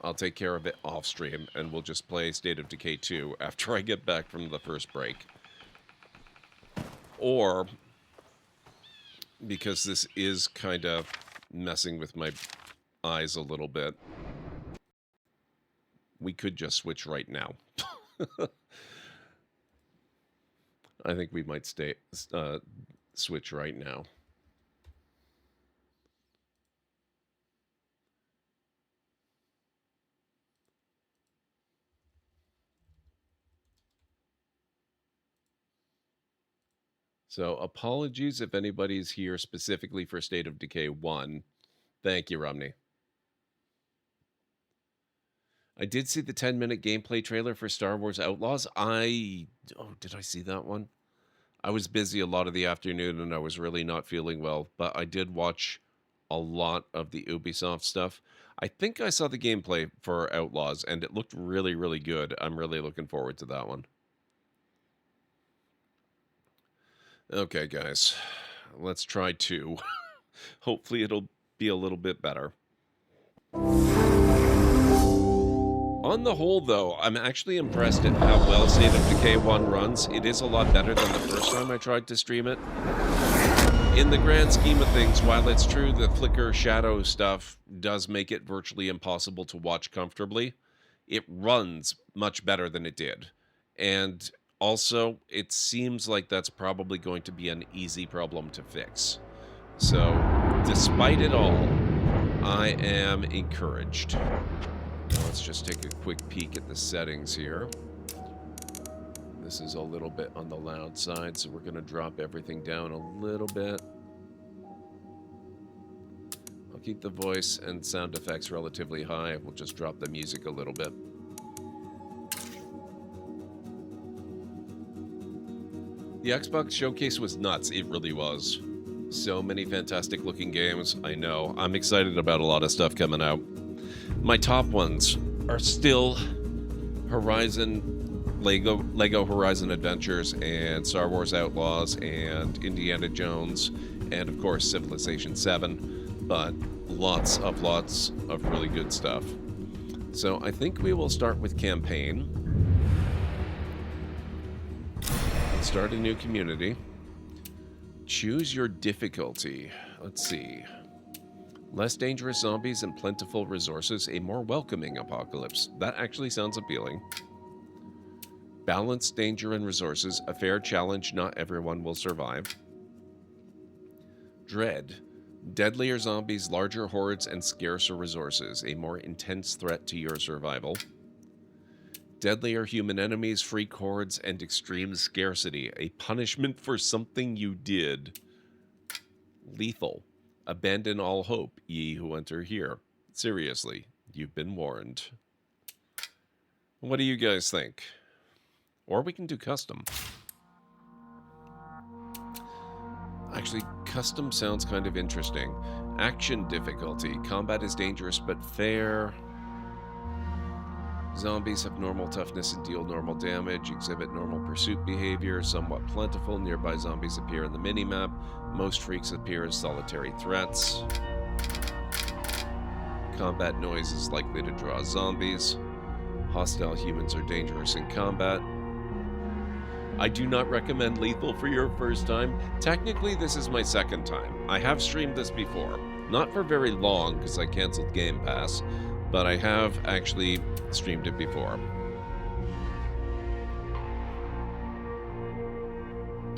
I'll take care of it off stream, and we'll just play State of Decay 2 after I get back from the first break. Or, because this is kind of messing with my eyes a little bit, we could just switch right now. I think we might switch right now. So apologies if anybody's here specifically for State of Decay 1. Thank you, Romney. I did see the 10-minute gameplay trailer for Star Wars Outlaws. Oh, did I see that one? I was busy a lot of the afternoon and I was really not feeling well, but I did watch a lot of the Ubisoft stuff. I think I saw the gameplay for Outlaws and it looked really, really good. I'm really looking forward to that one. Okay, guys, let's try 2. Hopefully it'll be a little bit better. On the whole, though, I'm actually impressed at how well State of Decay 1 runs. It is a lot better than the first time I tried to stream it. In the grand scheme of things, while it's true the flicker shadow stuff does make it virtually impossible to watch comfortably, it runs much better than it did. And also, it seems like that's probably going to be an easy problem to fix. So, despite it all, I am encouraged. Now let's just take a quick peek at the settings here. This is a little bit on the loud side, so we're going to drop everything down a little bit. I'll keep the voice and sound effects relatively high. We'll just drop the music a little bit. The Xbox showcase was nuts. It really was. So many fantastic looking games. I know. I'm excited about a lot of stuff coming out. My top ones are still Lego Horizon Adventures and Star Wars Outlaws and Indiana Jones and of course Civilization 7, but lots of really good stuff. So I think we will start with campaign. Start a new community. Choose your difficulty. Let's see. Less dangerous zombies and plentiful resources, a more welcoming apocalypse. That actually sounds appealing. Balanced danger and resources, a fair challenge not everyone will survive. Dread. Deadlier zombies, larger hordes, and scarcer resources, a more intense threat to your survival. Deadlier human enemies, freak hordes, and extreme scarcity, a punishment for something you did. Lethal. Abandon all hope, ye who enter here. Seriously, you've been warned. What do you guys think? Or we can do custom. Actually, custom sounds kind of interesting. Action difficulty. Combat is dangerous but fair. Zombies have normal toughness and deal normal damage, exhibit normal pursuit behavior, somewhat plentiful. Nearby zombies appear in the minimap. Most freaks appear as solitary threats. Combat noise is likely to draw zombies. Hostile humans are dangerous in combat. I do not recommend lethal for your first time. Technically, this is my second time. I have streamed this before. Not for very long, because I canceled Game Pass, but I have actually streamed it before.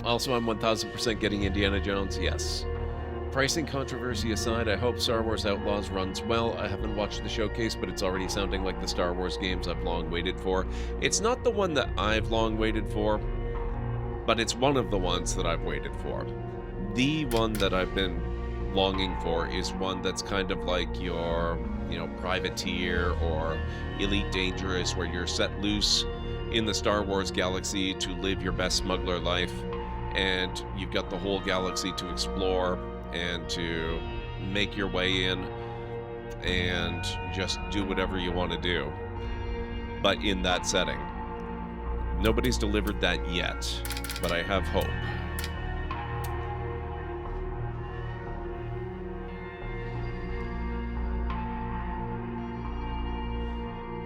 Also, I'm 1000% getting Indiana Jones, yes. Pricing controversy aside, I hope Star Wars Outlaws runs well. I haven't watched the showcase, but it's already sounding like the Star Wars games I've long waited for. It's not the one that I've long waited for, but it's one of the ones that I've waited for. The one that I've been longing for is one that's kind of like your, Privateer or Elite Dangerous, where you're set loose in the Star Wars galaxy to live your best smuggler life, and you've got the whole galaxy to explore and to make your way in and just do whatever you want to do, but in that setting. Nobody's delivered that yet, but I have hope.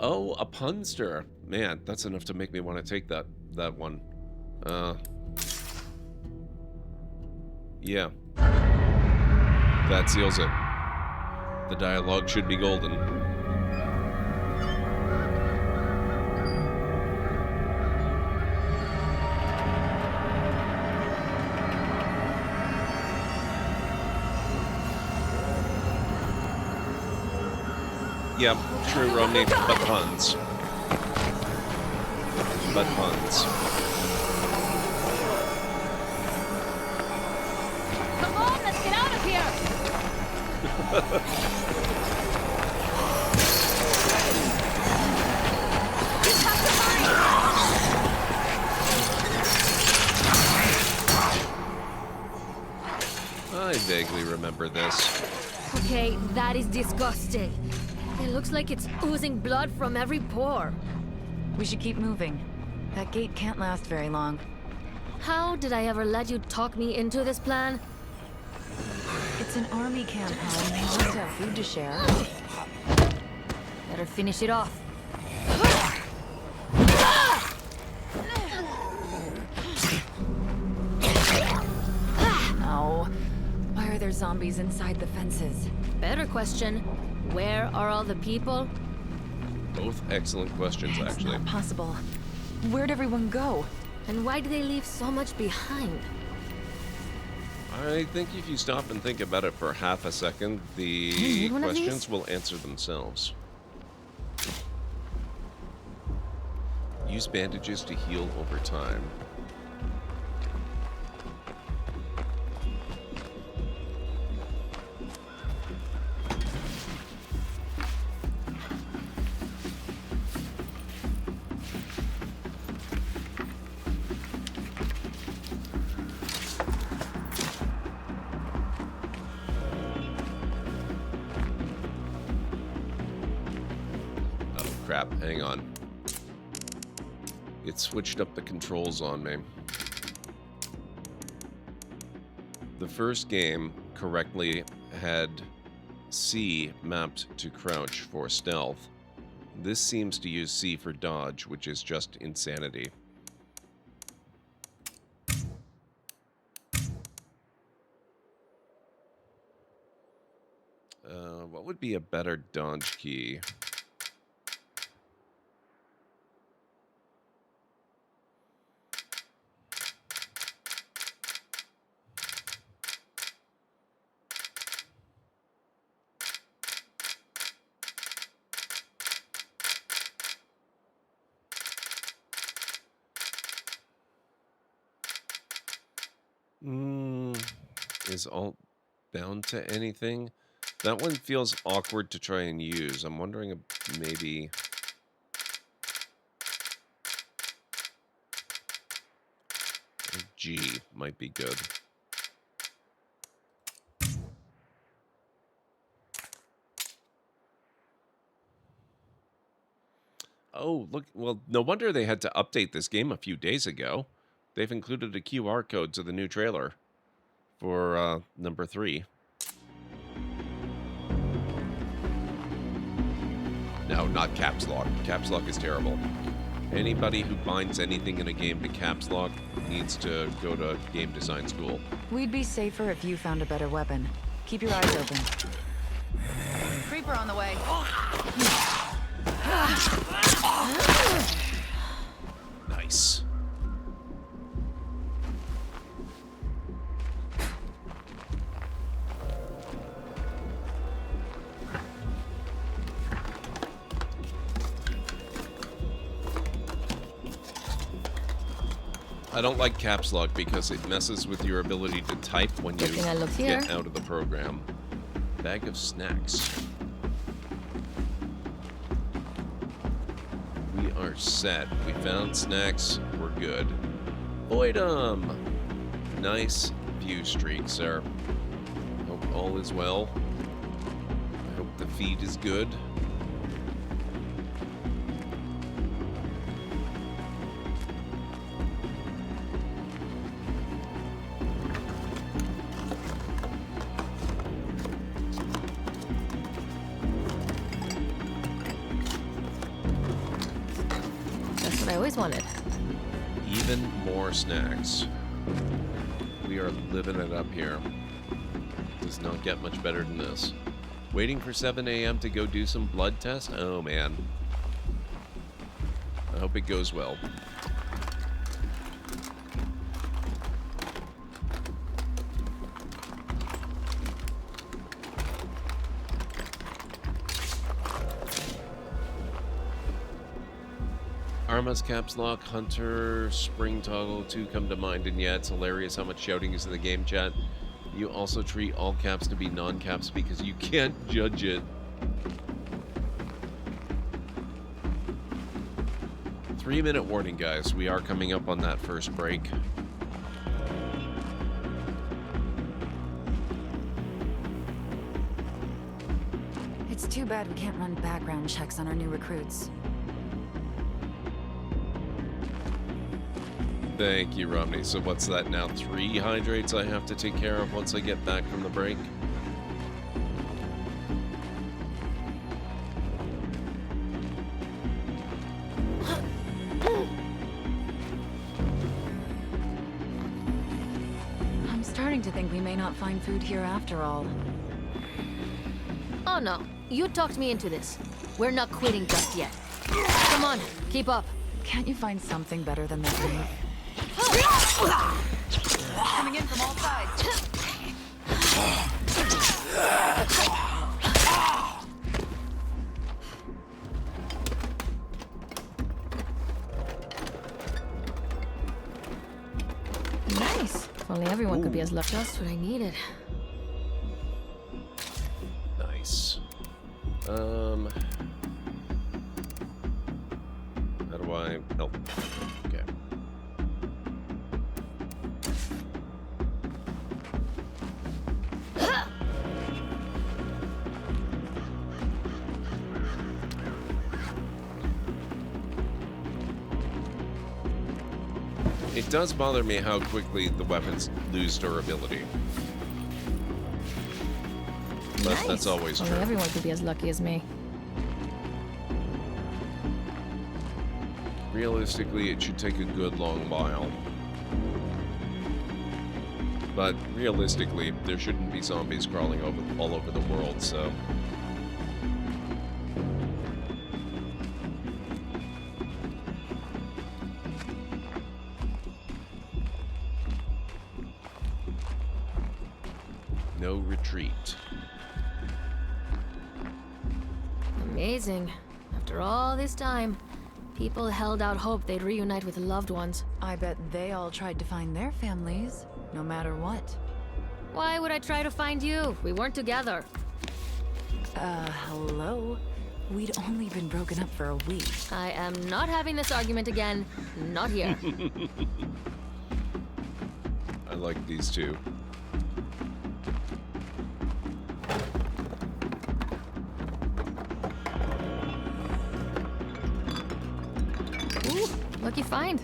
Oh, a punster. Man, that's enough to make me want to take that one. Yeah. That seals it. The dialogue should be golden. Yeah, true, Romney, but puns. But puns. Come on, let's get out of here! I vaguely remember this. Okay, that is disgusting. It looks like it's oozing blood from every pore. We should keep moving. That gate can't last very long. How did I ever let you talk me into this plan? It's an army camp, hon. They must have food to share. Better finish it off. No. Why are there zombies inside the fences? Better question, where are all the people? Both excellent questions, It's actually. not possible. Where'd everyone go? And why do they leave so much behind? I think if you stop and think about it for half a second, the need one of these? questions will answer themselves. Use bandages to heal over time. Crap, hang on. It switched up the controls on me. The first game correctly had C mapped to crouch for stealth. This seems to use C for dodge, which is just insanity. What would be a better dodge key? Is Alt bound to anything? That one feels awkward to try and use. I'm wondering if maybe... G might be good. Oh, look. Well, no wonder they had to update this game a few days ago. They've included a QR code to the new trailer for number 3. No, not caps lock. Caps lock is terrible. Anybody who binds anything in a game to caps lock needs to go to game design school. We'd be safer if you found a better weapon. Keep your eyes open. Creeper on the way. Nice. I don't like caps lock because it messes with your ability to type when you Good thing I looked here. get out of the program. Bag of snacks. We are set. We found snacks. We're good. Void 'em. Nice view streak, sir. Hope all is well. I hope the feed is good. always wanted. Even more snacks. We are living it up here. Does not get much better than this. Waiting for 7 a.m. to go do some blood tests? Oh, man. I hope it goes well. Arma's caps lock, Hunter, Spring Toggle, 2 come to mind, and yeah, it's hilarious how much shouting is in the game chat. You also treat all caps to be non-caps because you can't judge it. 3-minute warning, guys. We are coming up on that first break. It's too bad we can't run background checks on our new recruits. Thank you, Romney. So what's that now? 3 hydrates I have to take care of once I get back from the break? I'm starting to think we may not find food here after all. Oh no, you talked me into this. We're not quitting just yet. Come on, keep up. Can't you find something better than that knife? Coming in from all sides. Nice. If only everyone could be as lucky. Just what I needed. Nice. How do I... Oh. Okay. It does bother me how quickly the weapons lose durability. But Nice. that's always Only true. everyone could be as lucky as me. Realistically, it should take a good long while. But realistically, there shouldn't be zombies crawling all over the world, so... No retreat. Amazing. After all this time, people held out hope they'd reunite with loved ones. I bet they all tried to find their families, no matter what. Why would I try to find you? We weren't together. Hello? We'd only been broken up for a week. I am not having this argument again. Not here. I like these two. Ooh, lucky find.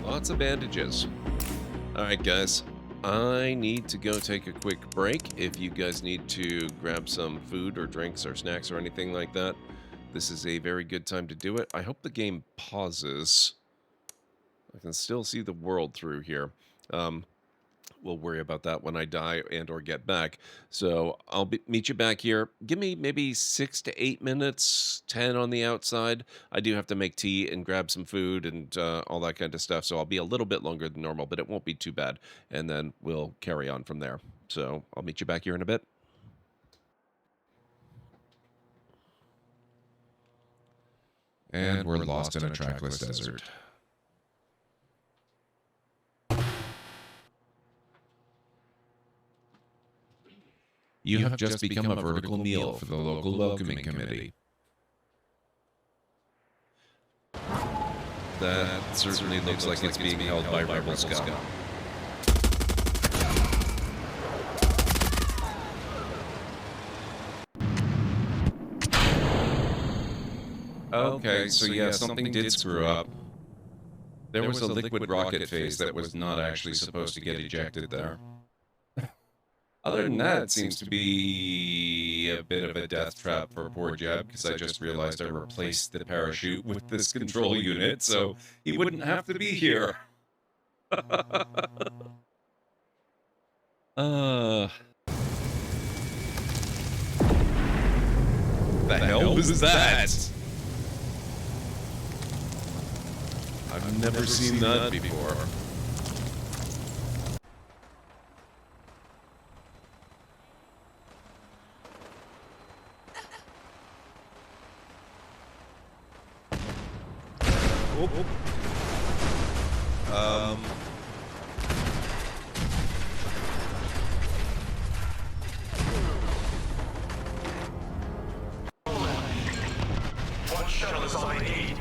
Lots of bandages. Alright, guys. I need to go take a quick break. If you guys need to grab some food or drinks or snacks or anything like that, this is a very good time to do it. I hope the game pauses. I can still see the world through here. We'll worry about that when I die and or get back. So I'll meet you back here. Give me maybe 6 to 8 minutes, 10 on the outside. I do have to make tea and grab some food and all that kind of stuff. So I'll be a little bit longer than normal, but it won't be too bad. And then we'll carry on from there. So I'll meet you back here in a bit. And we're lost in a trackless desert. You have just become a vertical meal for the local welcoming committee. That certainly looks like it's being held by Rebel Scum. Okay, so yeah, something did screw up. There was a liquid rocket phase that was not actually supposed to get ejected there. Other than that, it seems to be be a bit of a death trap for poor Jeb, because I just realized I replaced the parachute with this control unit, so he wouldn't have to be here. The hell was that? I've never seen that before. One shuttle is all I need.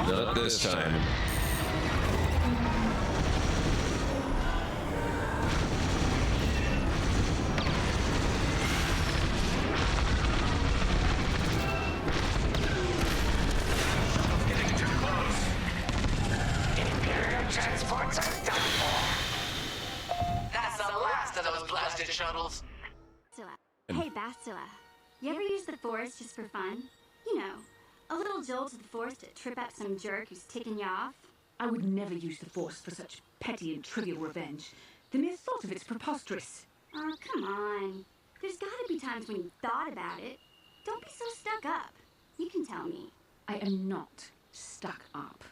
Not this time. Getting too close. Imperial transports are done for. That's the last of those blasted shuttles. Hey, Bastila. You ever use the Force just for fun? You know, a little jolt of the Force to trip up some jerk who's ticking you off? I would never use the Force for such petty and trivial revenge. The mere thought of it's preposterous. Oh, come on. There's gotta be times when you thought about it. Don't be so stuck up. You can tell me. I am not stuck up.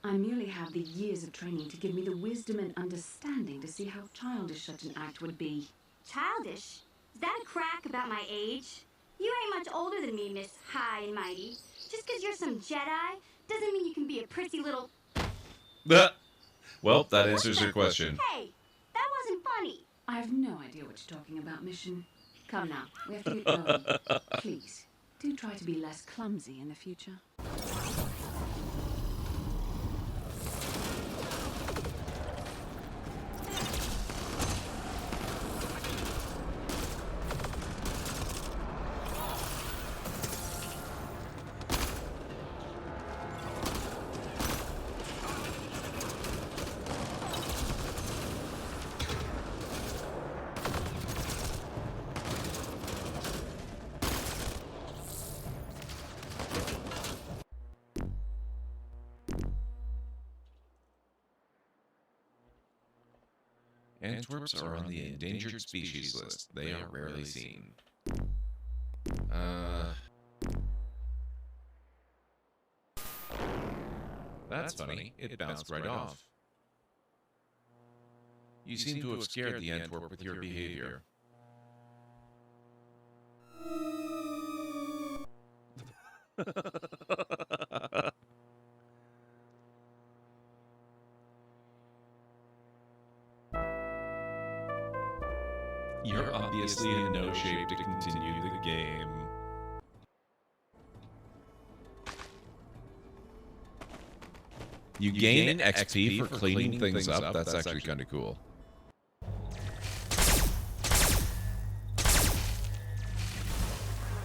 I merely have the years of training to give me the wisdom and understanding to see how childish such an act would be. Childish? Is that a crack about my age? You ain't much older than me, Miss High and Mighty. Just 'cause you're some Jedi doesn't mean you can be a pretty little... Well, that answers your question. Hey, that wasn't funny. I have no idea what you're talking about, Mission. Come now, we have to get going. Please, do try to be less clumsy in the future. Antwerps are on the endangered species list. They are rarely seen. That's funny. It bounced right off. You seem to have scared the Antwerp with your behavior. You're obviously in no shape to continue the game. You gain XP for cleaning things up? That's actually kind of cool.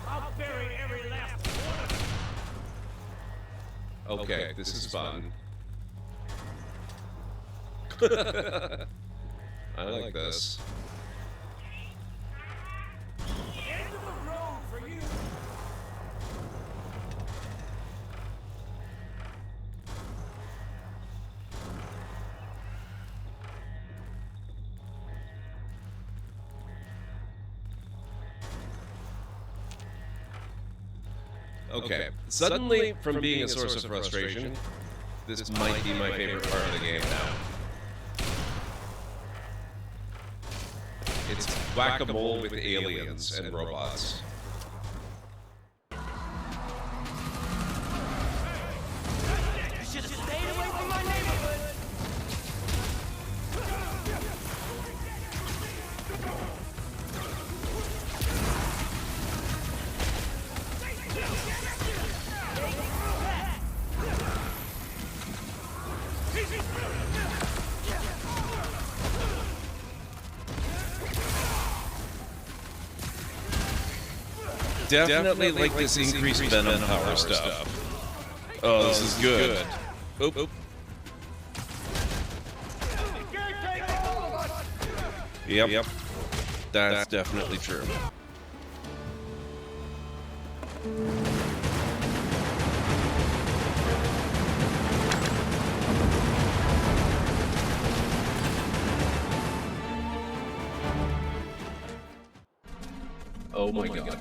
I'll bury every last one. Okay, this is fun. I like this. End of the road for you. Okay, suddenly, from being a source of frustration, this might be my favorite part of the game now. It's whack-a-mole with aliens and robots. You should have stayed away from my neighborhood. Definitely like this increased venom power stuff. Oh, this is good. Oop. Yep. That's definitely true. Oh my god.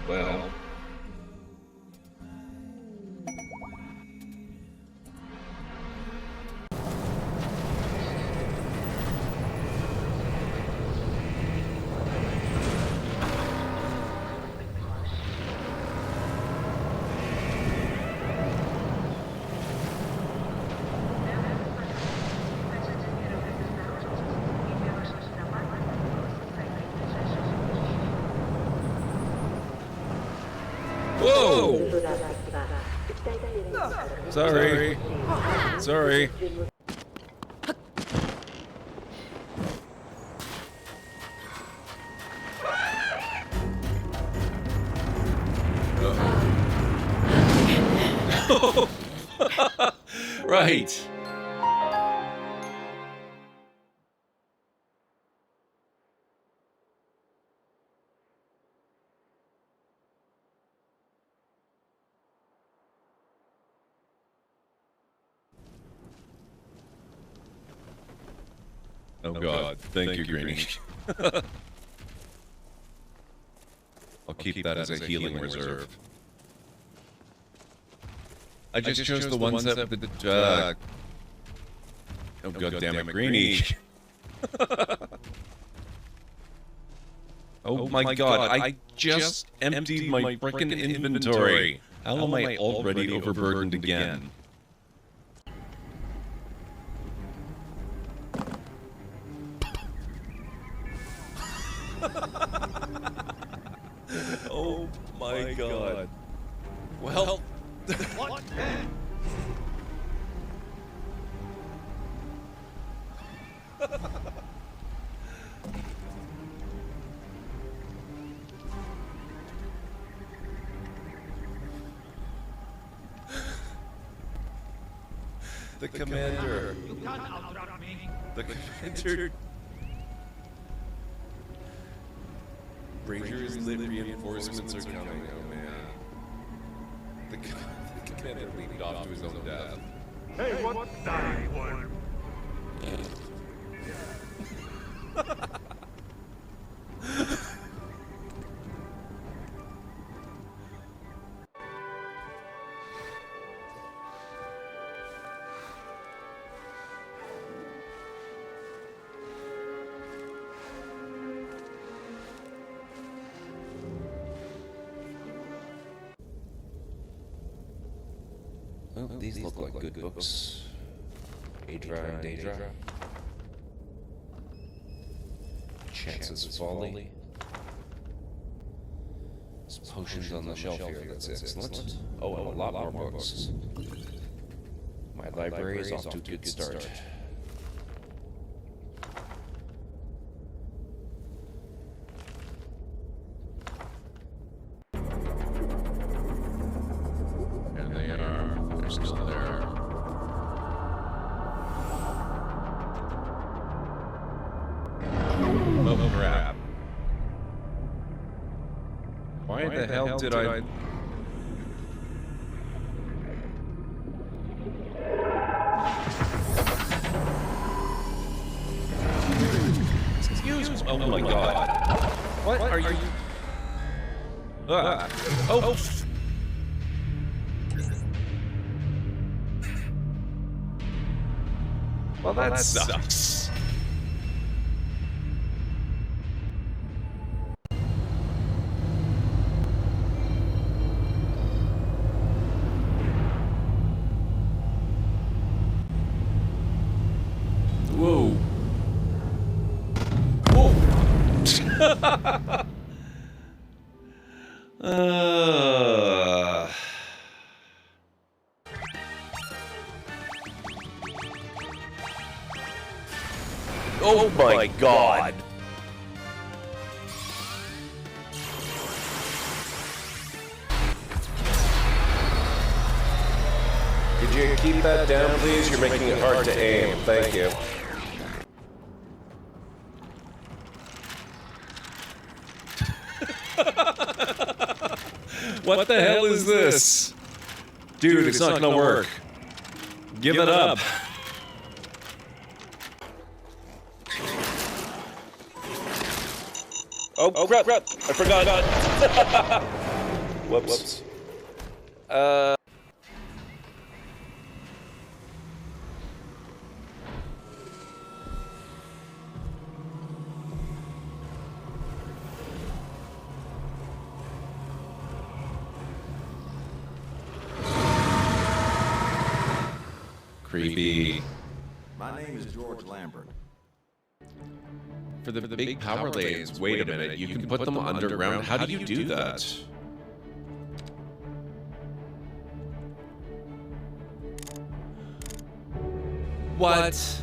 Well. Whoa! Sorry. Sorry. Right. Oh god, thank you, Greenie. I'll keep that as a healing reserve. I just chose the ones that with the oh god damn it, Greenie. Oh my god, I just emptied my frickin' inventory. How am I already overburdened again? Oh my god. Well, what? The commander. You can't outrun me. The commander. Rangers lit reinforcements are coming. Oh man. The commander leaped off to his own death. Hey, what? Die one. Well, these look like good books. Adra and Daedra. Chances of Folly. There's potions on the shelf here, that's excellent. Oh, and a lot more books. My library is off to a good start. And they are. They're still there. Oh crap. Why the hell did I... Excuse me. Oh my god. What are you... Ah. Oh. Well, that sucks. Whoa. Whoa. Oh my god. you keep that down, please? You're making it hard to aim. Thank you. What the hell is this? Dude, it's not gonna work. Give it up. Oh, crap. I forgot. Whoops. Creepy. My name is George Lambert. For the big power lays, wait a minute, you can put them underground. How do you do that? What?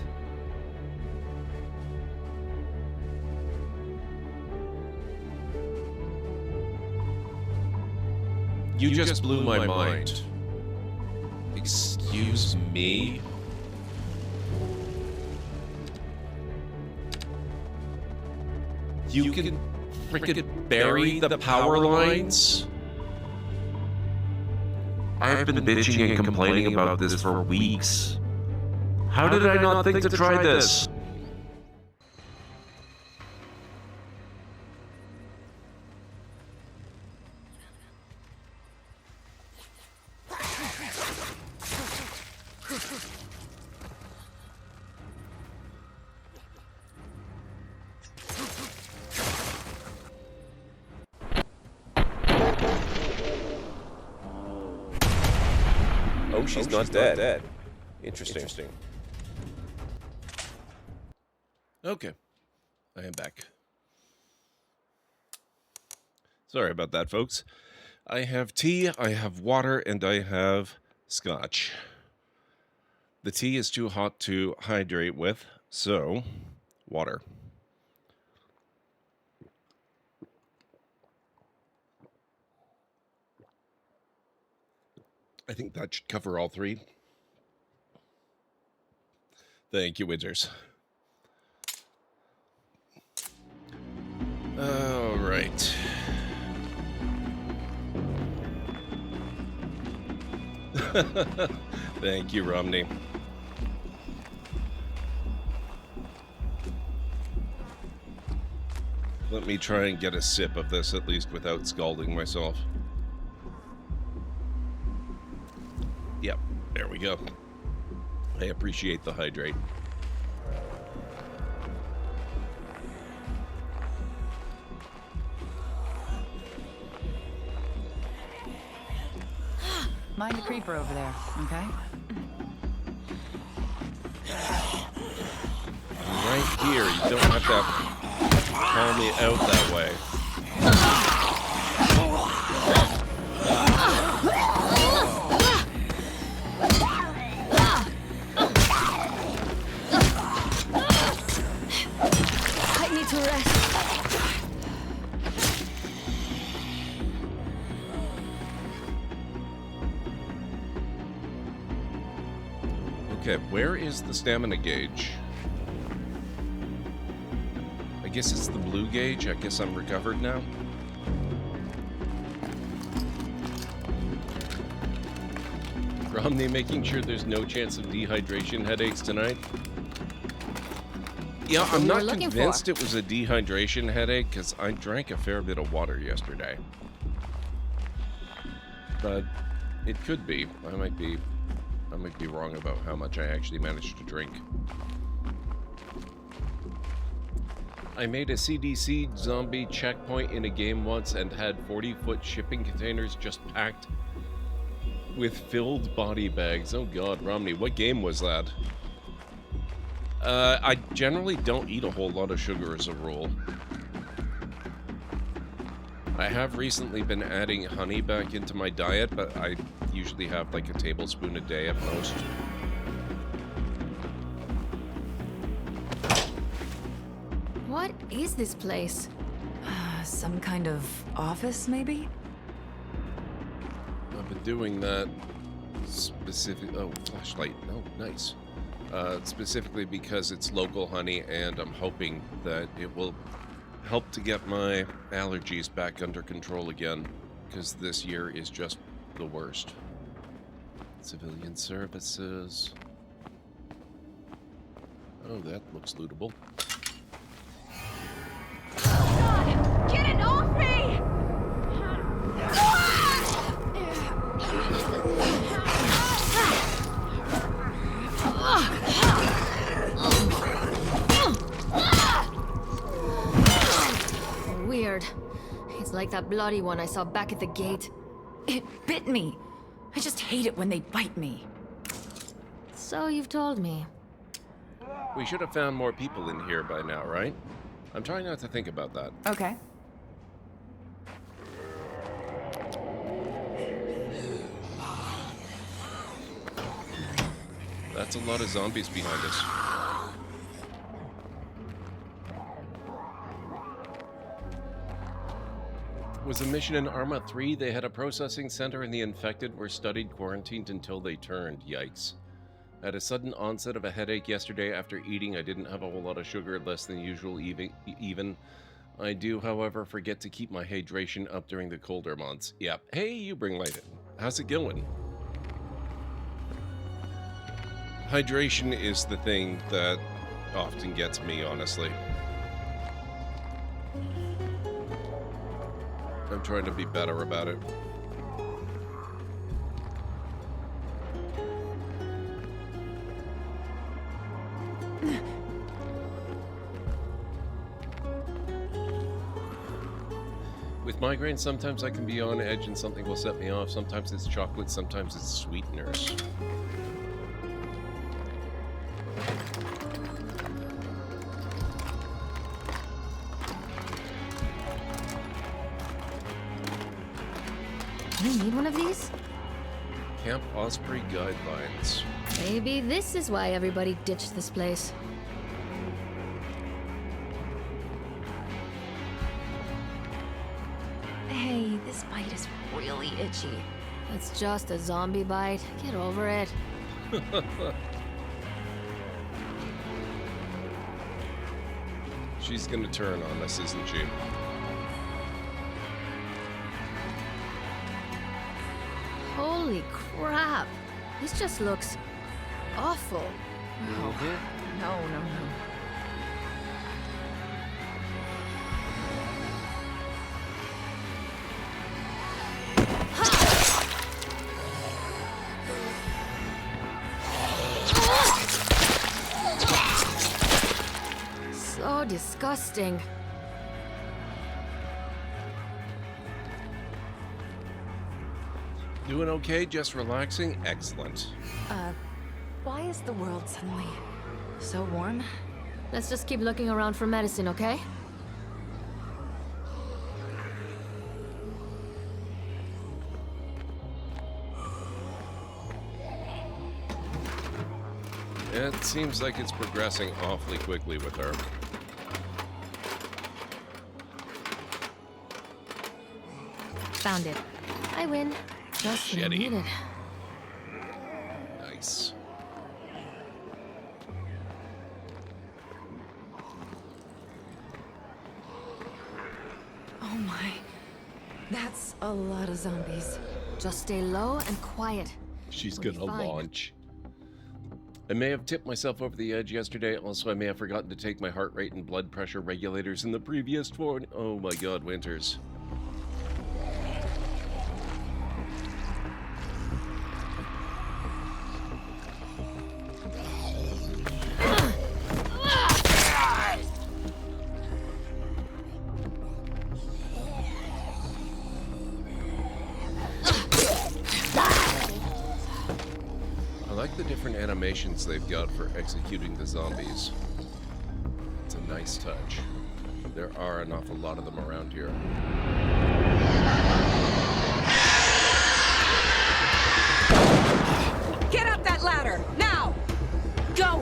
You just blew my mind. Excuse me? You can frickin' bury the power lines? I've been bitching and complaining about this for weeks. How did I not think to try this? Oh, she's not dead. Interesting. Okay. I am back. Sorry about that, folks. I have tea, I have water, and I have scotch. The tea is too hot to hydrate with, so water. I think that should cover all three. Thank you, Wizards. All right. Thank you, Romney. Let me try and get a sip of this, at least without scalding myself. Yep, there we go. I appreciate the hydrate. Mind the creeper over there, okay? I'm right here. You don't have to call me out that way. I need to rest. Okay, where is the stamina gauge? I guess it's the blue gauge. I guess I'm recovered now. Romney making sure there's no chance of dehydration headaches tonight. Yeah, I'm not convinced it was a dehydration headache because I drank a fair bit of water yesterday. But it could be. I might be wrong about how much I actually managed to drink. I made a CDC zombie checkpoint in a game once and had 40-foot shipping containers just packed with filled body bags. Oh god, Romney, what game was that? I generally don't eat a whole lot of sugar as a rule. I have recently been adding honey back into my diet, but I usually have like a tablespoon a day at most. What is this place? Some kind of office, maybe? I've been doing that Oh, flashlight. Oh, nice. Specifically because it's local honey, and I'm hoping that it will help to get my allergies back under control again, because this year is just the worst. Civilian services. Oh, that looks lootable. Get it off me! Weird. It's like that bloody one I saw back at the gate. It bit me. I just hate it when they bite me. So you've told me. We should have found more people in here by now, right? I'm trying not to think about that. Okay. That's a lot of zombies behind us. Was a mission in Arma 3? They had a processing center and the infected were studied, quarantined until they turned. Yikes. I had a sudden onset of a headache yesterday after eating. I didn't have a whole lot of sugar, less than usual even. I do, however, forget to keep my hydration up during the colder months. Yep. Hey, you bring light in. How's it going? Hydration is the thing that often gets me, honestly. I'm trying to be better about it. With migraines, sometimes I can be on edge and something will set me off. Sometimes it's chocolate, sometimes it's sweeteners. You need one of these? Camp Osprey guidelines. Maybe this is why everybody ditched this place. Hey, this bite is really itchy. It's just a zombie bite. Get over it. She's gonna turn on us, isn't she? Holy crap. This just looks awful. No, no, no, no. So disgusting. Doing okay? Just relaxing? Excellent. Why is the world suddenly so warm? Let's just keep looking around for medicine, okay? It seems like it's progressing awfully quickly with her. Found it. I win. Just when I need it. Nice. Oh my. That's a lot of zombies. Just stay low and quiet. She's We'll be gonna fine. launch. I may have tipped myself over the edge yesterday. Also, I may have forgotten to take my heart rate and blood pressure regulators in the previous 4. Oh my god, Winters. I like the different animations they've got for executing the zombies. It's a nice touch. There are an awful lot of them around here. Get up that ladder! Now! Go!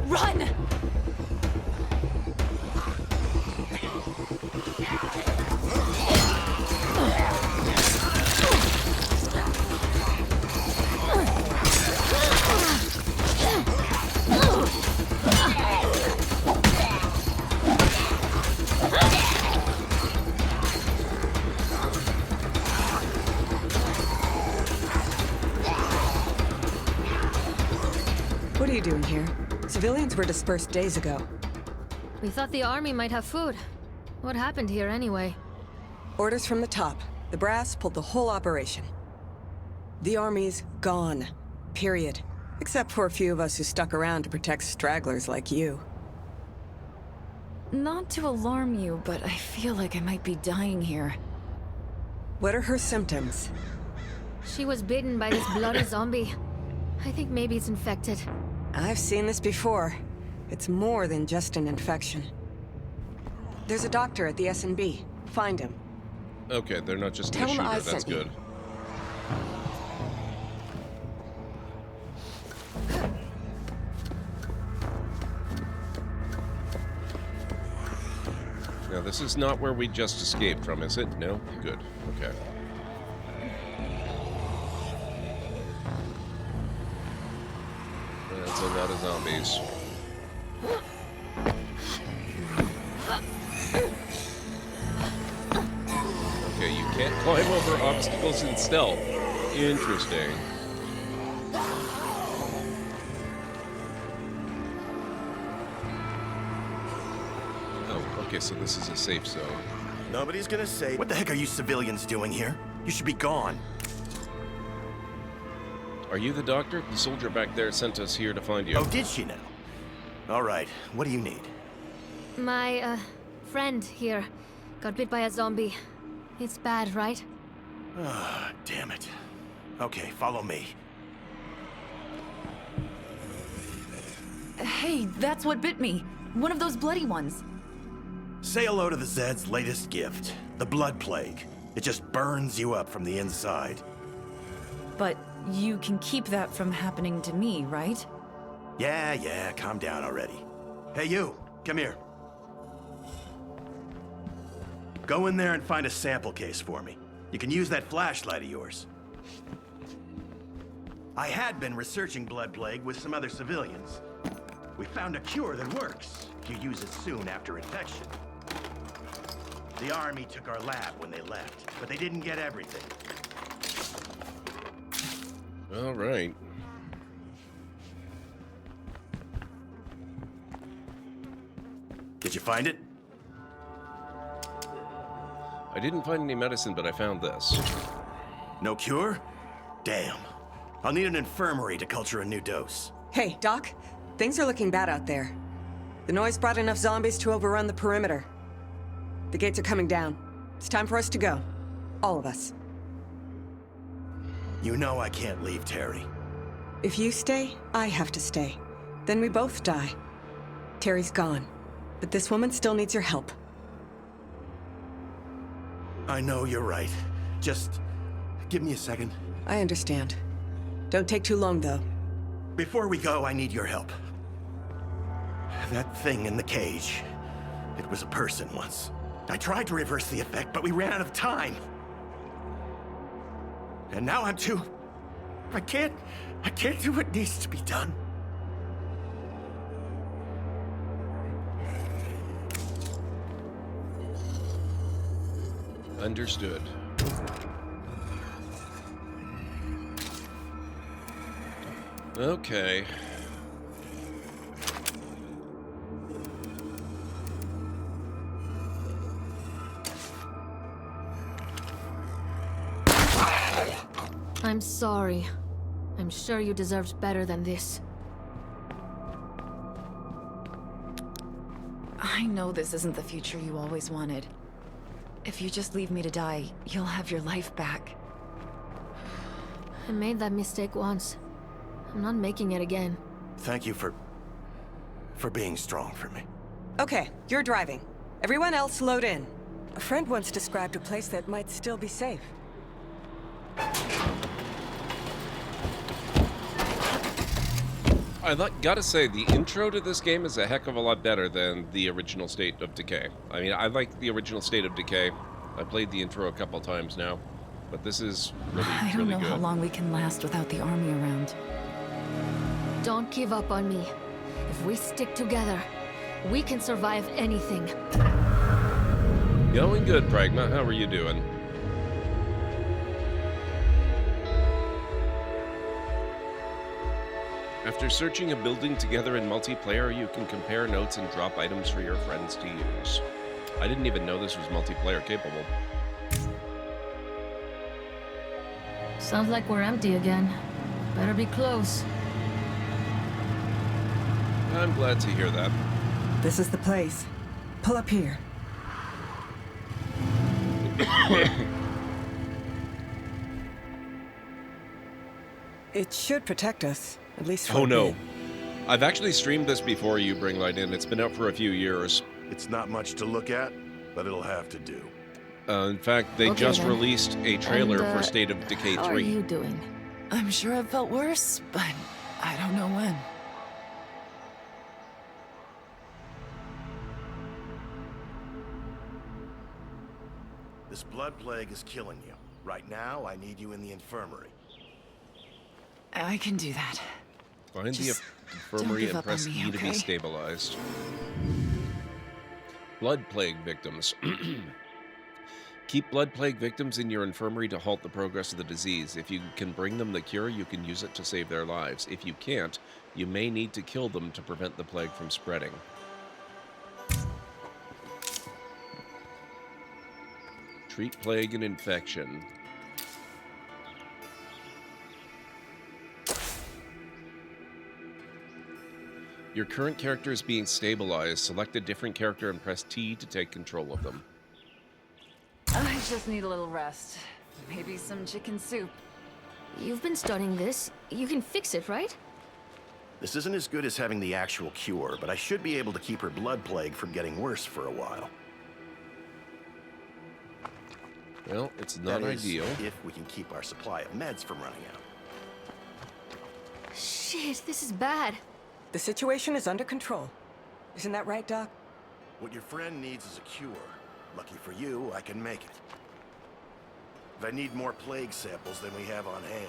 Run! you doing here? Civilians were dispersed days ago. We thought the army might have food. What happened here anyway? Orders from the top. The brass pulled the whole operation. The army's gone. Period. Except for a few of us who stuck around to protect stragglers like you. Not to alarm you, but I feel like I might be dying here. What are her symptoms? She was bitten by this bloody zombie. I think maybe it's infected. I've seen this before. It's more than just an infection. There's a doctor at the S&B. Find him. Okay, they're not just Tell gonna him shoot I her, that's sent you. good. Now, this is not where we just escaped from, is it? No? Good. Okay. That's a lot of zombies. Okay, you can't climb over obstacles in stealth. Interesting. Oh, okay, so this is a safe zone. Nobody's gonna say, what the heck are you civilians doing here? You should be gone. Are you the doctor? The soldier back there sent us here to find you. Oh, did she now? All right, what do you need? My, friend here got bit by a zombie. It's bad, right? Ah, damn it. Okay, follow me. Hey, that's what bit me. One of those bloody ones. Say hello to the Zed's latest gift, the Blood Plague. It just burns you up from the inside. But you can keep that from happening to me, right? Yeah, calm down already. Hey, you, come here. Go in there and find a sample case for me. You can use that flashlight of yours. I had been researching Blood Plague with some other civilians. We found a cure that works. You use it soon after infection. The army took our lab when they left, but they didn't get everything. All right. Did you find it? I didn't find any medicine, but I found this. No cure? Damn. I'll need an infirmary to culture a new dose. Hey, Doc. Things are looking bad out there. The noise brought enough zombies to overrun the perimeter. The gates are coming down. It's time for us to go. All of us. You know I can't leave Terry. If you stay, I have to stay. Then we both die. Terry's gone. But this woman still needs your help. I know you're right. Just give me a second. I understand. Don't take too long, though. Before we go, I need your help. That thing in the cage. It was a person once. I tried to reverse the effect, but we ran out of time. And now I'm too... I can't do what needs to be done. Understood. Okay. I'm sorry. I'm sure you deserved better than this. I know this isn't the future you always wanted. If you just leave me to die, you'll have your life back. I made that mistake once. I'm not making it again. Thank you for being strong for me. Okay, you're driving. Everyone else load in. A friend once described a place that might still be safe. Gotta say, the intro to this game is a heck of a lot better than the original State of Decay. I mean, I like the original State of Decay. I played the intro a couple times now, but this is really, I don't really know good. how long we can last without the army around. Don't give up on me. If we stick together, we can survive anything. Going good, Pragma. How are you doing? After searching a building together in multiplayer, you can compare notes and drop items for your friends to use. I didn't even know this was multiplayer capable. Sounds like we're empty again. Better be close. I'm glad to hear that. This is the place. Pull up here. It should protect us, at least for Oh a no. bit. I've actually streamed this before you bring light in. It's been out for a few years. It's not much to look at, but it'll have to do. In fact, they Okay, just then. released a trailer And, for State of Decay 3. How are you doing? I'm sure I've felt worse, but I don't know when. This blood plague is killing you. Right now, I need you in the infirmary. I can do that. Find the Just infirmary give and up on press me, E to be okay? stabilized. Blood plague victims. Keep blood plague victims in your infirmary to halt the progress of the disease. If you can bring them the cure, you can use it to save their lives. If you can't, you may need to kill them to prevent the plague from spreading. Treat plague and infection. Your current character is being stabilized. Select a different character and press T to take control of them. I just need a little rest. Maybe some chicken soup. You've been studying this. You can fix it, right? This isn't as good as having the actual cure, but I should be able to keep her blood plague from getting worse for a while. Well, it's not That is, ideal. if we can keep our supply of meds from running out. Shit, this is bad. The situation is under control. Isn't that right, Doc? What your friend needs is a cure. Lucky for you, I can make it. But I need more plague samples than we have on hand.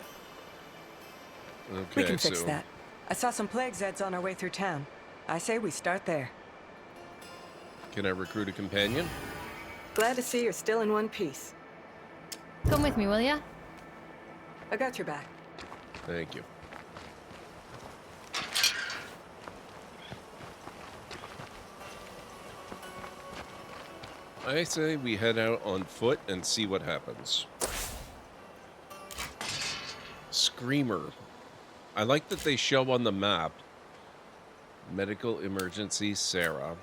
Okay, We can fix so that. I saw some plague Zeds on our way through town. I say we start there. can I recruit a companion? Glad to see you're still in one piece. Come with me, will ya? I got your back. Thank you. I say we head out on foot and see what happens. Screamer. I like that they show on the map. Medical emergency, Sarah.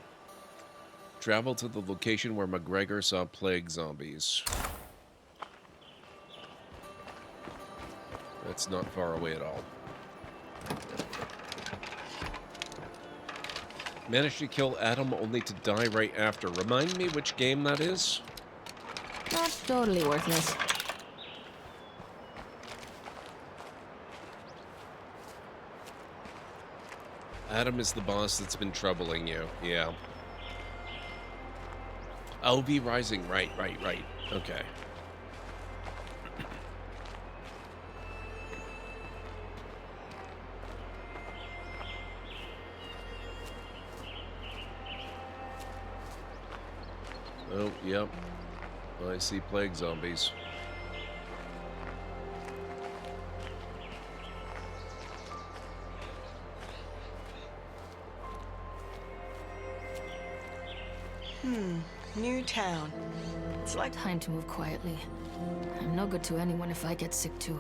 Travel to the location where McGregor saw plague zombies. That's not far away at all. Managed to kill Adam only to die right after. Remind me which game that is? Not totally worthless. Adam is the boss that's been troubling you. Yeah. LV Rising. Right. Okay. Oh, yep. I see plague zombies. New town. It's like Time to move quietly. I'm no good to anyone if I get sick too.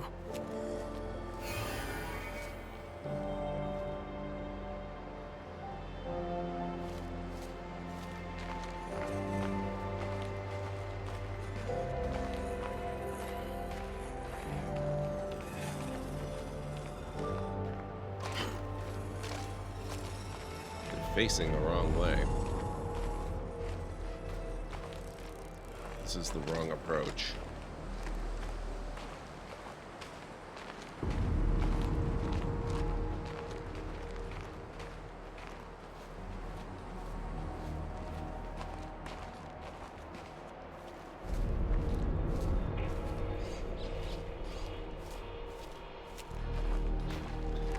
They're facing the wrong way. This is the wrong approach.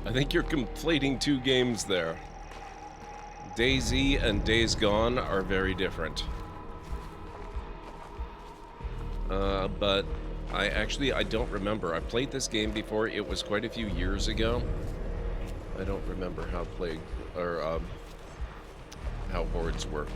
I think you're conflating two games there. DayZ and Days Gone are very different. But I don't remember. I played this game before. It was quite a few years ago. I don't remember how plague or how hordes work.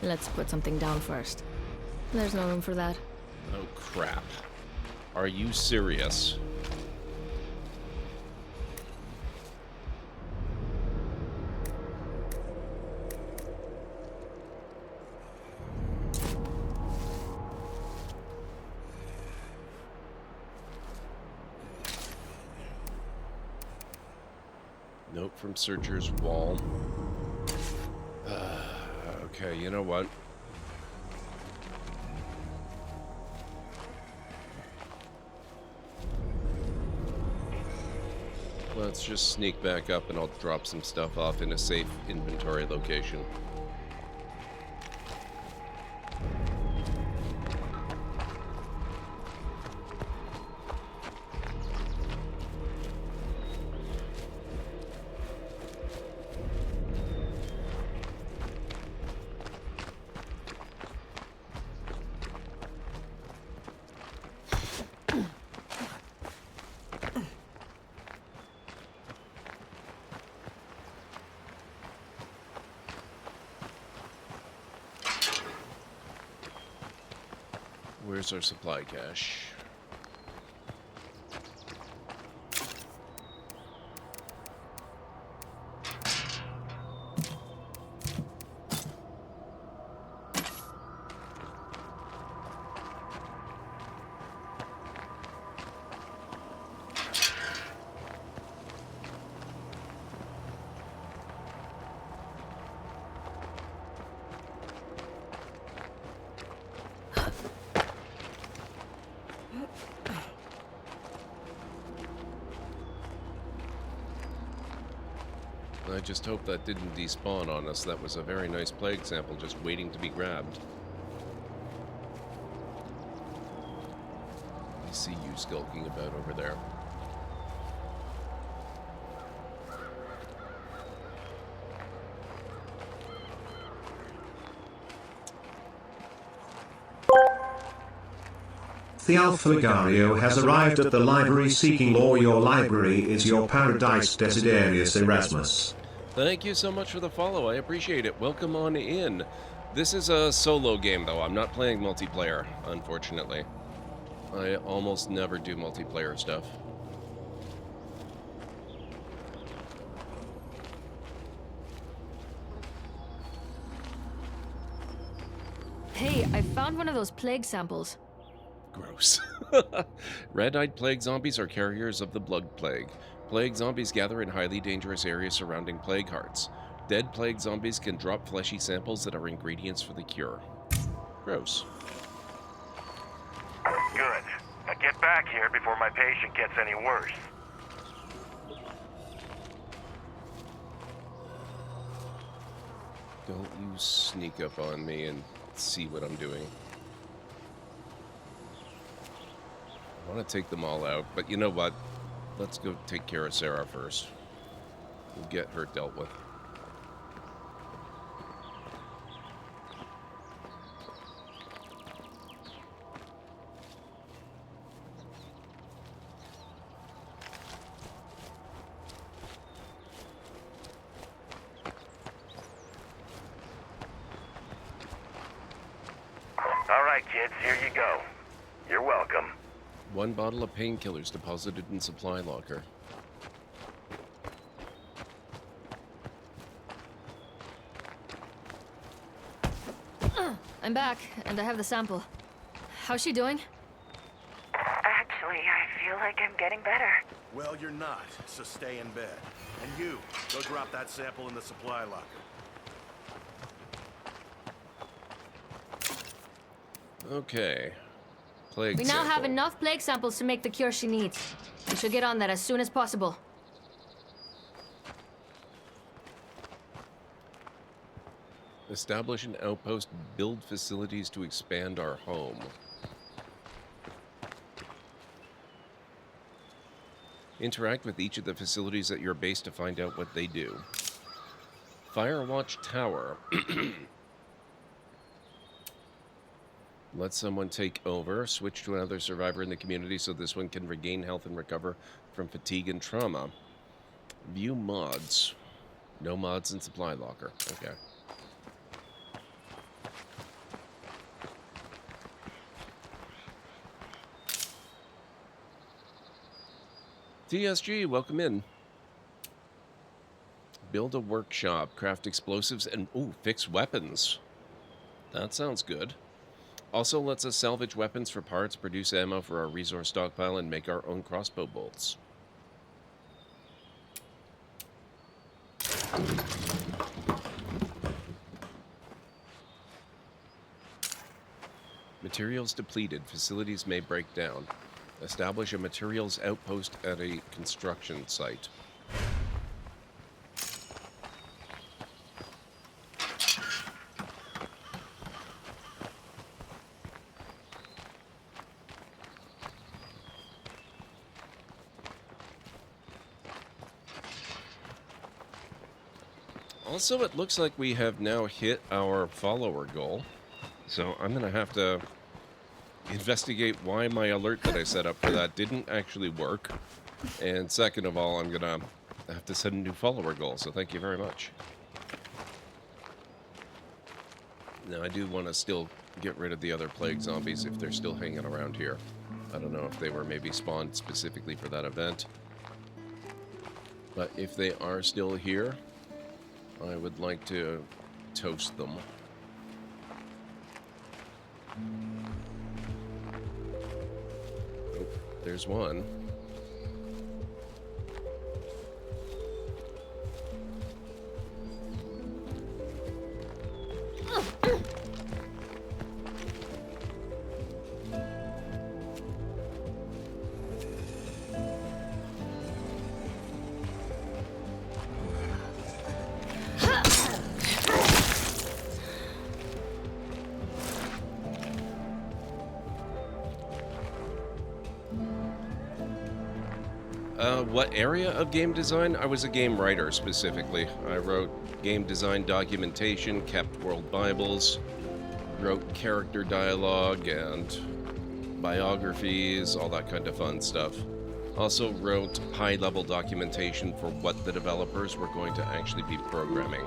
Let's put something down first. There's no room for that. Oh crap. Are you serious? Note from Searcher's wall. Okay, you know what? Let's just sneak back up and I'll drop some stuff off in a safe inventory location. Where's our supply cache? I just hope that didn't despawn on us. That was a very nice plague sample just waiting to be grabbed. I see you skulking about over there. The Alpha Ligario has arrived at the library seeking law. Your library is your paradise, Desiderius Erasmus. Thank you so much for the follow. I appreciate it. Welcome on in. This is a solo game, though. I'm not playing multiplayer, unfortunately. I almost never do multiplayer stuff. Hey, I found one of those plague samples. Gross. Red-eyed plague zombies are carriers of the blood plague. Plague zombies gather in highly dangerous areas surrounding plague hearts. Dead plague zombies can drop fleshy samples that are ingredients for the cure. Gross. Good. Now get back here before my patient gets any worse. Don't you sneak up on me and see what I'm doing. I want to take them all out, but you know what? Let's go take care of Sarah first. We'll get her dealt with. All right, kids, here you go. You're welcome. 1 bottle of painkillers deposited in supply locker. I'm back, and I have the sample. How's she doing? Actually, I feel like I'm getting better. Well, you're not, so stay in bed. And you, go drop that sample in the supply locker. Okay. Plague We now sample. have enough plague samples to make the cure she needs. We should get on that as soon as possible. Establish an outpost, build facilities to expand our home. Interact with each of the facilities at your base to find out what they do. Firewatch Tower. Let someone take over. Switch to another survivor in the community so this one can regain health and recover from fatigue and trauma. View mods. No mods in supply locker. Okay. TSG, welcome in. Build a workshop, craft explosives, and fix weapons. That sounds good. Also lets us salvage weapons for parts, produce ammo for our resource stockpile, and make our own crossbow bolts. Materials depleted. Facilities may break down. Establish a materials outpost at a construction site. Also, it looks like we have now hit our follower goal. So I'm going to have to investigate why my alert that I set up for that didn't actually work. And second of all, I'm going to have to set a new follower goal. So thank you very much. Now, I do want to still get rid of the other plague zombies if they're still hanging around here. I don't know if they were maybe spawned specifically for that event. But if they are still here, I would like to toast them. Oh, there's one. What area of game design? I was a game writer specifically. I wrote game design documentation, kept world bibles, wrote character dialogue and biographies, all that kind of fun stuff. Also wrote high-level documentation for what the developers were going to actually be programming.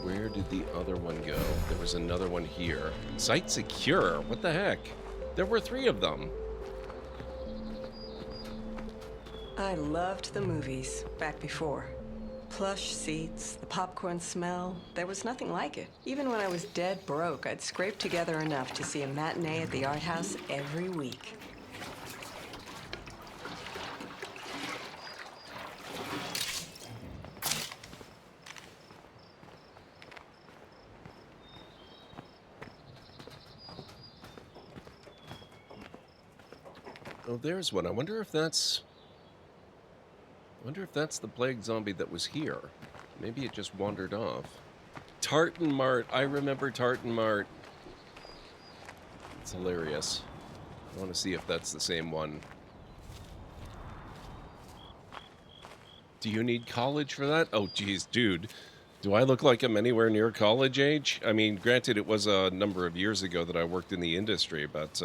Where did the other one go? There was another one here. Site secure? What the heck? There were 3 of them. I loved the movies back before. Plush seats, the popcorn smell, there was nothing like it. Even when I was dead broke, I'd scrape together enough to see a matinee at the art house every week. Oh, there's one. I wonder if that's the plague zombie that was here. Maybe it just wandered off. Tartan Mart. I remember Tartan Mart. It's hilarious. I want to see if that's the same one. Do you need college for that? Oh, geez, dude. Do I look like I'm anywhere near college age? I mean, granted, it was a number of years ago that I worked in the industry, but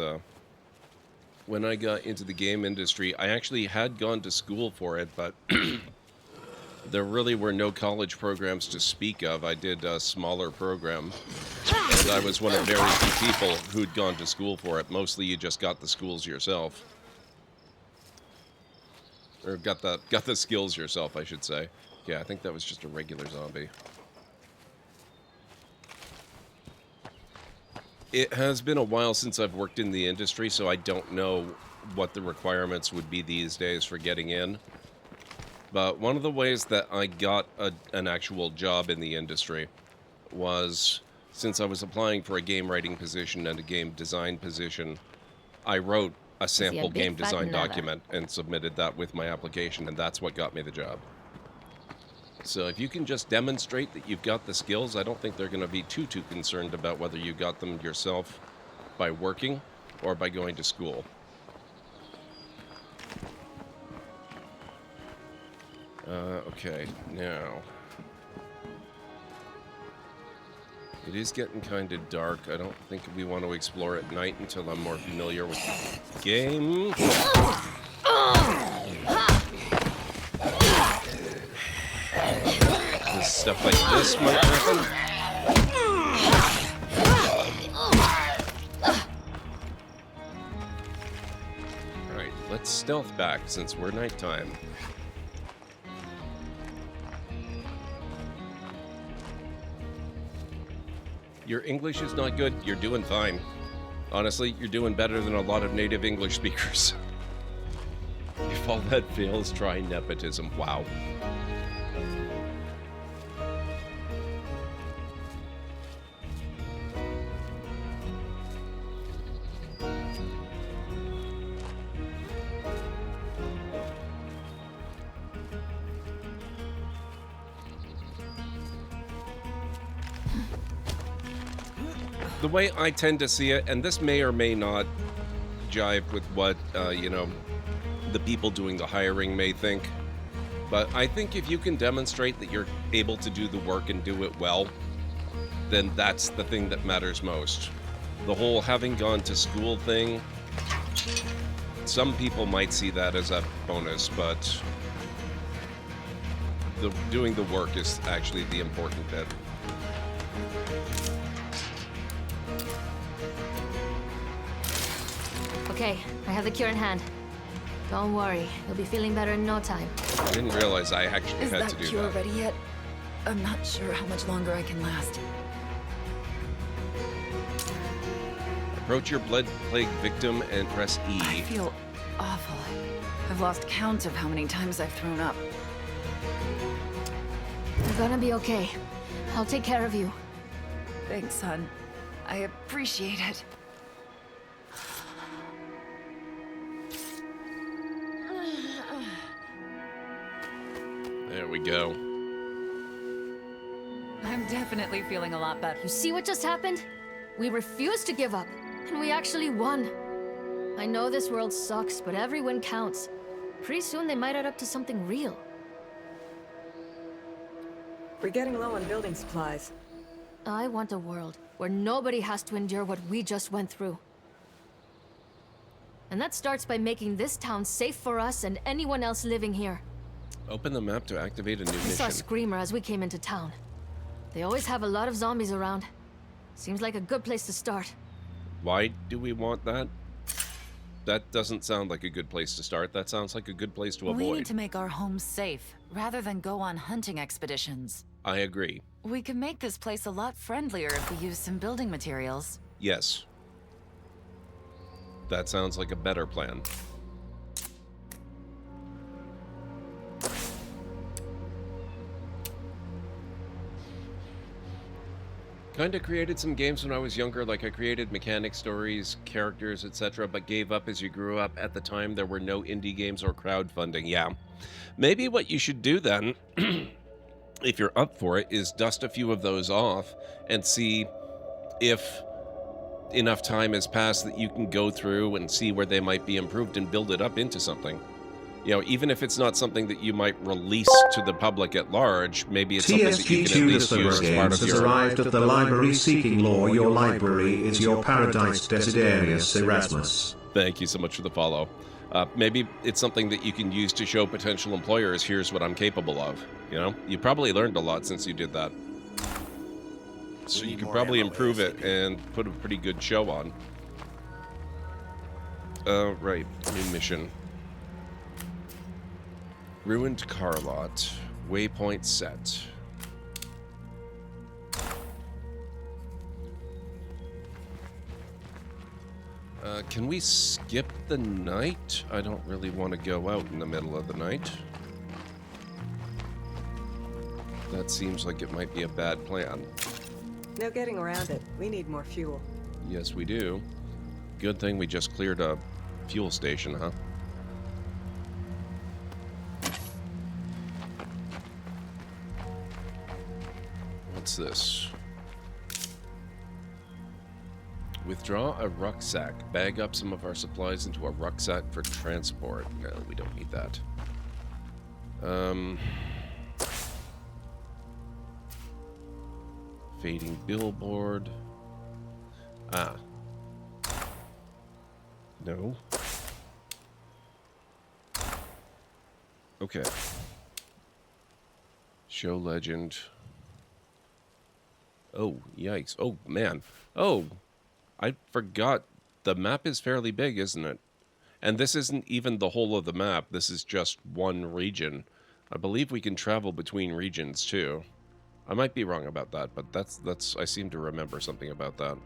when I got into the game industry, I actually had gone to school for it, but there really were no college programs to speak of. I did a smaller program, and I was one of very few people who'd gone to school for it. Mostly you just got the schools yourself. Or got the skills yourself, I should say. Yeah, I think that was just a regular zombie. It has been a while since I've worked in the industry, so I don't know what the requirements would be these days for getting in. But one of the ways that I got an actual job in the industry was, since I was applying for a game writing position and a game design position, I wrote a sample game design document and submitted that with my application, and that's what got me the job. So if you can just demonstrate that you've got the skills, I don't think they're going to be too concerned about whether you got them yourself by working or by going to school. Okay, now. It is getting kind of dark. I don't think we want to explore at night until I'm more familiar with the game. Stuff like this might happen. Alright, let's stealth back since we're nighttime. Your English is not good, you're doing fine. Honestly, you're doing better than a lot of native English speakers. If all that fails, try nepotism. Wow. The way I tend to see it, and this may or may not jive with what, you know, the people doing the hiring may think, but I think if you can demonstrate that you're able to do the work and do it well, then that's the thing that matters most. The whole having gone to school thing, some people might see that as a bonus, but doing the work is actually the important bit. Okay, I have the cure in hand. Don't worry, you'll be feeling better in no time. I didn't realize I actually Is had that to do cure that. ready yet? I'm not sure how much longer I can last. Approach your blood plague victim and press E. I feel awful. I've lost count of how many times I've thrown up. You're gonna be okay. I'll take care of you. Thanks, son. I appreciate it. There we go. I'm definitely feeling a lot better. You see what just happened? We refused to give up, and we actually won. I know this world sucks, but every win counts. Pretty soon they might add up to something real. We're getting low on building supplies. I want a world where nobody has to endure what we just went through. And that starts by making this town safe for us and anyone else living here. Open the map to activate a new I saw mission. Screamer as we came into town. They always have a lot of zombies around. Seems like a good place to start. Why do we want that? That doesn't sound like a good place to start. That sounds like a good place to We avoid. need to make our homes safe, rather than go on hunting expeditions. I agree. We can make this place a lot friendlier if we use some building materials. Yes. That sounds like a better plan. Kinda created some games when I was younger, like I created mechanic stories, characters, etc., but gave up as you grew up. At the time, there were no indie games or crowdfunding. Yeah. Maybe what you should do then, if you're up for it, is dust a few of those off and see if enough time has passed that you can go through and see where they might be improved and build it up into something. You know, even if it's not something that you might release to the public at large, maybe it's something that you can at least use as part of has your... arrived at the library seeking lore. Your library is your paradise, Desiderius Erasmus. Thank you so much for the follow. Maybe it's something that you can use to show potential employers, here's what I'm capable of. You know, you probably learned a lot since you did that. So you could probably improve it and put a pretty good show on. Right, new mission. Ruined car lot. Waypoint set. Can we skip the night? I don't really want to go out in the middle of the night. That seems like it might be a bad plan. No getting around it. We need more fuel. Yes, we do. Good thing we just cleared a fuel station, huh? What's this? Withdraw a rucksack. Bag up some of our supplies into a rucksack for transport. No, we don't need that. Fading billboard. Ah. No. Okay. Show legend. Oh, yikes. Oh, man. Oh, I forgot. The map is fairly big, isn't it? And this isn't even the whole of the map. This is just one region. I believe we can travel between regions, too. I might be wrong about that, but that's I seem to remember something about that.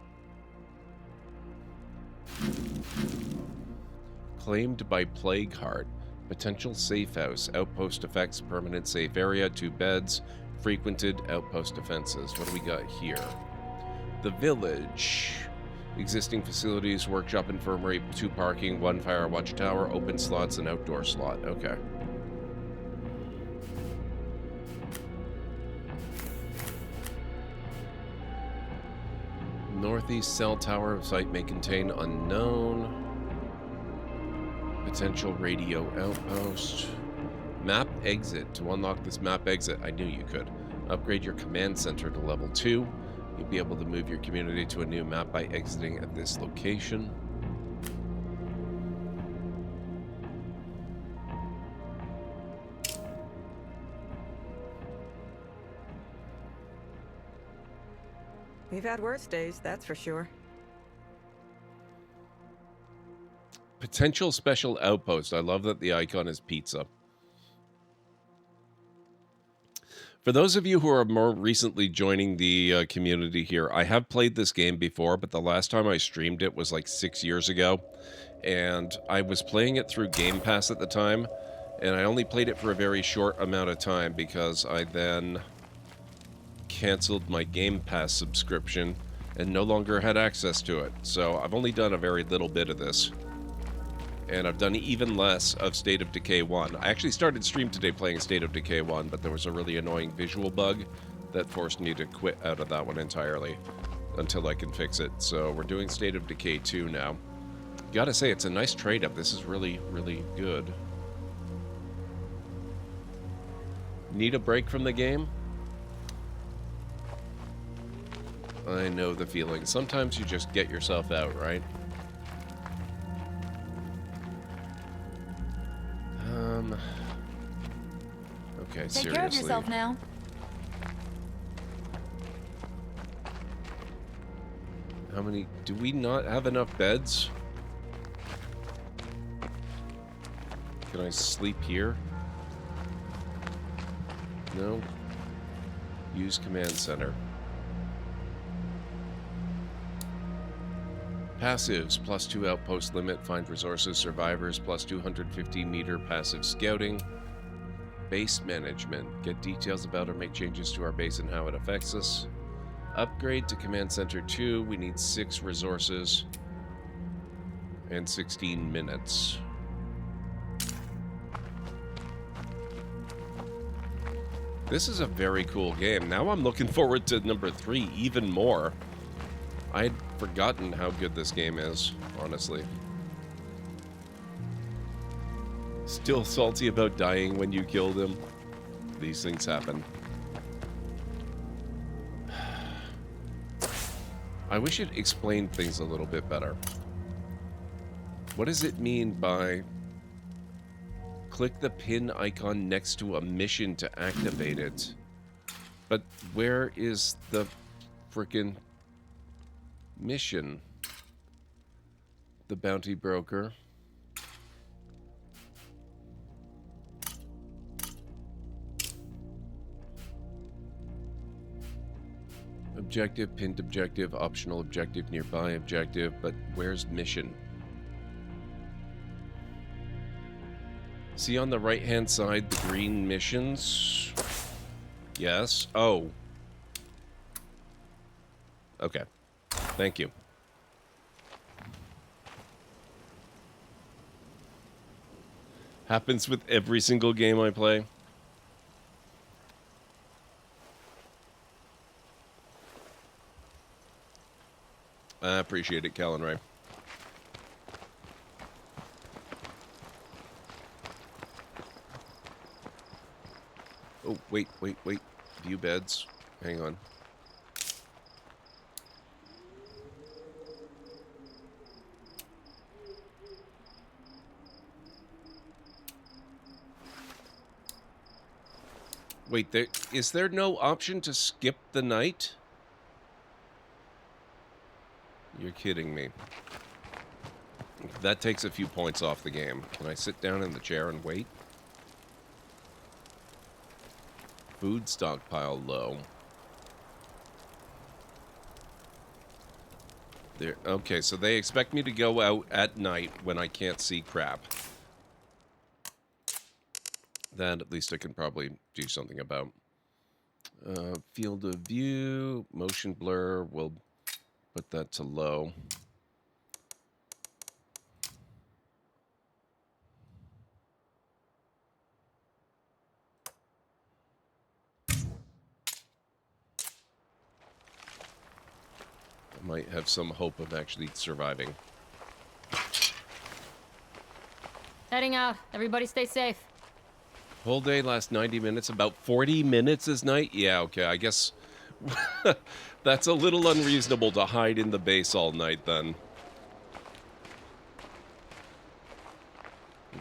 Claimed by Plague Heart. Potential safe house. Outpost effects. Permanent safe area. 2 beds. Frequented outpost defenses. What do we got here? The village. Existing facilities. Workshop, infirmary, 2 parking, 1 fire watch tower, open slots, and outdoor slot. Okay. Northeast cell tower. Site may contain unknown. Potential radio outpost. Map exit. To unlock this map exit, I knew you could. Upgrade your command center to level 2. You'll be able to move your community to a new map by exiting at this location. We've had worse days, that's for sure. Potential special outpost. I love that the icon is pizza. For those of you who are more recently joining the community here, I have played this game before, but the last time I streamed it was like 6 years ago. And I was playing it through Game Pass at the time, and I only played it for a very short amount of time because I then canceled my Game Pass subscription and no longer had access to it. So I've only done a very little bit of this. And I've done even less of State of Decay 1. I actually started stream today playing State of Decay 1, but there was a really annoying visual bug that forced me to quit out of that one entirely until I can fix it. So we're doing State of Decay 2 now. Gotta say, it's a nice trade-up. This is really, really good. Need a break from the game? I know the feeling. Sometimes you just get yourself out, right? Okay, seriously. Take care of yourself now. How many... Do we not have enough beds? Can I sleep here? No? Use command center. Passives, +2 outpost limit, find resources, survivors, +250 meter passive scouting. Base management, get details about or make changes to our base and how it affects us. Upgrade to command center 2, we need 6 resources and 16 minutes. This is a very cool game. Now I'm looking forward to number 3 even more. I had forgotten how good this game is, honestly. Still salty about dying when you killed him. These things happen. I wish it explained things a little bit better. What does it mean by click the pin icon next to a mission to activate it? But where is the frickin' mission? The bounty broker. Objective, pinned objective, optional objective, nearby objective, but where's mission? See on the right-hand side the green missions? Yes. Oh. Okay. Thank you. Happens with every single game I play. I appreciate it, Cal and Ray. Oh, wait. View beds. Hang on. Wait, is there no option to skip the night? You're kidding me. That takes a few points off the game. Can I sit down in the chair and wait? Food stockpile low. There. Okay, so they expect me to go out at night when I can't see crap. That at least I can probably do something about. Field of view, motion blur, we'll put that to low. I might have some hope of actually surviving. Heading out. Everybody stay safe. Whole day lasts 90 minutes, about 40 minutes is night? Yeah, okay, I guess that's a little unreasonable to hide in the base all night then.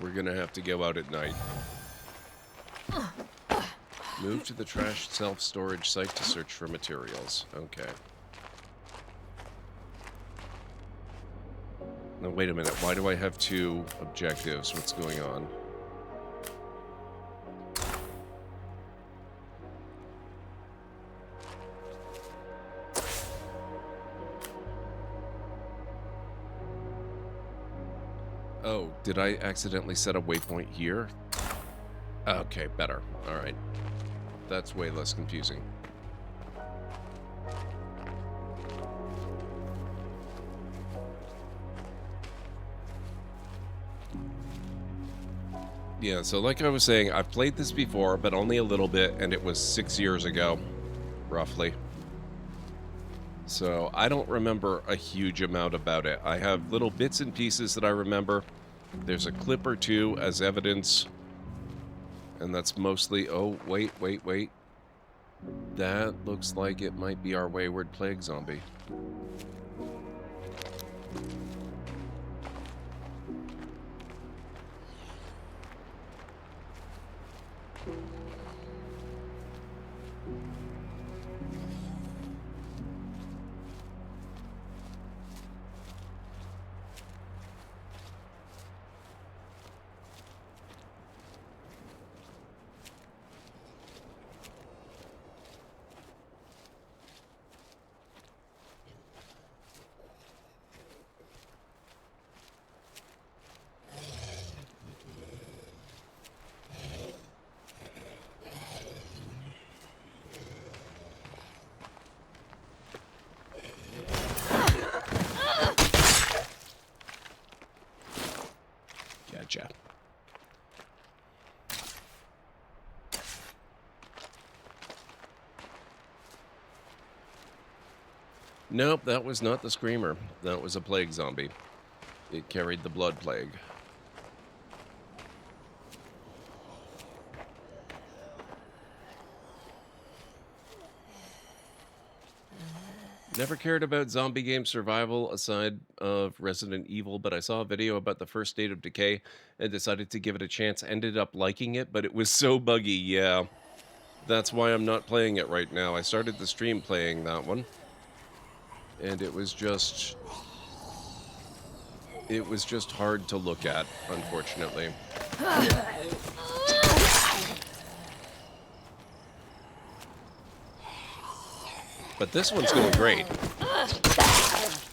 We're gonna have to go out at night. Move to the trash self-storage site to search for materials. Okay. Now, wait a minute. Why do I have two objectives? What's going on? Oh, did I accidentally set a waypoint here? Okay, better. All right. That's way less confusing. Yeah, so like I was saying, I've played this before, but only a little bit, and it was 6 years ago, roughly. So I don't remember a huge amount about it. I have little bits and pieces that I remember. There's a clip or two as evidence, and that's mostly... Oh, wait. That looks like it might be our wayward plague zombie. Gotcha. Nope, that was not the screamer. That was a plague zombie. It carried the blood plague. Never cared about zombie game survival aside of Resident Evil, but I saw a video about the first State of Decay and decided to give it a chance. Ended up liking it, but it was so buggy, yeah. That's why I'm not playing it right now. I started the stream playing that one, and it was just hard to look at, unfortunately. But this one's going great.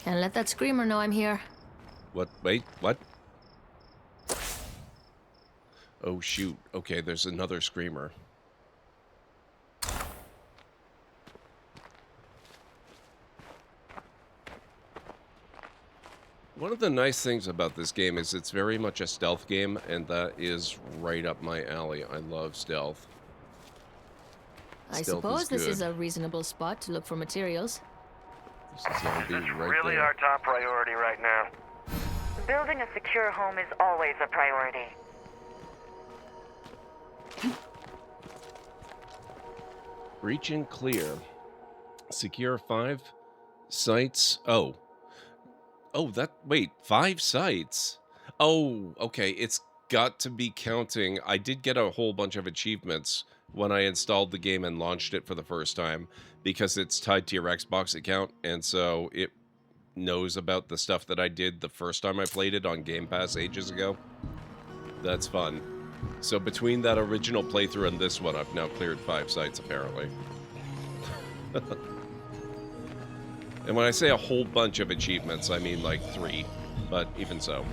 And let that screamer know I'm here. What? Wait, what? Oh, shoot. Okay, there's another screamer. One of the nice things about this game is it's very much a stealth game, and that is right up my alley. I love stealth. I suppose this is a reasonable spot to look for materials. This is zombie right really there. our top priority right now. Building a secure home is always a priority. Breach and clear. Secure 5 sites. Oh, wait, 5 sites. Oh, okay. It's got to be counting. I did get a whole bunch of achievements when I installed the game and launched it for the first time because it's tied to your Xbox account, and so it knows about the stuff that I did the first time I played it on Game Pass ages ago. That's fun. So between that original playthrough and this one, I've now cleared 5 sites, apparently. And when I say a whole bunch of achievements, I mean like 3, but even so.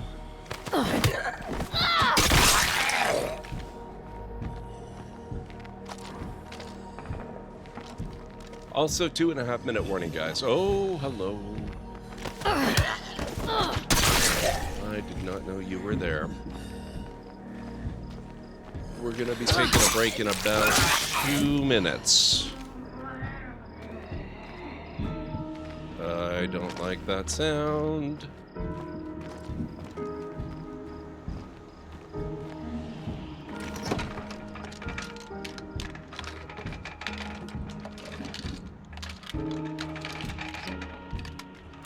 Also, 2.5-minute warning, guys. Oh, hello. I did not know you were there. We're gonna be taking a break in about 2 minutes. I don't like that sound.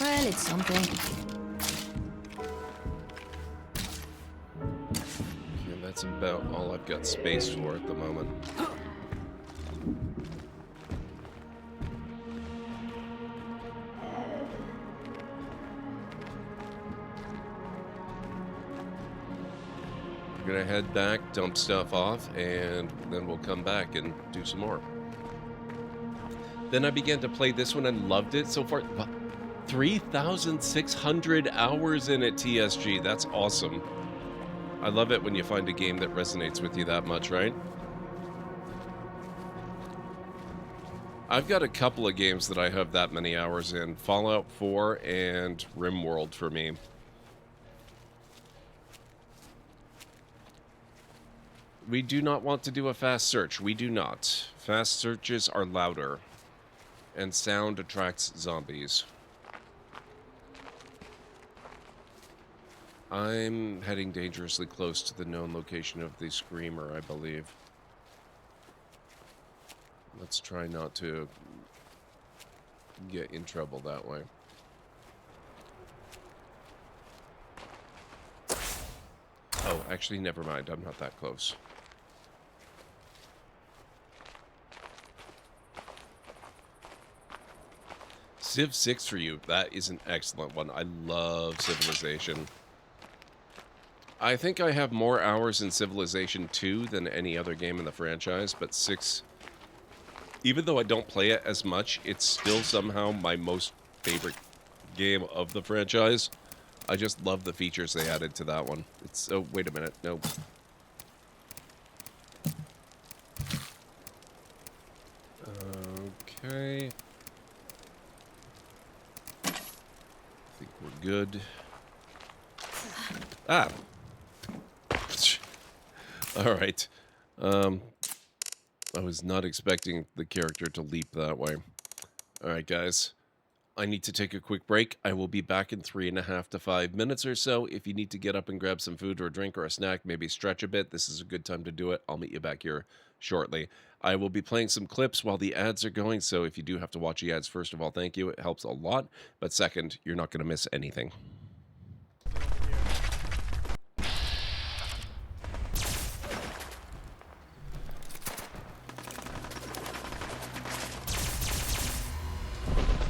Well, it's something. And that's about all I've got space for at the moment. We're gonna head back, dump stuff off, and then we'll come back and do some more. Then I began to play this one and loved it. So far, 3,600 hours in it, TSG. That's awesome. I love it when you find a game that resonates with you that much, right? I've got a couple of games that I have that many hours in. Fallout 4 and RimWorld for me. We do not want to do a fast search. We do not. Fast searches are louder. And sound attracts zombies. I'm heading dangerously close to the known location of the screamer, I believe. Let's try not to get in trouble that way. Oh, actually, never mind. I'm not that close. Civ 6 for you. That is an excellent one. I love Civilization. I think I have more hours in Civilization 2 than any other game in the franchise, but 6, even though I don't play it as much, it's still somehow my most favorite game of the franchise. I just love the features they added to that one. It's... Oh, wait a minute. No. Okay. I think we're good. Ah! Alright. I was not expecting the character to leap that way. Alright, guys. I need to take a quick break. I will be back in 3.5 to 5 minutes or so. If you need to get up and grab some food or a drink or a snack, maybe stretch a bit, this is a good time to do it. I'll meet you back here shortly. I will be playing some clips while the ads are going, so if you do have to watch the ads, first of all, thank you. It helps a lot. But second, you're not going to miss anything.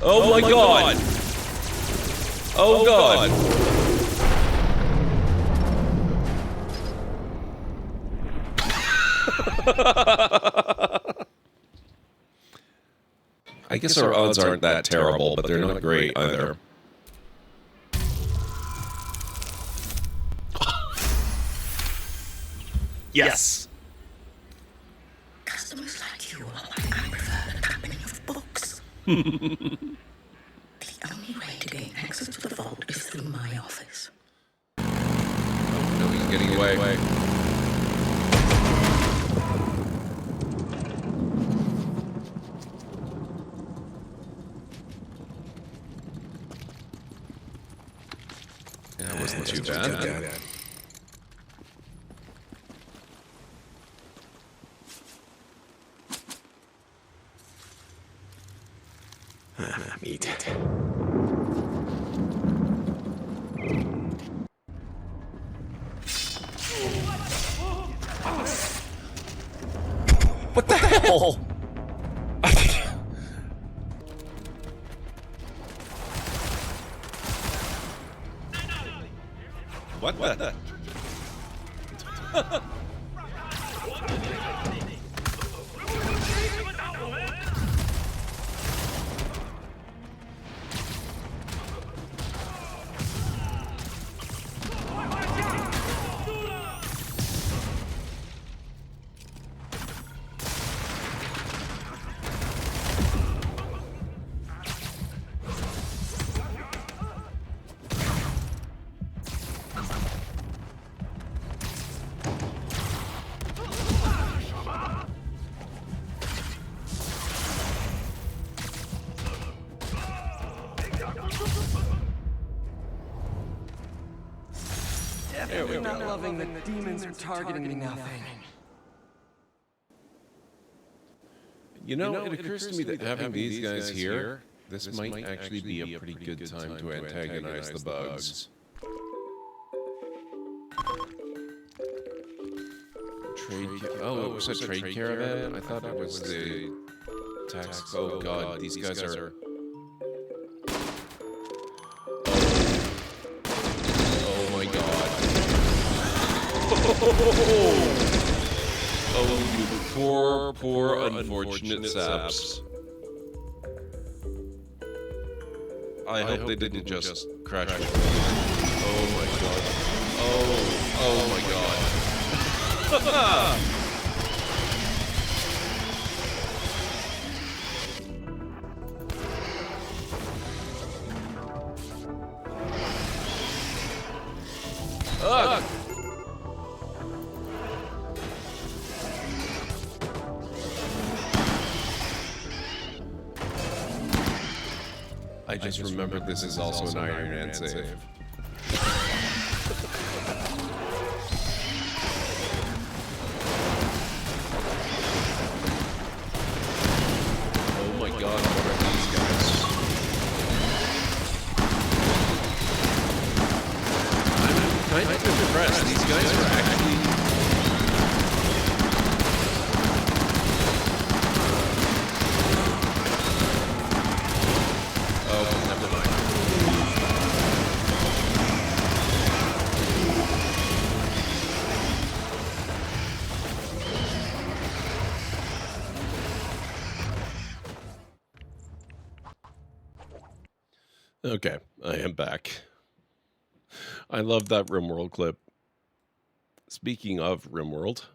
Oh my god! Oh god! I guess our odds aren't that terrible, but they're not great either. Yes! Customers like you are what I prefer the company of books. The only way to gain access to the vault is through my office. Oh, no, he's getting away. That wasn't too bad. What the hell? What the? Definitely not loving the demons are targeting me now thing. You know, it occurs to me that having these guys here, this might actually be a pretty good time to antagonize the bugs. Oh, it was a trade caravan? I thought it was the tax. Oh god, these guys are... Oh my god. Oh, you poor, poor, unfortunate saps. I hope they didn't just crash. Oh my god. Oh my god. Ugh! I just remembered this is also an Iron Man save. Oh my god, what are these guys? I'm kind of impressed. These guys are actually... Oh, never mind. Okay, I am back. I love that RimWorld clip. Speaking of RimWorld.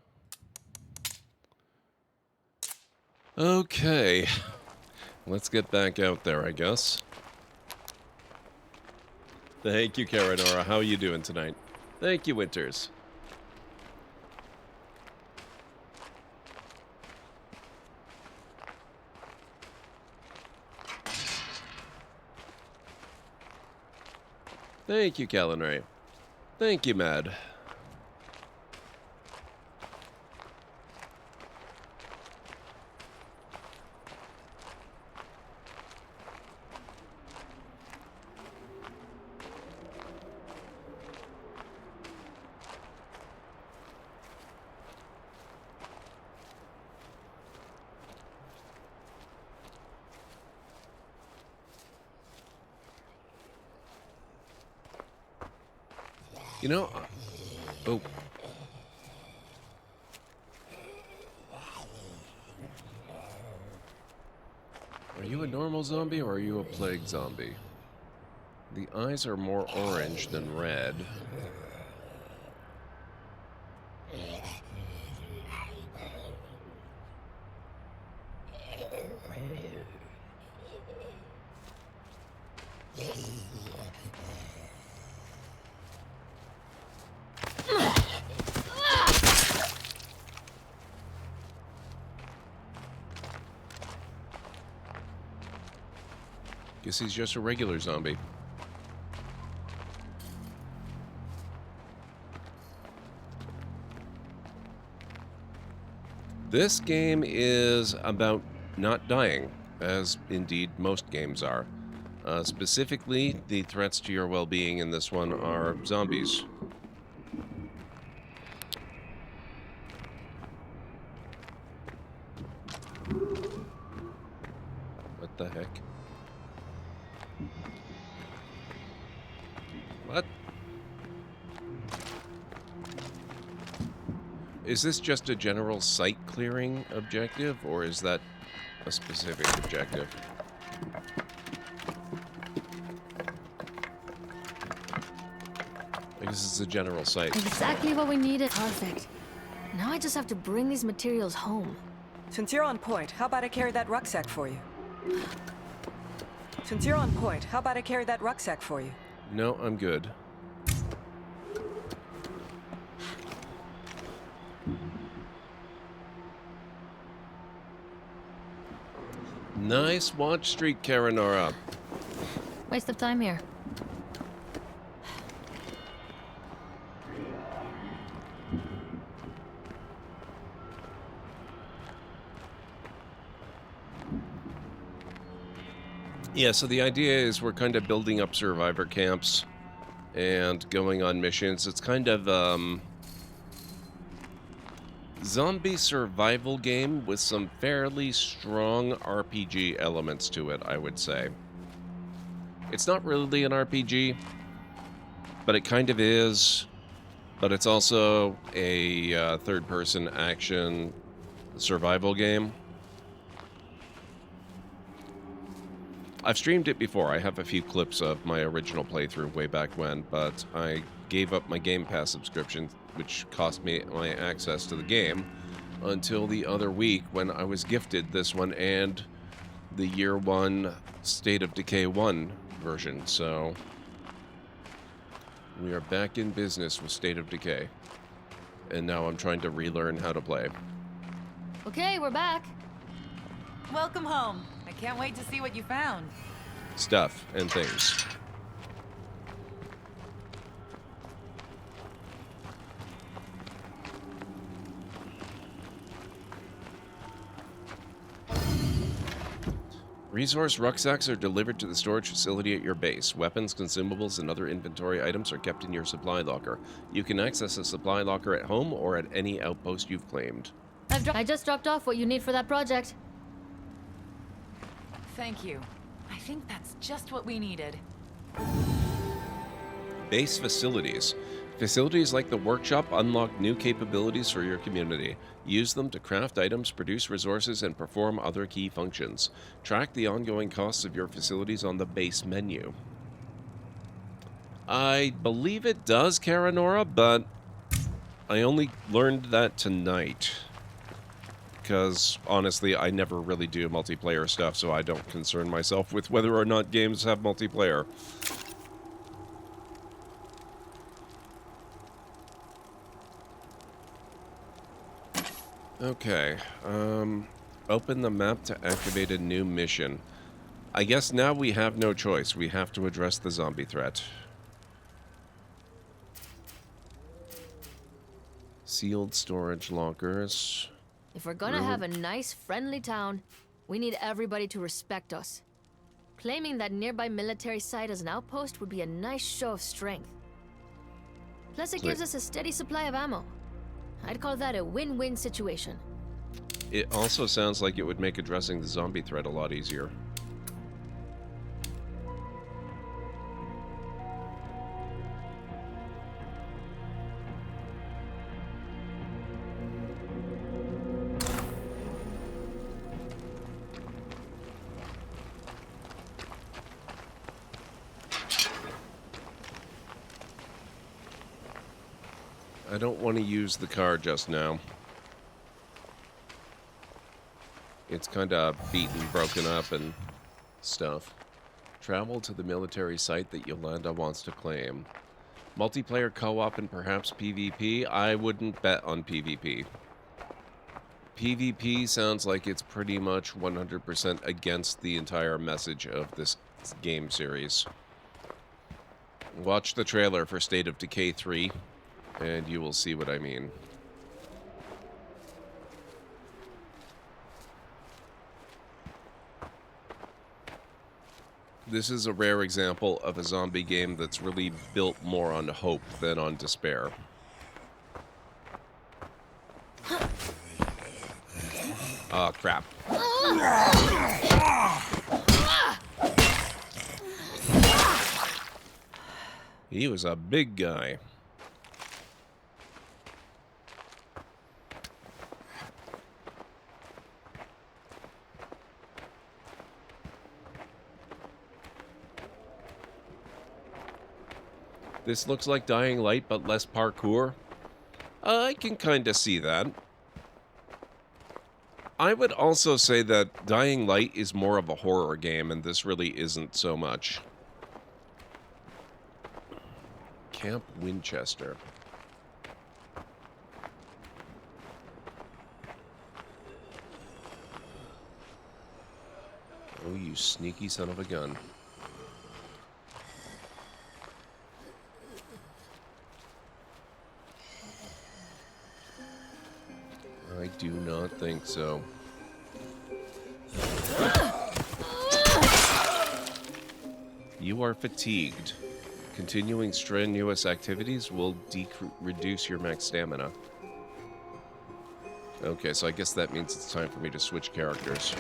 Okay. Let's get back out there, I guess. Thank you, Karanora. How are you doing tonight? Thank you, Winters. Thank you, Calinray. Thank you, Mad. You know, oh. Are you a normal zombie or are you a plague zombie? The eyes are more orange than red. Guess he's just a regular zombie. This game is about not dying, as indeed most games are. Specifically, the threats to your well-being in this one are zombies. the heck? What? Is this just a general site clearing objective, or is that a specific objective? I guess it's a general site. Exactly what we needed. Perfect. Now I just have to bring these materials home. Since you're on point, how about I carry that rucksack for you? Since you're on point, how about I carry that rucksack for you? No, I'm good. Nice watch streak, Karanora. Waste of time here. Yeah, so the idea is we're kind of building up survivor camps and going on missions. It's kind of zombie survival game with some fairly strong RPG elements to it, I would say. It's not really an RPG, but it kind of is. But it's also a third-person action survival game. I've streamed it before. I have a few clips of my original playthrough way back when, but I gave up my Game Pass subscription, which cost me my access to the game, until the other week when I was gifted this one and the Year 1 State of Decay 1 version. So we are back in business with State of Decay. And now I'm trying to relearn how to play. Okay, we're back. Welcome home. I can't wait to see what you found. Stuff and things. Resource rucksacks are delivered to the storage facility at your base. Weapons, consumables, and other inventory items are kept in your supply locker. You can access a supply locker at home or at any outpost you've claimed. I just dropped off what you need for that project. Thank you. I think that's just what we needed. Base facilities. Facilities like the workshop unlock new capabilities for your community. Use them to craft items, produce resources, and perform other key functions. Track the ongoing costs of your facilities on the base menu. I believe it does, Karanora, but I only learned that tonight. Because, honestly, I never really do multiplayer stuff, so I don't concern myself with whether or not games have multiplayer. Okay, open the map to activate a new mission. I guess now we have no choice. We have to address the zombie threat. Sealed storage lockers. If we're gonna have a nice, friendly town, we need everybody to respect us. Claiming that nearby military site as an outpost would be a nice show of strength. Plus, it gives us a steady supply of ammo. I'd call that a win-win situation. It also sounds like it would make addressing the zombie threat a lot easier. I don't want to use the car just now. It's kind of beaten, broken up, and stuff. Travel to the military site that Yolanda wants to claim. Multiplayer co-op and perhaps PvP? I wouldn't bet on PvP. PvP sounds like it's pretty much 100% against the entire message of this game series. Watch the trailer for State of Decay 3. And you will see what I mean. This is a rare example of a zombie game that's really built more on hope than on despair. Oh, crap. He was a big guy. This looks like Dying Light, but less parkour. I can kind of see that. I would also say that Dying Light is more of a horror game, and this really isn't so much. Camp Winchester. Oh, you sneaky son of a gun. I do not think so. You are fatigued. Continuing strenuous activities will reduce your max stamina. Okay, so I guess that means it's time for me to switch characters.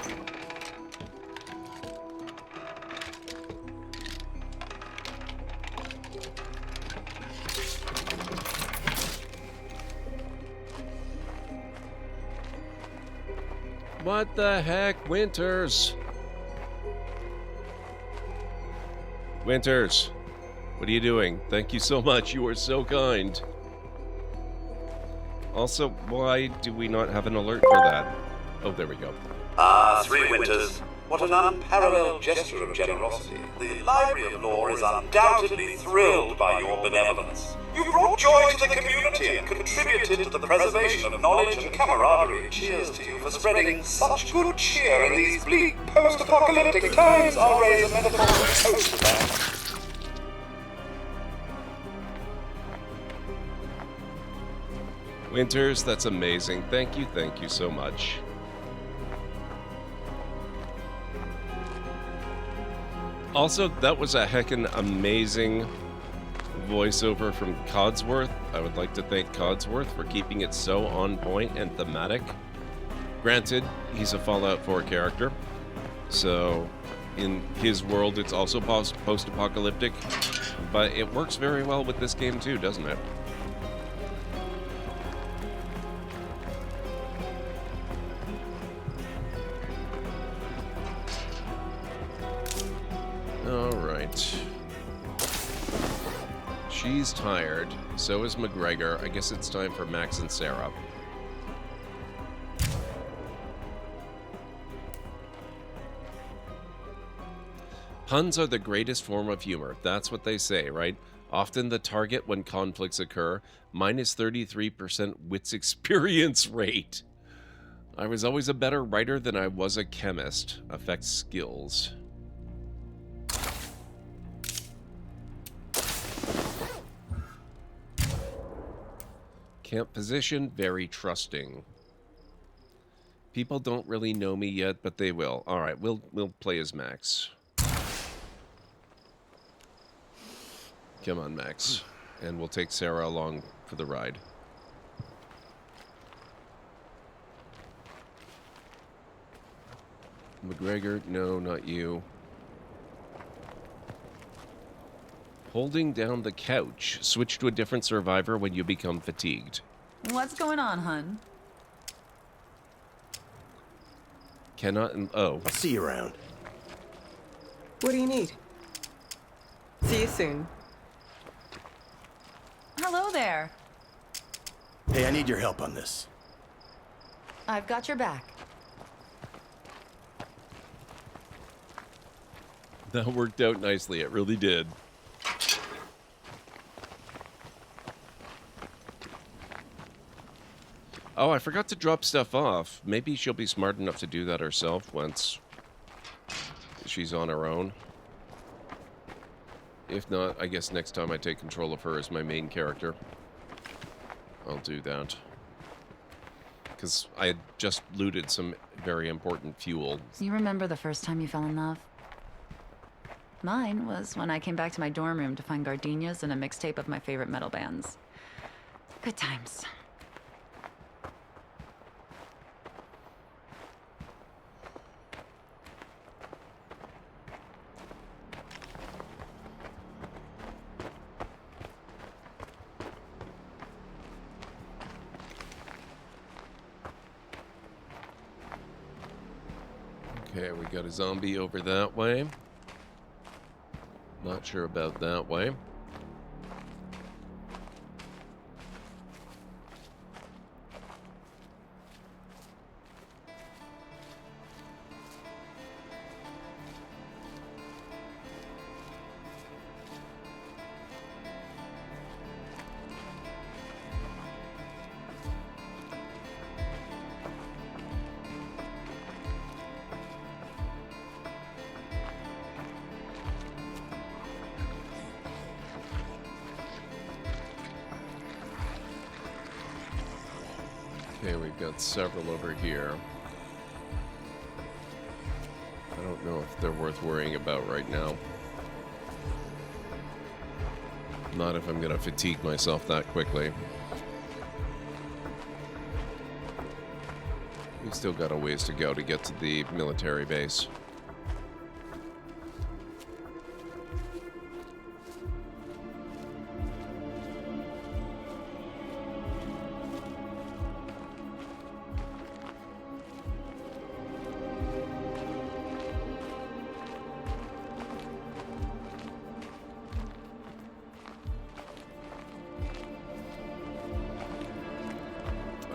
What the heck, Winters? Winters, what are you doing? Thank you so much. You are so kind. Also, why do we not have an alert for that? Oh, there we go. Ah, 3 Winters. What an unparalleled gesture of generosity. The Library of Lore is undoubtedly thrilled by your benevolence. You brought joy to the community and contributed to the preservation of knowledge and camaraderie. Cheers to you for spreading such good cheer in these bleak post-apocalyptic times. I'll raise a metaphorical toast to that. Winters, that's amazing. Thank you so much. Also, that was a heckin' amazing voiceover from Codsworth. I would like to thank Codsworth for keeping it so on point and thematic. Granted, he's a Fallout 4 character, so in his world it's also post-apocalyptic, but it works very well with this game too, doesn't it? Alright. She's tired. So is McGregor. I guess it's time for Max and Sarah. Puns are the greatest form of humor. That's what they say, right? Often the target when conflicts occur. Minus 33% wits experience rate. I was always a better writer than I was a chemist. Affects skills. Camp position, very trusting. People don't really know me yet, but they will. All right, we'll play as Max. Come on, Max. And we'll take Sarah along for the ride. McGregor, no, not you. Holding down the couch. Switch to a different survivor when you become fatigued. What's going on, hun? Cannot... Oh. I'll see you around. What do you need? See you soon. Hello there. Hey, I need your help on this. I've got your back. That worked out nicely. It really did. Oh, I forgot to drop stuff off. Maybe she'll be smart enough to do that herself once she's on her own. If not, I guess next time I take control of her as my main character, I'll do that. Because I had just looted some very important fuel. You remember the first time you fell in love? Mine was when I came back to my dorm room to find gardenias and a mixtape of my favorite metal bands. Good times. Okay, we got a zombie over that way. Not sure about that way. Okay, we've got several over here. I don't know if they're worth worrying about right now. Not if I'm gonna fatigue myself that quickly. We've still got a ways to go to get to the military base.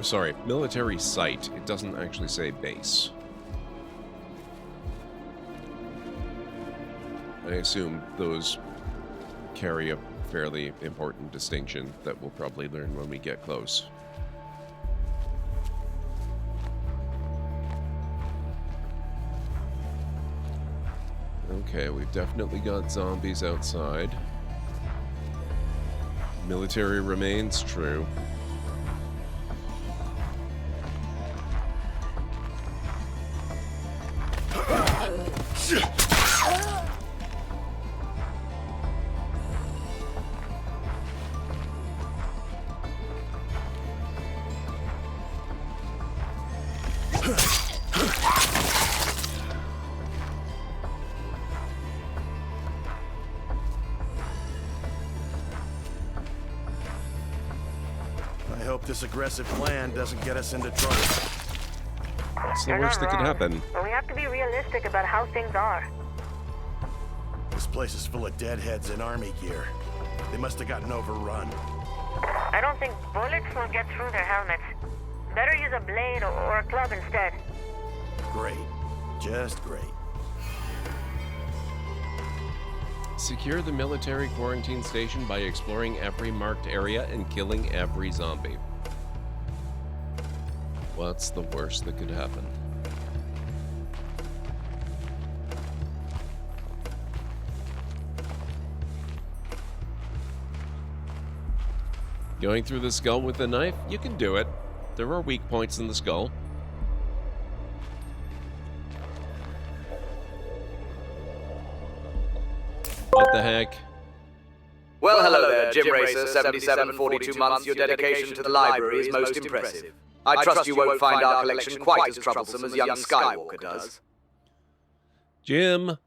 Sorry, military site. It doesn't actually say base. I assume those carry a fairly important distinction that we'll probably learn when we get close. Okay, we've definitely got zombies outside. Military remains true. I hope this aggressive plan doesn't get us into trouble. It's the worst that could happen. But we have to be realistic about how things are. This place is full of deadheads in army gear. They must have gotten overrun. I don't think bullets will get through their helmets. Better use a blade or a club instead. Great. Just great. Secure the military quarantine station by exploring every marked area and killing every zombie. What's the worst that could happen? Going through the skull with a knife? You can do it. There are weak points in the skull. What the heck? Well, hello there, Jim Racer, 77, 42 months. Your dedication to the library is most impressive. I trust you won't find our collection quite as troublesome as young Skywalker does. Jim,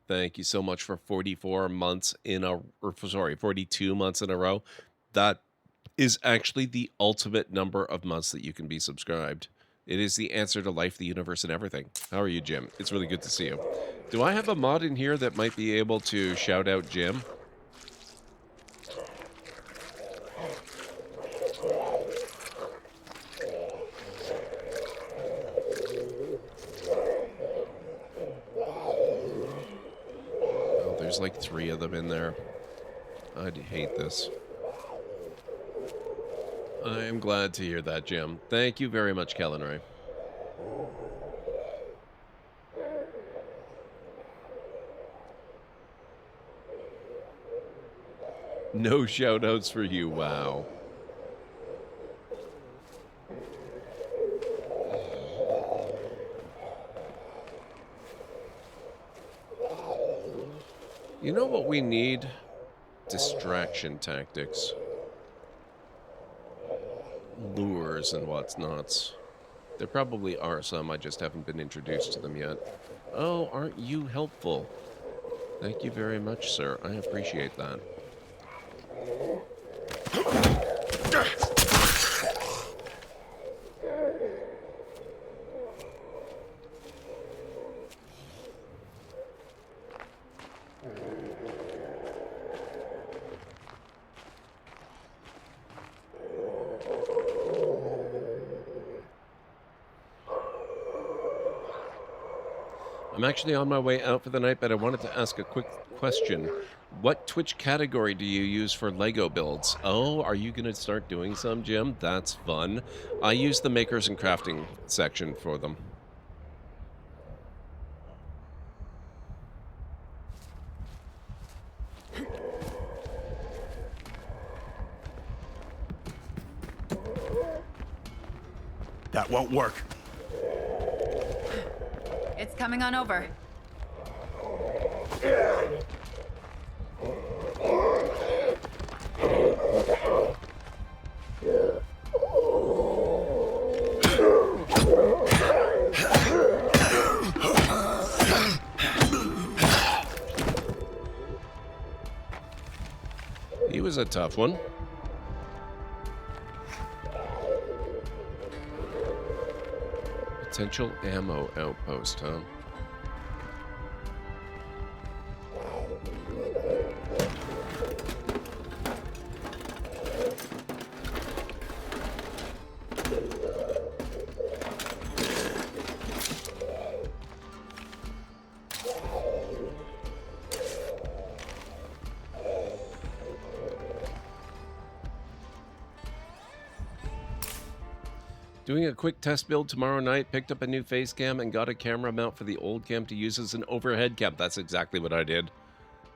thank you so much for 44 months in a... Or, sorry, 42 months in a row. That is actually the ultimate number of months that you can be subscribed. It is the answer to life, the universe, and everything. How are you, Jim? It's really good to see you. Do I have a mod in here that might be able to shout out Jim? Oh, there's like 3 of them in there. I'd hate this. I am glad to hear that, Jim. Thank you very much, Kellen Ray. No shout-outs for you, wow. You know what we need? Distraction tactics. Lures and what's nots. There probably are some, I just haven't been introduced to them yet. Oh, aren't you helpful? Thank you very much, sir. I appreciate that. I'm actually on my way out for the night, but I wanted to ask a quick question. What Twitch category do you use for Lego builds? Oh, are you going to start doing some, Jim? That's fun. I use the makers and crafting section for them. That won't work. It's coming on over. He was a tough one. Potential ammo outpost, huh? Doing a quick test build tomorrow night, picked up a new face cam and got a camera mount for the old cam to use as an overhead cam. That's exactly what I did.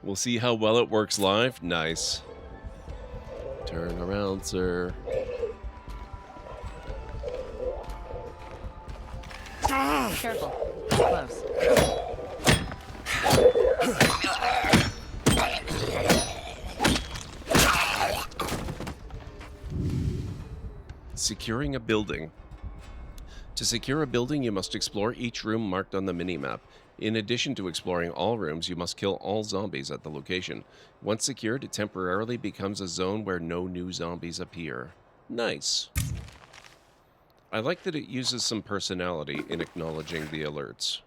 We'll see how well it works live. Nice. Turn around, sir. Careful. Close. Securing a building. To secure a building, you must explore each room marked on the minimap. In addition to exploring all rooms, you must kill all zombies at the location. Once secured, it temporarily becomes a zone where no new zombies appear. Nice. I like that it uses some personality in acknowledging the alerts.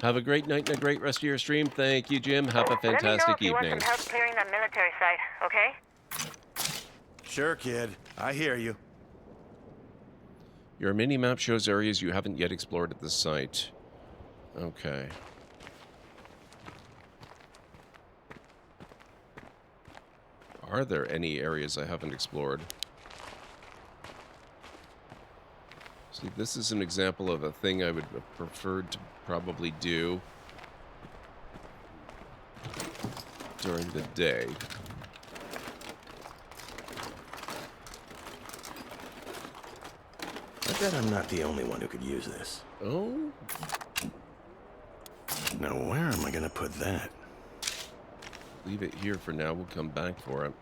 Have a great night and a great rest of your stream. Thank you, Jim. Have a fantastic evening. Let me know if you want some help clearing that military site, okay? Sure, kid. I hear you. Your mini-map shows areas you haven't yet explored at this site. Okay. Are there any areas I haven't explored? See, this is an example of a thing I would have preferred to probably do during the day. I bet I'm not the only one who could use this. Oh? Now where am I gonna put that? Leave it here for now. We'll come back for it.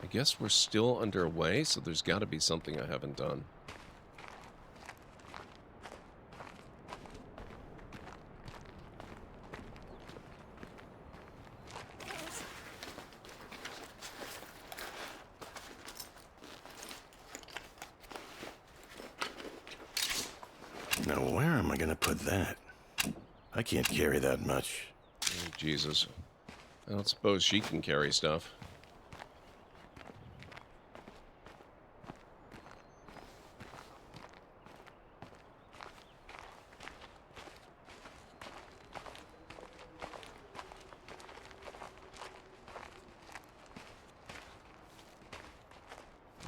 I guess we're still underway, so there's got to be something I haven't done. Now where am I gonna put that? I can't carry that much. Oh, Jesus. I don't suppose she can carry stuff.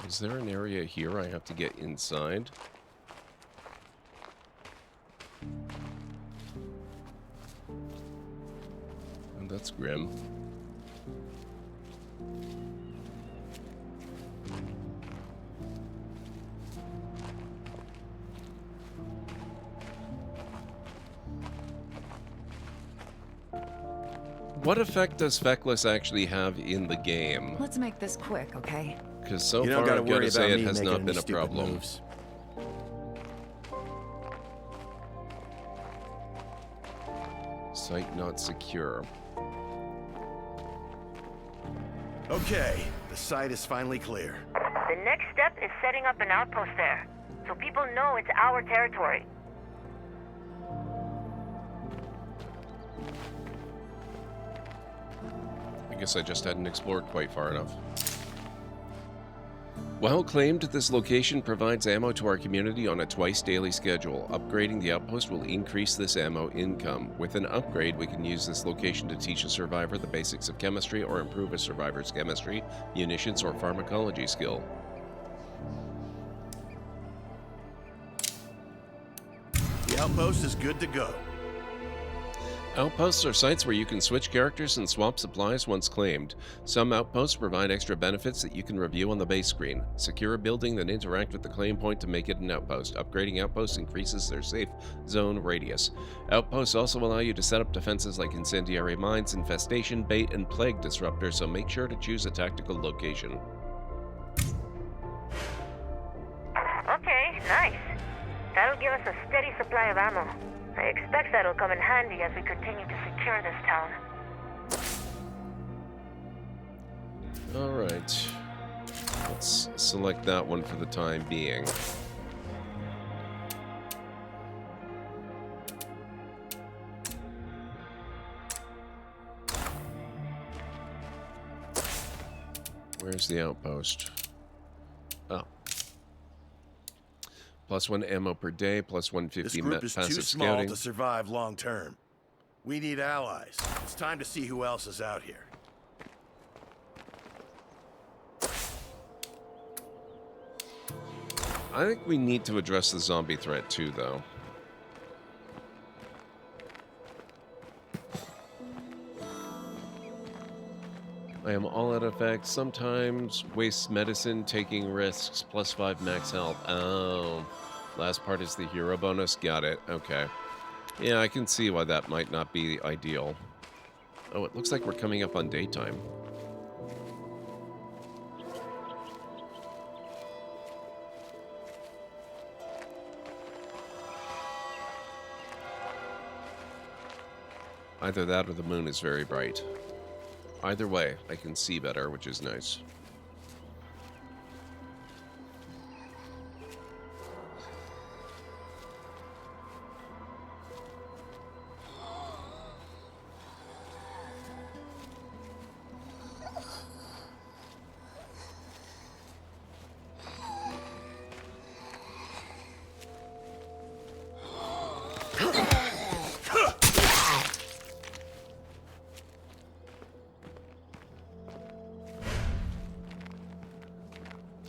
Is there an area here I have to get inside? Oh, that's grim. What effect does Feckless actually have in the game? Let's make this quick, okay? Because so You far, don't gotta I've got worry to say about it me has making not any been a stupid problem. moves. Site not secure. Okay, the site is finally clear. The next step is setting up an outpost there, so people know it's our territory. guess I just hadn't explored quite far enough. Well claimed, this location provides ammo to our community on a twice-daily schedule. Upgrading the outpost will increase this ammo income. With an upgrade, we can use this location to teach a survivor the basics of chemistry or improve a survivor's chemistry, munitions, or pharmacology skill. The outpost is good to go. Outposts are sites where you can switch characters and swap supplies once claimed. Some outposts provide extra benefits that you can review on the base screen. Secure a building, then interact with the claim point to make it an outpost. Upgrading outposts increases their safe zone radius. Outposts also allow you to set up defenses like incendiary mines, infestation, bait, and plague disruptors, so make sure to choose a tactical location. Okay, nice. That'll give us a steady supply of ammo. I expect that'll come in handy as we continue to secure this town. Alright. Let's select that one for the time being. Where's the outpost? Oh. +1 ammo per day, +150 This group is too passive small scouting. to survive long term. We need allies. It's time to see who else is out here. I think we need to address the zombie threat too, though. I am all out of effects. Sometimes waste medicine, taking risks, +5 max health. Oh. Last part is the hero bonus. Got it. Okay. Yeah, I can see why that might not be ideal. Oh, it looks like we're coming up on daytime. Either that or the moon is very bright. Either way, I can see better, which is nice.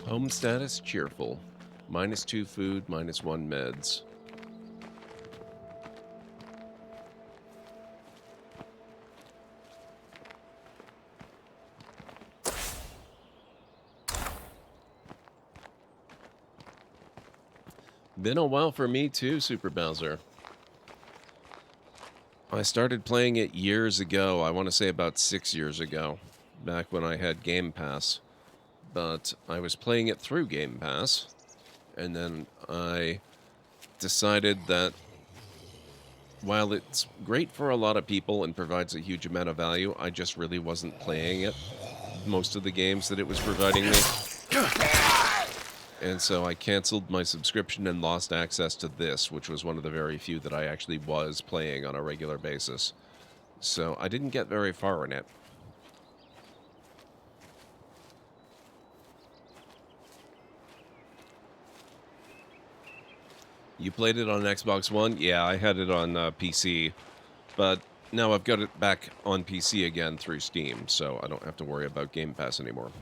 Home status, cheerful. -2 food, -1 meds. Been a while for me too, Super Bowser. I started playing it years ago. I want to say about 6 years ago, back when I had Game Pass. But I was playing it through Game Pass, and then I decided that while it's great for a lot of people and provides a huge amount of value, I just really wasn't playing it, most of the games that it was providing me. And so I canceled my subscription and lost access to this, which was one of the very few that I actually was playing on a regular basis. So I didn't get very far in it. You played it on Xbox One? Yeah, I had it on PC, but now I've got it back on PC again through Steam, so I don't have to worry about Game Pass anymore.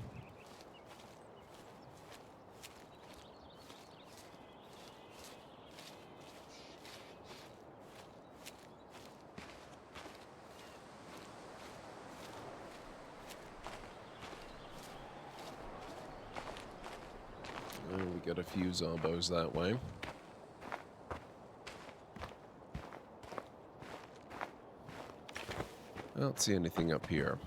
And we got a few zombos that way. I don't see anything up here.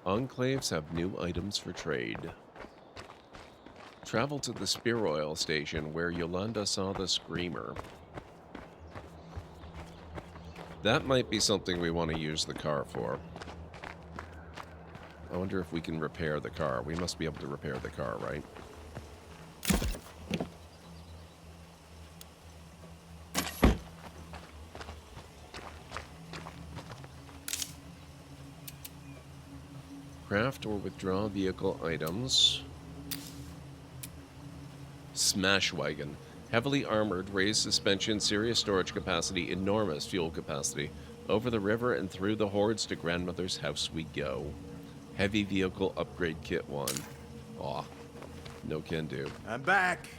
Enclaves have new items for trade. Travel to the Spear Oil station where Yolanda saw the Screamer. That might be something we want to use the car for. I wonder if we can repair the car. We must be able to repair the car, right? Craft or withdraw vehicle items. Smash wagon. Heavily armored, raised suspension, serious storage capacity, enormous fuel capacity. Over the river and through the hordes to grandmother's house we go. Heavy vehicle upgrade kit 1. Aw. No can do. I'm back.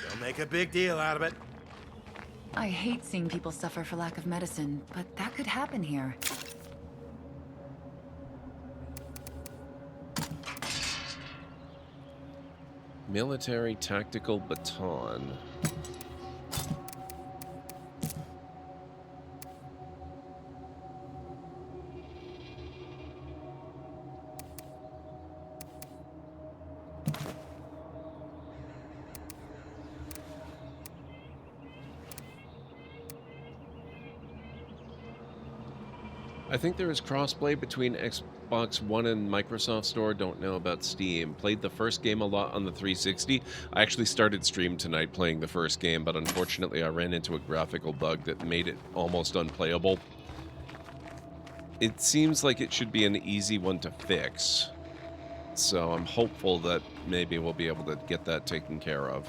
Don't make a big deal out of it. I hate seeing people suffer for lack of medicine, but that could happen here. Military tactical baton. I think there is crossplay between Xbox One and Microsoft Store. Don't know about Steam. Played the first game a lot on the 360. I actually started stream tonight playing the first game, but unfortunately I ran into a graphical bug that made it almost unplayable. It seems like it should be an easy one to fix. So I'm hopeful that maybe we'll be able to get that taken care of.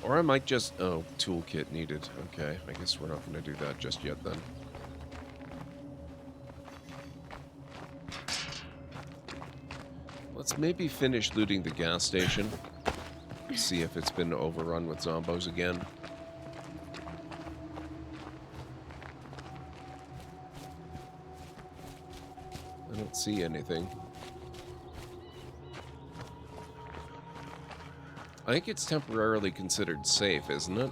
Or I might just... Oh, toolkit needed. Okay, I guess we're not going to do that just yet then. Let's maybe finish looting the gas station. See if it's been overrun with zombos again. I don't see anything. I think it's temporarily considered safe, isn't it?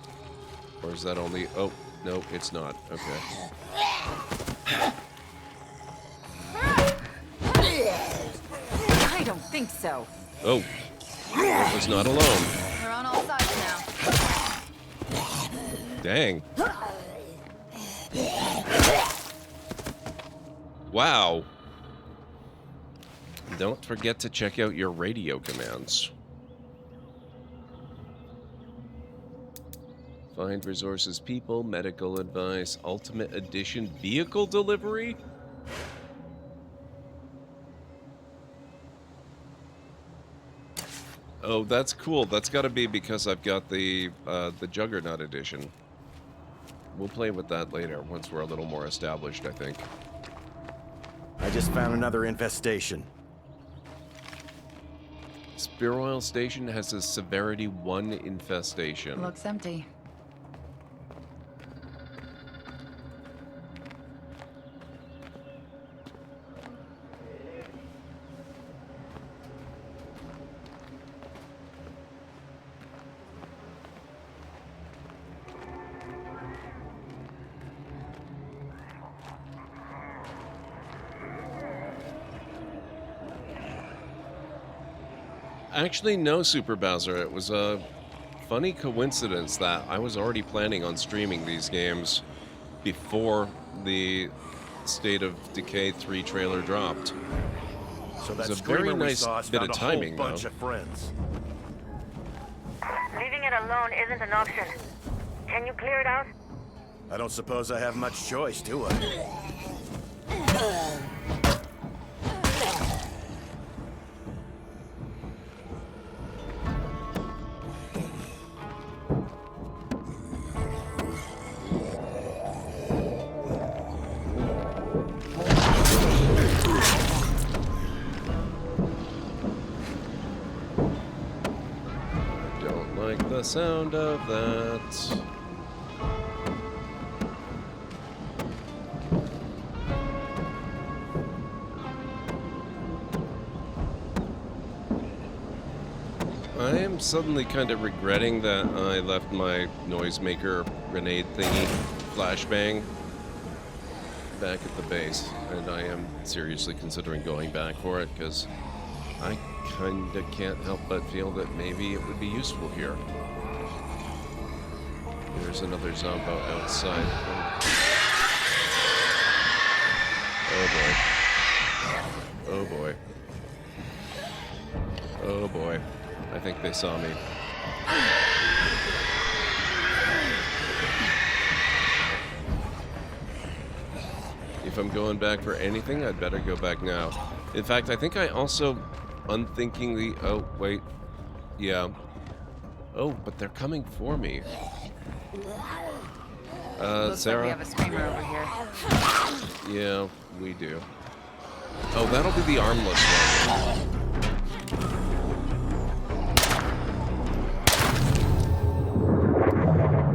Or is that only... Oh, no, it's not. Okay. I don't think so. Oh. It was not alone. We're on all sides now. Dang. Wow. Don't forget to check out your radio commands. Find resources, people, medical advice, ultimate edition, vehicle delivery? Oh, that's cool. That's got to be because I've got the Juggernaut edition. We'll play with that later, once we're a little more established, I think. I just found another infestation. Spear Oil Station has a Severity 1 infestation. Looks empty. Actually, no, Super Bowser. It was a funny coincidence that I was already planning on streaming these games before the State of Decay 3 trailer dropped. So that's a very nice bit of timing, though. Bunch of friends. Leaving it alone isn't an option. Can you clear it out? I don't suppose I have much choice, do I? The sound of that. I am suddenly kind of regretting that I left my noisemaker grenade thingy, flashbang, back at the base, and I am seriously considering going back for it because I kinda can't help but feel that maybe it would be useful here. There's another zombo outside. Oh boy. Oh boy. Oh boy. I think they saw me. If I'm going back for anything, I'd better go back now. In fact, I think I also unthinkingly... Oh, wait. Yeah. Oh, but they're coming for me. Looks Sarah? like we have a screamer over here. Yeah, we do. Oh, that'll be the armless one.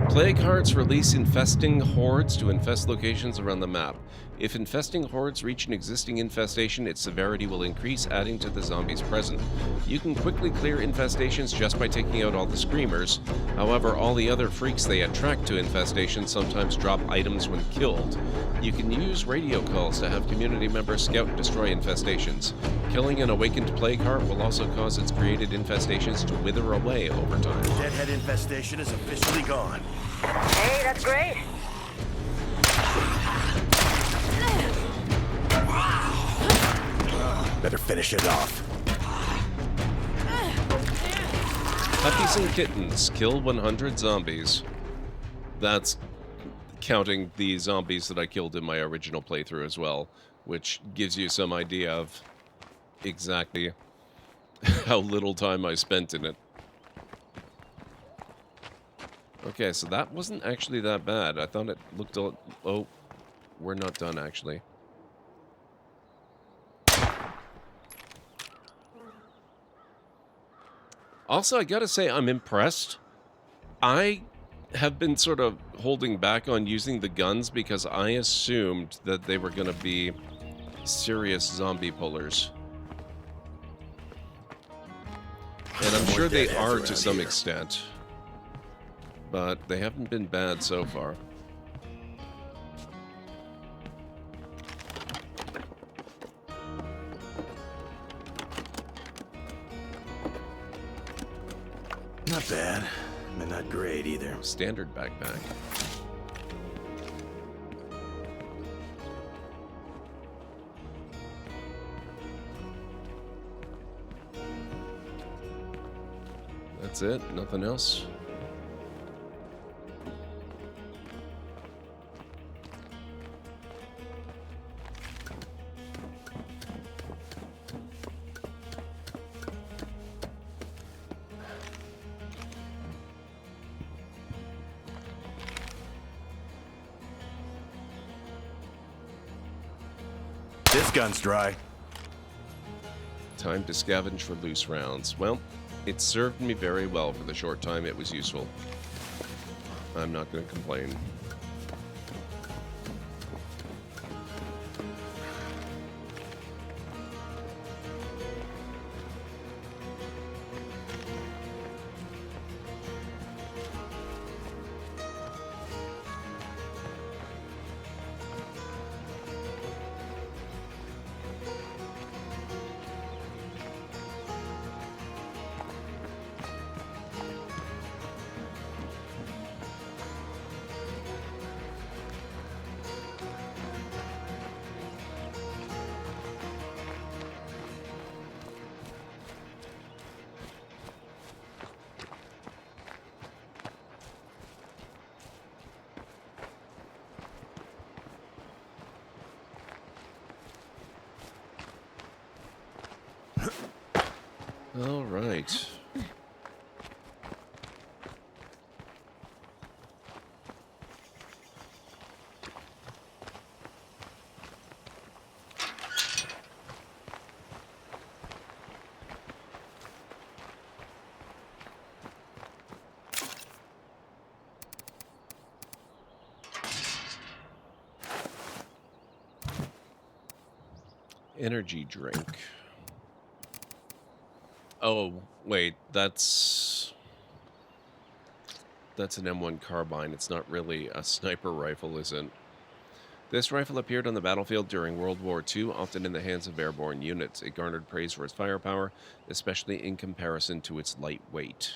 Plague hearts release infesting hordes to infest locations around the map. If infesting hordes reach an existing infestation, its severity will increase, adding to the zombies present. You can quickly clear infestations just by taking out all the screamers. However, all the other freaks they attract to infestations sometimes drop items when killed. You can use radio calls to have community members scout and destroy infestations. Killing an awakened plague heart will also cause its created infestations to wither away over time. Deadhead infestation is officially gone. Hey, that's great. Better finish it off. Puppies and kittens kill 100 zombies. That's counting the zombies that I killed in my original playthrough as well, which gives you some idea of exactly how little time I spent in it. Okay, so that wasn't actually that bad. I thought it looked a... Oh, we're not done, actually. Also, I gotta say, I'm impressed. I have been sort of holding back on using the guns because I assumed that they were gonna be serious zombie pullers. And I'm sure they are to some extent. But they haven't been bad so far. Not bad, but not great either. Standard backpack. That's it? Nothing else? This gun's dry. Time to scavenge for loose rounds. Well, it served me very well for the short time it was useful. I'm not going to complain. All right. Energy drink. Oh, wait, that's an M1 carbine. It's not really a sniper rifle, is it? This rifle appeared on the battlefield during World War II, often in the hands of airborne units. It garnered praise for its firepower, especially in comparison to its light weight.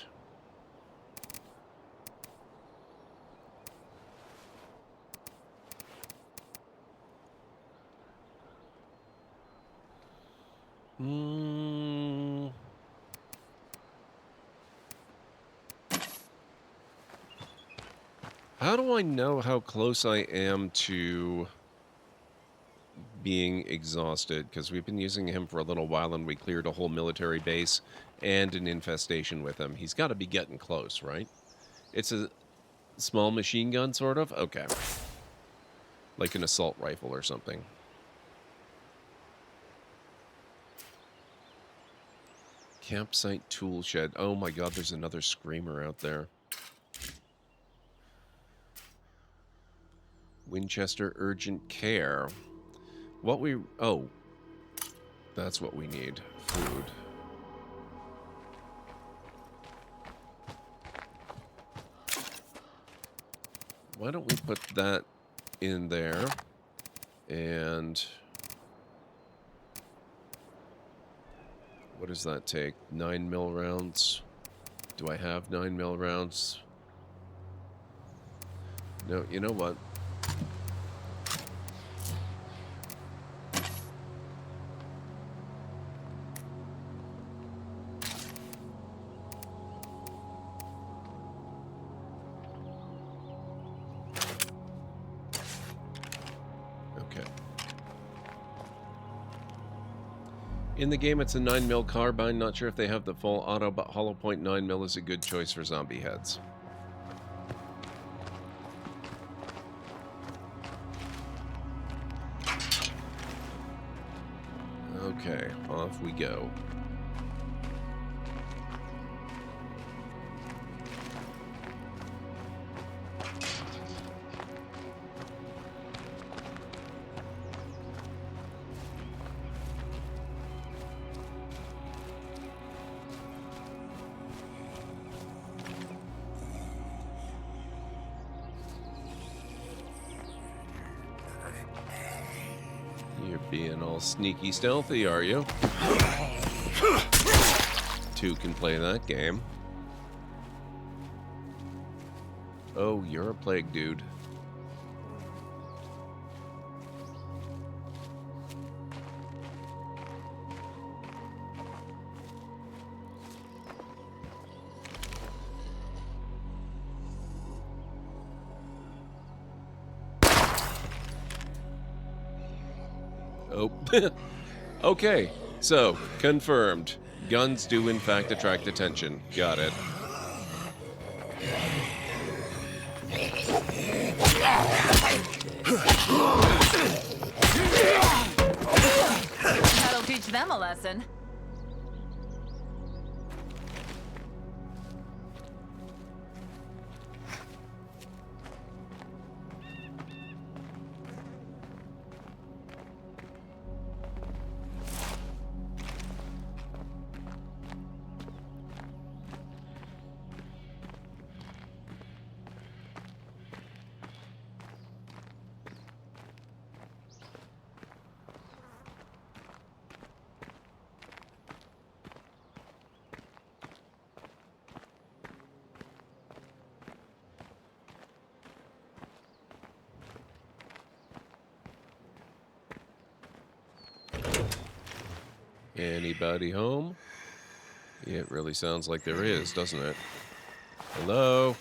How do I know how close I am to being exhausted because we've been using him for a little while and we cleared a whole military base and an infestation with him. He's got to be getting close, right? It's a small machine gun, sort of? Okay. Like an assault rifle or something. Campsite tool shed. Oh my god, there's another screamer out there. Winchester urgent care. What we... Oh. That's what we need. Food. Why don't we put that in there? And... what does that take? 9mm rounds? Do I have 9mm rounds? No, you know what? In the game, it's a 9mm carbine. Not sure if they have the full auto, but hollow point 9mm is a good choice for zombie heads. Okay, off we go. Being all sneaky stealthy, are you? Two can play that game. Oh, you're a plague dude. Oh. Okay, so, confirmed. Guns do in fact attract attention. Got it. That'll teach them a lesson. Anybody home? Yeah, it really sounds like there is, doesn't it? Hello?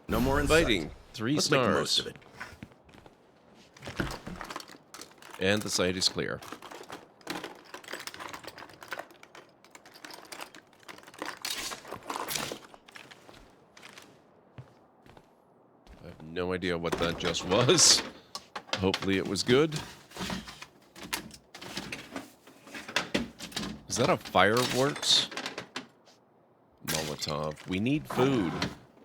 No more in Fighting. sight. 3 Let's stars. make the most of it. And the site is clear. I have no idea what that just was. Hopefully it was good. Is that a fireworks? Molotov. We need food.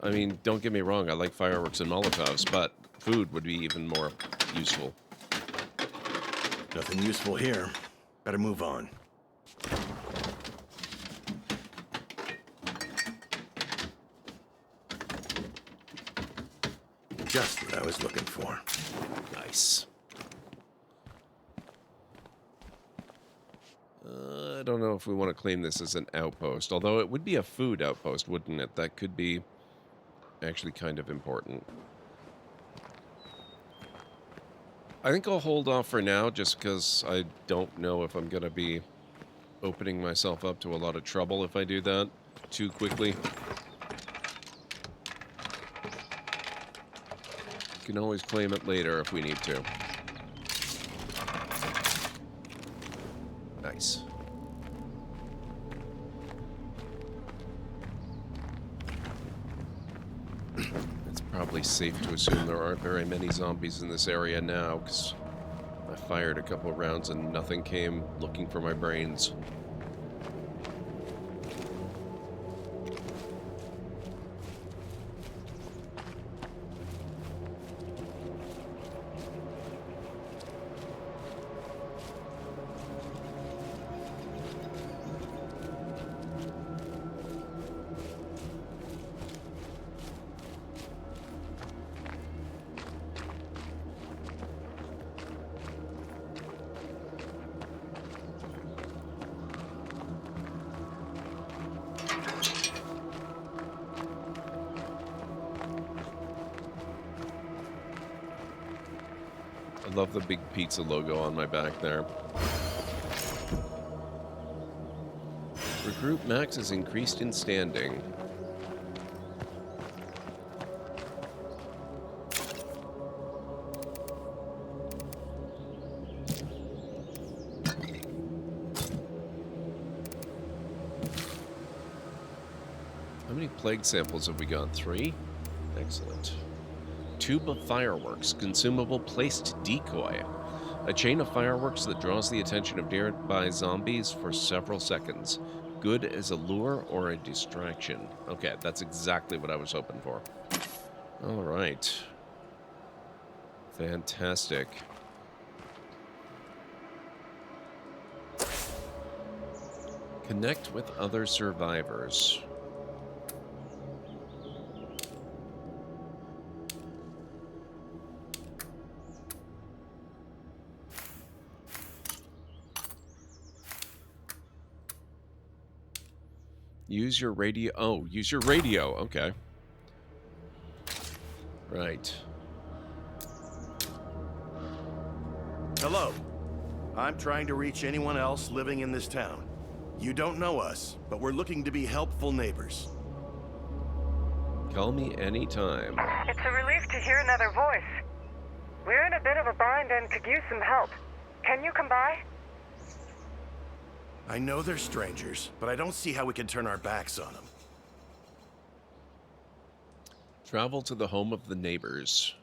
I mean, don't get me wrong, I like fireworks and Molotovs, but food would be even more useful. Nothing useful here. Better move on. Just what I was looking for. Nice. I don't know if we want to claim this as an outpost, although it would be a food outpost, wouldn't it? That could be actually kind of important. I think I'll hold off for now just because I don't know if I'm going to be opening myself up to a lot of trouble if I do that too quickly. You can always claim it later if we need to. Nice. It's probably safe to assume there aren't very many zombies in this area now, because I fired a couple of rounds and nothing came looking for my brains. I love the big pizza logo on my back there. Recruit Max is increased in standing. How many plague samples have we got? 3? Excellent. Tube of fireworks, consumable placed decoy. A chain of fireworks that draws the attention of nearby zombies for several seconds. Good as a lure or a distraction. Okay, that's exactly what I was hoping for. All right. Fantastic. Connect with other survivors. Use your radio. Oh, use your radio. Okay. Right. Hello. I'm trying to reach anyone else living in this town. You don't know us, but we're looking to be helpful neighbors. Call me anytime. It's a relief to hear another voice. We're in a bit of a bind and could use some help. Can you come by? I know they're strangers, but I don't see how we can turn our backs on them. Travel to the home of the neighbors.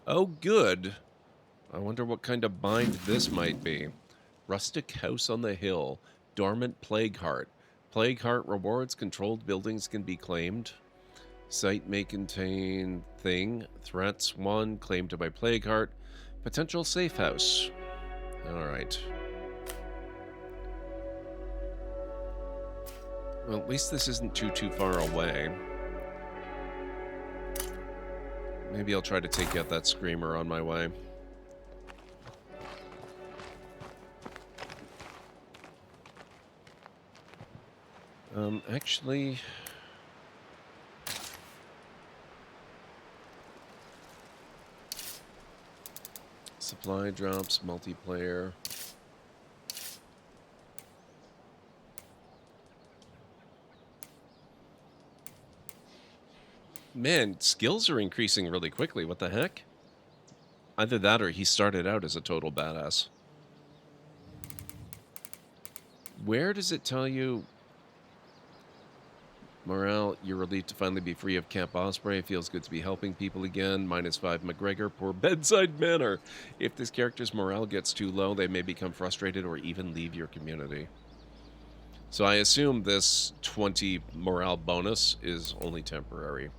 Oh, good. I wonder what kind of bind this might be. Rustic house on the hill. Dormant plague heart. Plague heart rewards. Controlled buildings can be claimed. Site may contain thing. Threats 1. Claimed by plague heart. Potential safe house. All right. Well, at least this isn't too far away. Maybe I'll try to take out that screamer on my way. Actually... Supply drops, multiplayer. Man, skills are increasing really quickly. What the heck? Either that or he started out as a total badass. Where does it tell you... Morale, you're relieved to finally be free of Camp Osprey. Feels good to be helping people again. -5 McGregor, poor bedside manner. If this character's morale gets too low, they may become frustrated or even leave your community. So I assume this 20 morale bonus is only temporary.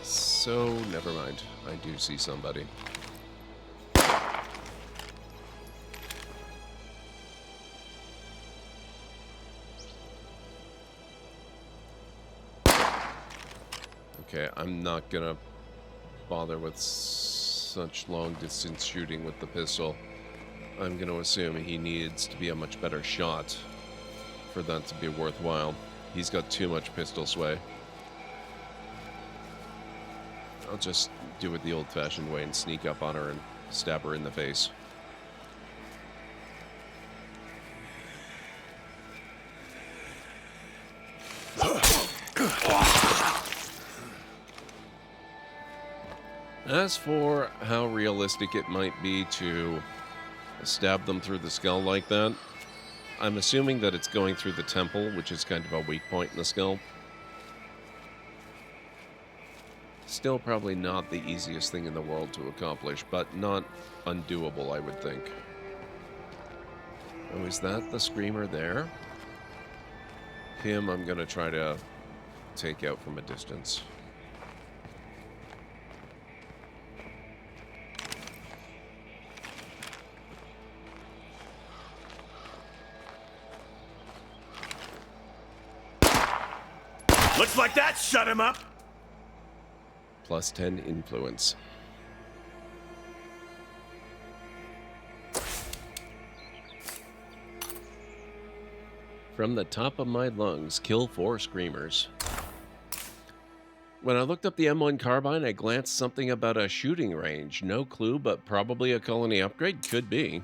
So, never mind. I do see somebody. Okay, I'm not gonna bother with such long distance shooting with the pistol. I'm gonna assume he needs to be a much better shot for that to be worthwhile. He's got too much pistol sway. I'll just do it the old-fashioned way and sneak up on her and stab her in the face. As for how realistic it might be to stab them through the skull like that, I'm assuming that it's going through the temple, which is kind of a weak point in the skull. Still probably not the easiest thing in the world to accomplish, but not undoable, I would think. Oh, is that the screamer there? Him, I'm going to try to take out from a distance. Looks like that shut him up. Plus 10 influence. From the top of my lungs, kill 4 screamers. When I looked up the M1 carbine, I glanced something about a shooting range. No clue, but probably a colony upgrade. Could be.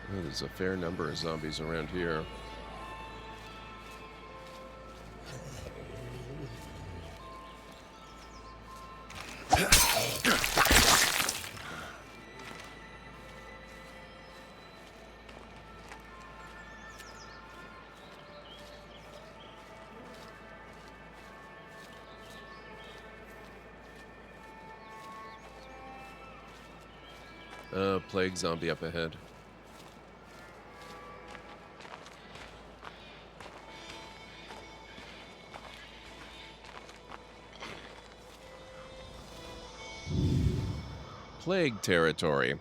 Oh, there's a fair number of zombies around here. Plague zombie up ahead. Plague territory.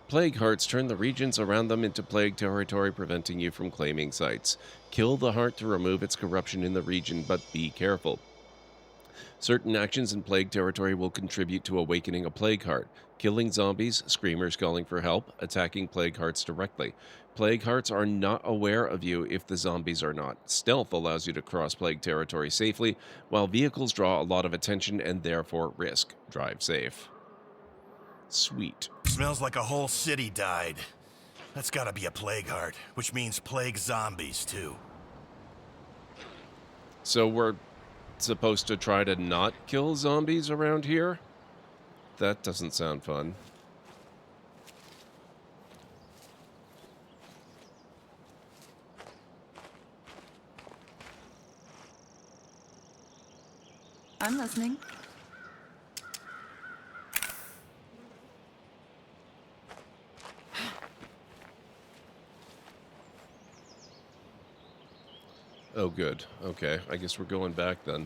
Plague hearts turn the regions around them into plague territory, preventing you from claiming sites. Kill the heart to remove its corruption in the region, but be careful. Certain actions in plague territory will contribute to awakening a plague heart. Killing zombies, screamers calling for help, attacking plague hearts directly. Plague hearts are not aware of you if the zombies are not. Stealth allows you to cross plague territory safely, while vehicles draw a lot of attention and therefore risk. Drive safe. Sweet. Smells like a whole city died. That's gotta be a plague heart, which means plague zombies too. So we're supposed to try to not kill zombies around here? That doesn't sound fun. I'm listening. Oh, good. Okay, I guess we're going back then.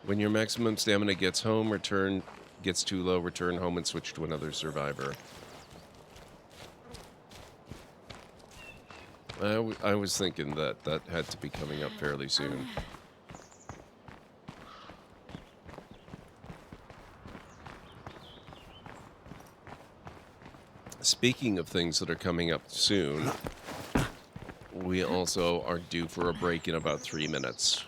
When your maximum stamina gets too low, return home and switch to another survivor. I was thinking that had to be coming up fairly soon. Speaking of things that are coming up soon, we also are due for a break in about 3 minutes.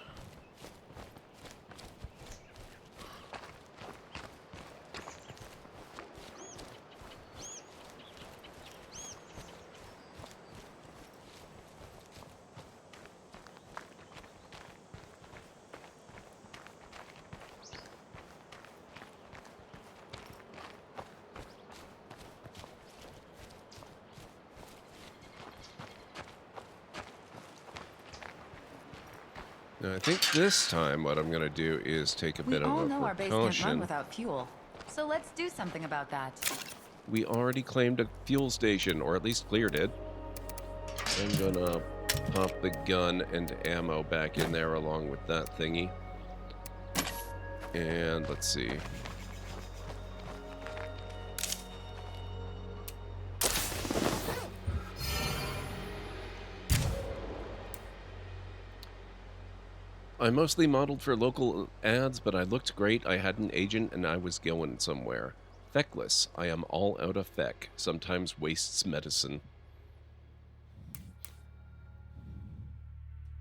Now, I think this time what I'm going to do is take a bit of a We all know our base can't run precaution. without fuel, so let's do something about that. We already claimed a fuel station, or at least cleared it. I'm gonna pop the gun and ammo back in there along with that thingy. And let's see. I mostly modeled for local ads, but I looked great. I had an agent and I was going somewhere. Feckless. I am all out of feck. Sometimes wastes medicine.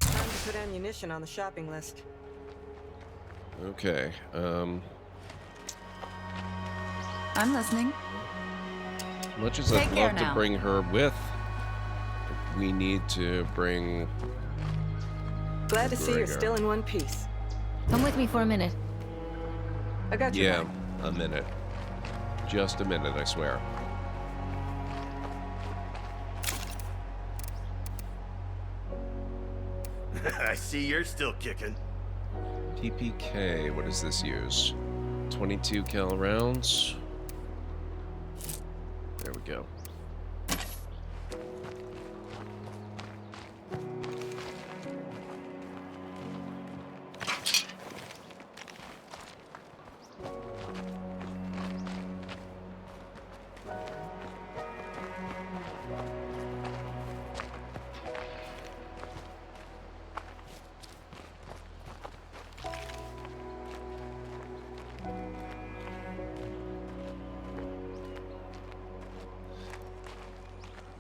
Time to put ammunition on the shopping list. Okay, I'm listening. much as Take I'd care love to now. bring her with, we need to bring... Glad to see you're Gregor. still in one piece. Come with me for a minute. I got you. Yeah, a minute. Just a minute, I swear. I see you're still kicking. PPK, what does this use? 22 cal rounds. There we go.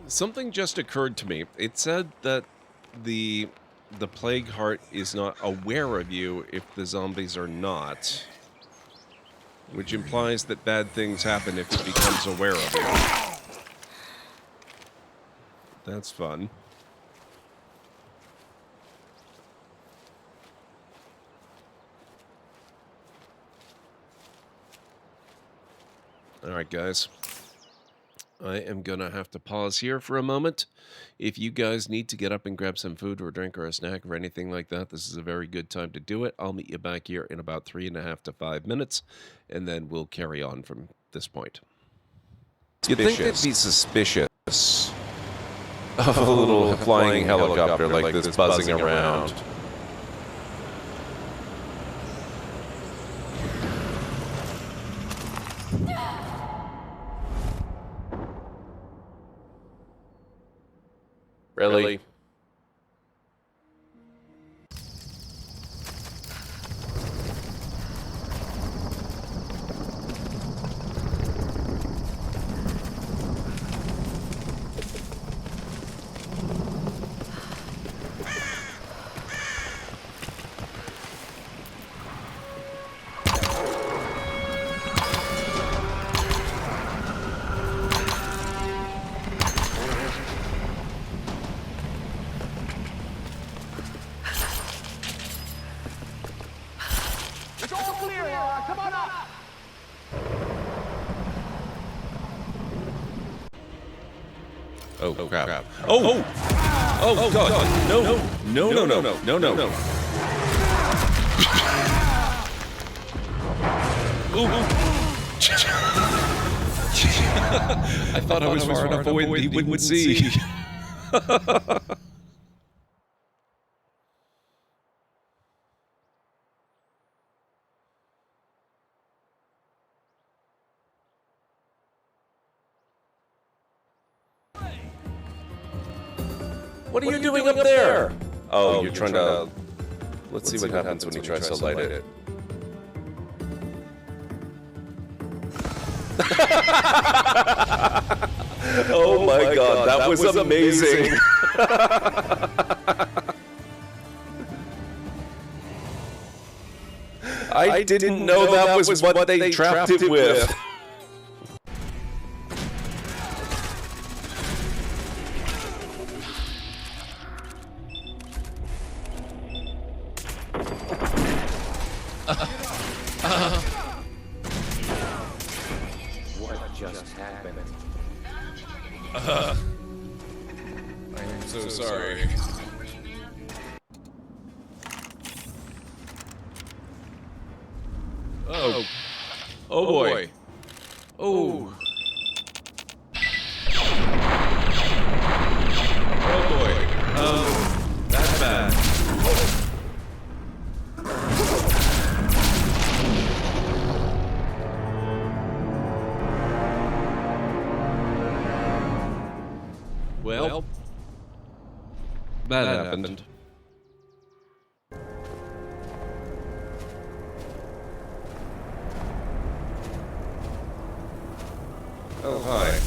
Something just occurred to me. It said that the plague heart is not aware of you if the zombies are not, which implies that bad things happen if it becomes aware of you. That's fun. All right, guys. I am going to have to pause here for a moment. If you guys need to get up and grab some food or a drink or a snack or anything like that, this is a very good time to do it. I'll meet you back here in about 3.5 to 5 minutes, and then we'll carry on from this point. You'd think they'd be suspicious of a little flying helicopter like this buzzing around. Really? It's all clear, Laura. Come on up. Oh, crap. Oh, God. No. I thought I was far enough away that he wouldn't see. What are you doing up there? Oh, you're trying to... Let's see what happens when he tries to light it. Oh my God, that was amazing. I didn't know that was what they trapped it with. What just happened? I'm so sorry. Oh boy. Oh. That happened. Oh, hi.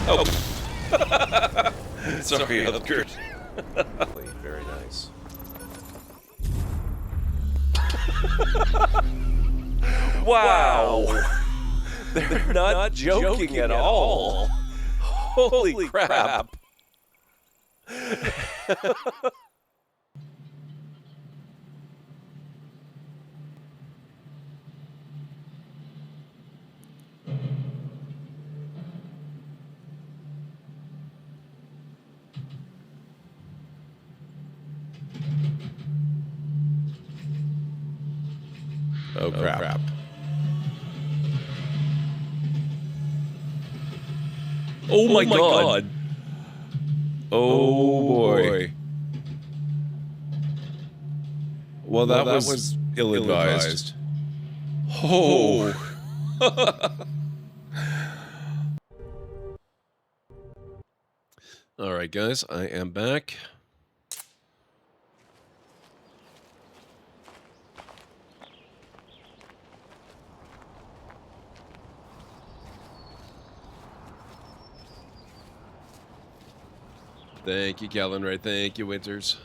Oh! Sorry, Upgurt. Very nice. Wow! They're not joking at all. Holy crap. Oh, crap. Oh my god. Oh boy. Well, that was ill-advised. Oh. All right, guys, I am back. Thank you, Callan. Thank you, Winters.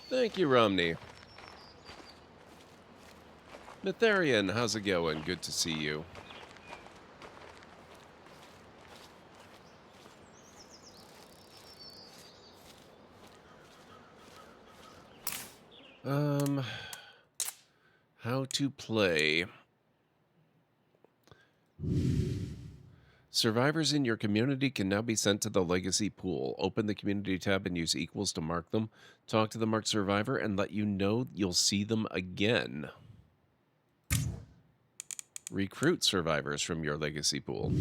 Thank you, Romney. Mitharian, how's it going? Good to see you. How to play. Survivors in your community can now be sent to the Legacy pool. Open the community tab and use equals to mark them. Talk to the marked survivor and let you know you'll see them again. Recruit survivors from your Legacy pool.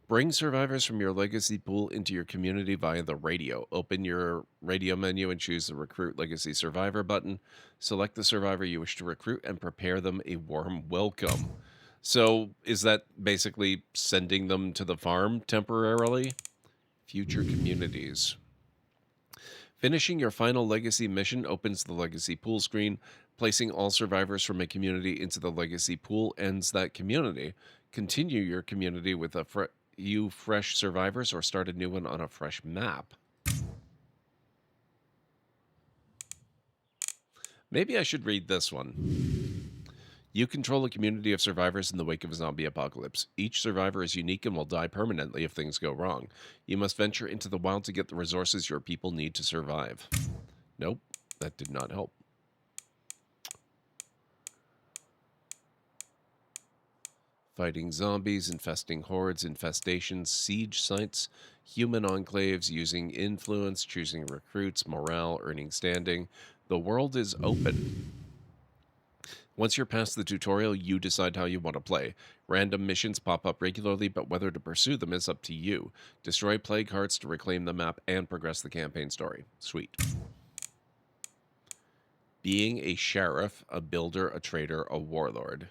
Bring survivors from your Legacy pool into your community via the radio. Open your radio menu and choose the Recruit Legacy Survivor button. Select the survivor you wish to recruit and prepare them a warm welcome. So, is that basically sending them to the farm temporarily? Future communities. Finishing your final Legacy mission opens the Legacy pool screen. Placing all survivors from a community into the Legacy pool ends that community. Continue your community with a few fresh survivors or start a new one on a fresh map. Maybe I should read this one. You control a community of survivors in the wake of a zombie apocalypse. Each survivor is unique and will die permanently if things go wrong. You must venture into the wild to get the resources your people need to survive. Nope, that did not help. Fighting zombies, infesting hordes, infestations, siege sites, human enclaves, using influence, choosing recruits, morale, earning standing. The world is open. Once you're past the tutorial, you decide how you want to play. Random missions pop up regularly, but whether to pursue them is up to you. Destroy plague hearts to reclaim the map and progress the campaign story. Sweet. Being a sheriff, a builder, a trader, a warlord.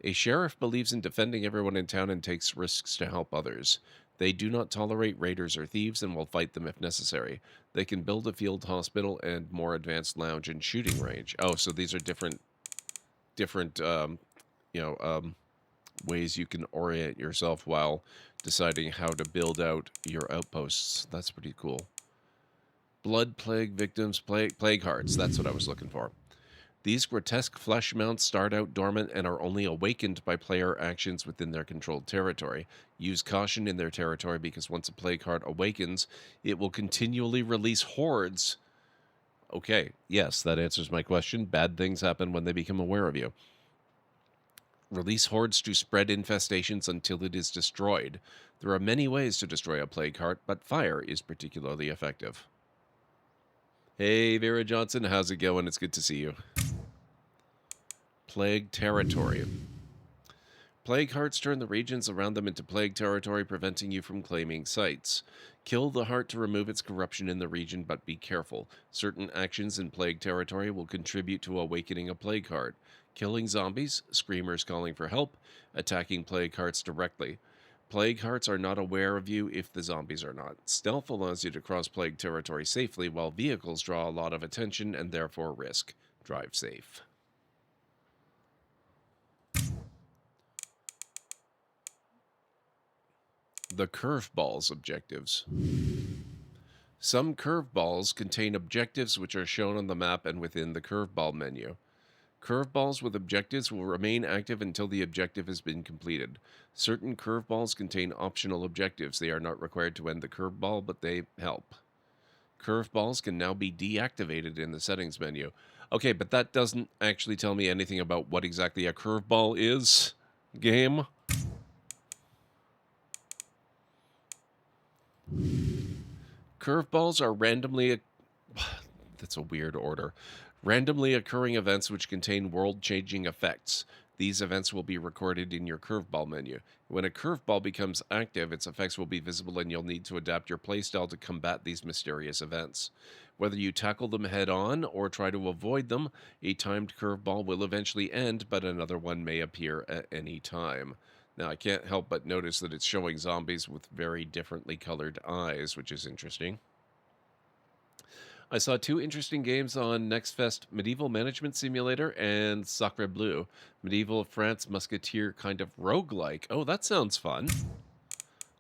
A sheriff believes in defending everyone in town and takes risks to help others. They do not tolerate raiders or thieves and will fight them if necessary. They can build a field hospital and more advanced lounge and shooting range. Oh, so these are different ways you can orient yourself while deciding how to build out your outposts. That's pretty cool. Blood plague victims, plague hearts. That's what I was looking for. These grotesque flesh mounts start out dormant and are only awakened by player actions within their controlled territory. Use caution in their territory because once a plague heart awakens, it will continually release hordes. Okay, yes, that answers my question. Bad things happen when they become aware of you. Release hordes to spread infestations until it is destroyed. There are many ways to destroy a plague heart, but fire is particularly effective. Hey, Vera Johnson, how's it going? It's good to see you. Plague territory. Plague hearts turn the regions around them into plague territory, preventing you from claiming sites. Kill the heart to remove its corruption in the region, but be careful. Certain actions in plague territory will contribute to awakening a plague heart. Killing zombies, screamers calling for help, attacking plague hearts directly. Plague hearts are not aware of you if the zombies are not. Stealth allows you to cross plague territory safely, while vehicles draw a lot of attention and therefore risk. Drive safe. The curveballs objectives. Some curveballs contain objectives which are shown on the map and within the curveball menu. Curveballs with objectives will remain active until the objective has been completed. Certain curveballs contain optional objectives. They are not required to end the curveball, but they help. Curveballs can now be deactivated in the settings menu. Okay, but that doesn't actually tell me anything about what exactly a curveball is, game. Curveballs are randomly... That's a weird order. Randomly occurring events which contain world-changing effects. These events will be recorded in your curveball menu. When a curveball becomes active, its effects will be visible and you'll need to adapt your playstyle to combat these mysterious events. Whether you tackle them head-on or try to avoid them, a timed curveball will eventually end, but another one may appear at any time. Now, I can't help but notice that it's showing zombies with very differently colored eyes, which is interesting. I saw 2 interesting games on Next Fest, Medieval Management Simulator and Sacre Bleu, Medieval France Musketeer kind of roguelike. Oh, that sounds fun.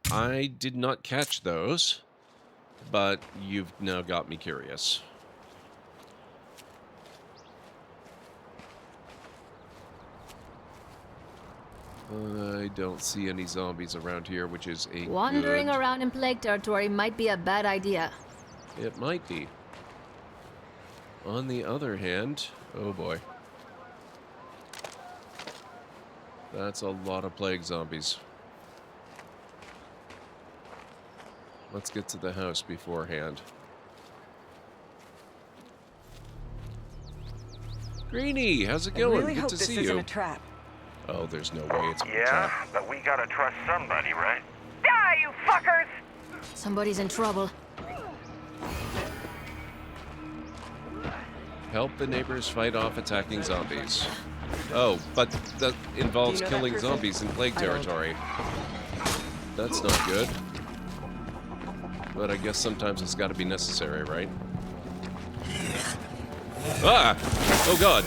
I did not catch those, but you've now got me curious. I don't see any zombies around here, which is a Wandering around in plague territory might be a bad idea. It might be. On the other hand, oh boy. That's a lot of plague zombies. Let's get to the house beforehand. Greenie, how's it going? I really Good hope to this see isn't you. a trap. Oh, there's no way it's a Yeah, trap. but we gotta trust somebody, right? Die, you fuckers! Somebody's in trouble. Help the neighbors fight off attacking zombies. Oh, but that involves killing zombies in plague territory. That's not good. But I guess sometimes it's got to be necessary, right? Ah! Oh god!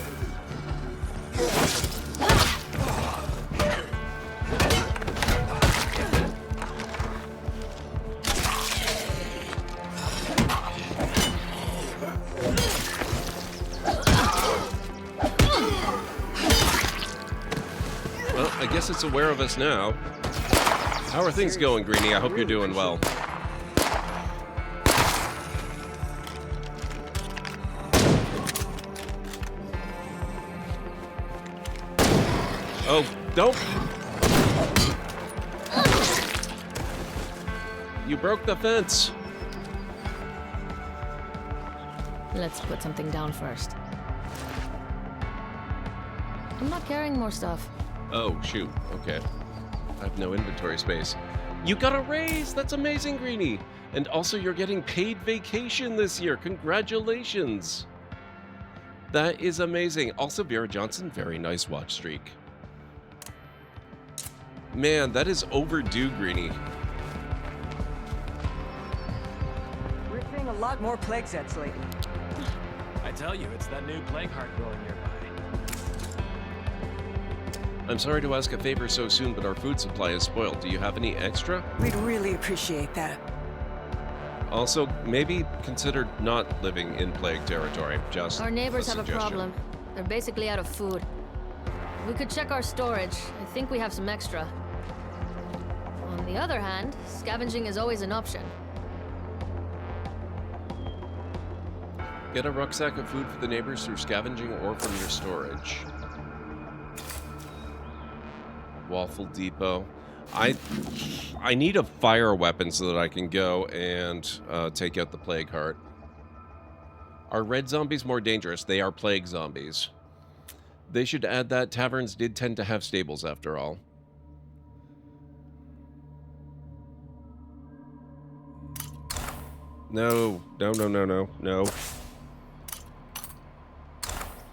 Well, I guess it's aware of us now. How are things going, Greenie? I hope you're doing well. Oh, don't! You broke the fence! Let's put something down first. I'm not carrying more stuff. Oh, shoot. Okay. I have no inventory space. You got a raise! That's amazing, Greenie! And also, you're getting paid vacation this year. Congratulations! That is amazing. Also, Vera Johnson, very nice watch streak. Man, that is overdue, Greenie. We're seeing a lot more plague sets lately. I tell you, it's that new plague heart growing nearby. I'm sorry to ask a favor so soon, but our food supply is spoiled. Do you have any extra? We'd really appreciate that. Also, maybe consider not living in plague territory. Just Our neighbors have a suggestion. problem. They're basically out of food. We could check our storage. I think we have some extra. On the other hand, scavenging is always an option. Get a rucksack of food for the neighbors through scavenging or from your storage. Waffle Depot. I need a fire weapon so that I can go and take out the plague heart. Are red zombies more dangerous? They are plague zombies. They should add that taverns did tend to have stables after all. No. No, no, no, no. No.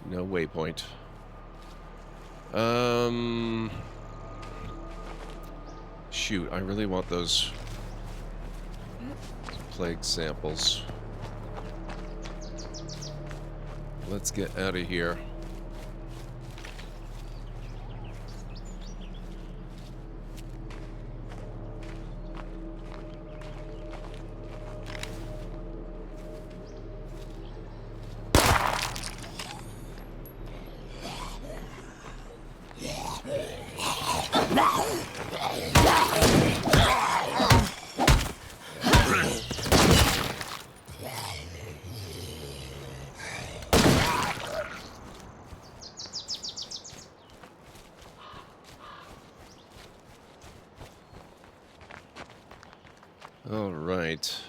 No waypoint. Shoot, I really want those plague samples. Let's get out of here. Alright.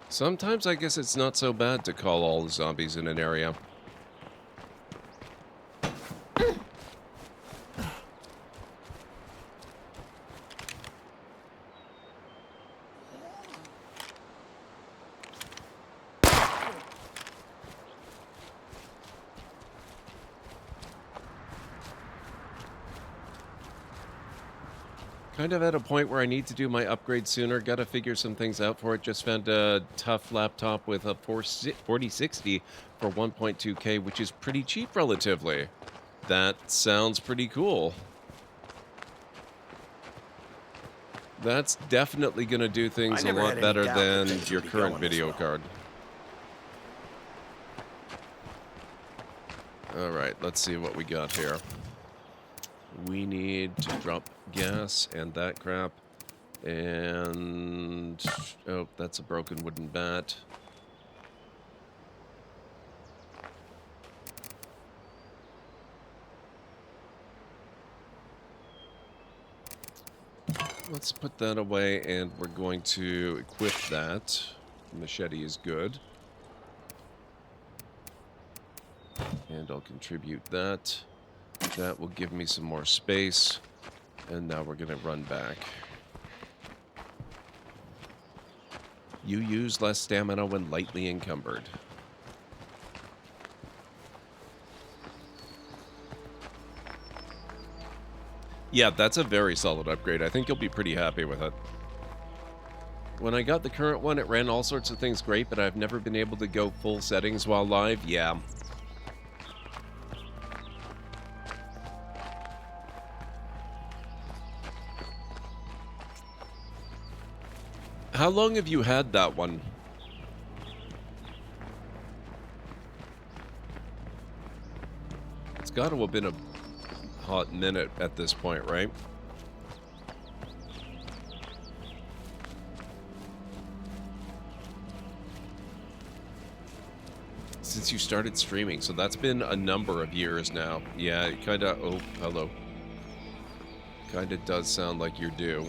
Sometimes I guess it's not so bad to call all the zombies in an area. Kind of at a point where I need to do my upgrade sooner. Gotta figure some things out for it. Just found a tough laptop with a 4060 for 1.2K, which is pretty cheap relatively. That sounds pretty cool. That's definitely gonna do things a lot better than your current video card. Alright, let's see what we got here. We need to drop gas and that crap. And... oh, that's a broken wooden bat. Let's put that away, and we're going to equip that. Machete is good. And I'll contribute that. That will give me some more space. And now we're going to run back. You use less stamina when lightly encumbered. Yeah, that's a very solid upgrade. I think you'll be pretty happy with it. When I got the current one, it ran all sorts of things great, but I've never been able to go full settings while live. Yeah. How long have you had that one? It's got to have been a hot minute at this point, right? Since you started streaming, so that's been a number of years now. Yeah, it kind of... oh, hello. Kind of does sound like you're due.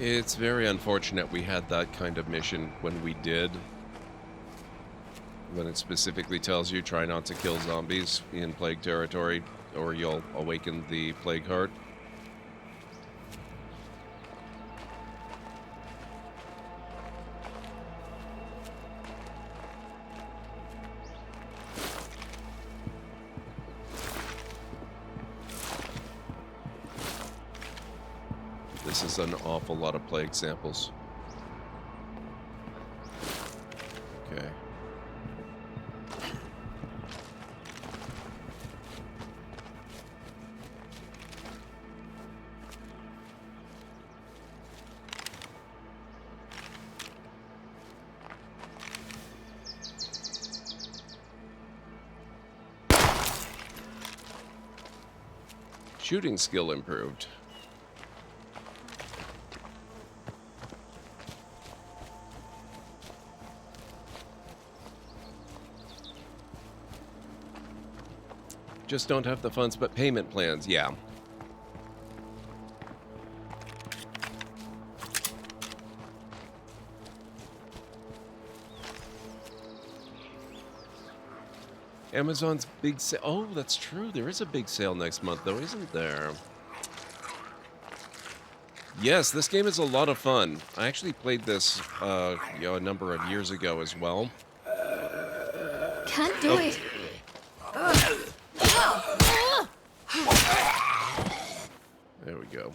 It's very unfortunate we had that kind of mission when we did. When it specifically tells you try not to kill zombies in plague territory, or you'll awaken the plague heart. This is an awful lot of plague samples. Okay. Shooting skill improved. Just don't have the funds, but payment plans, yeah. Amazon's big sale. Oh, that's true. There is a big sale next month, though, isn't there? Yes, this game is a lot of fun. I actually played this, a number of years ago as well. Can't do it. There we go.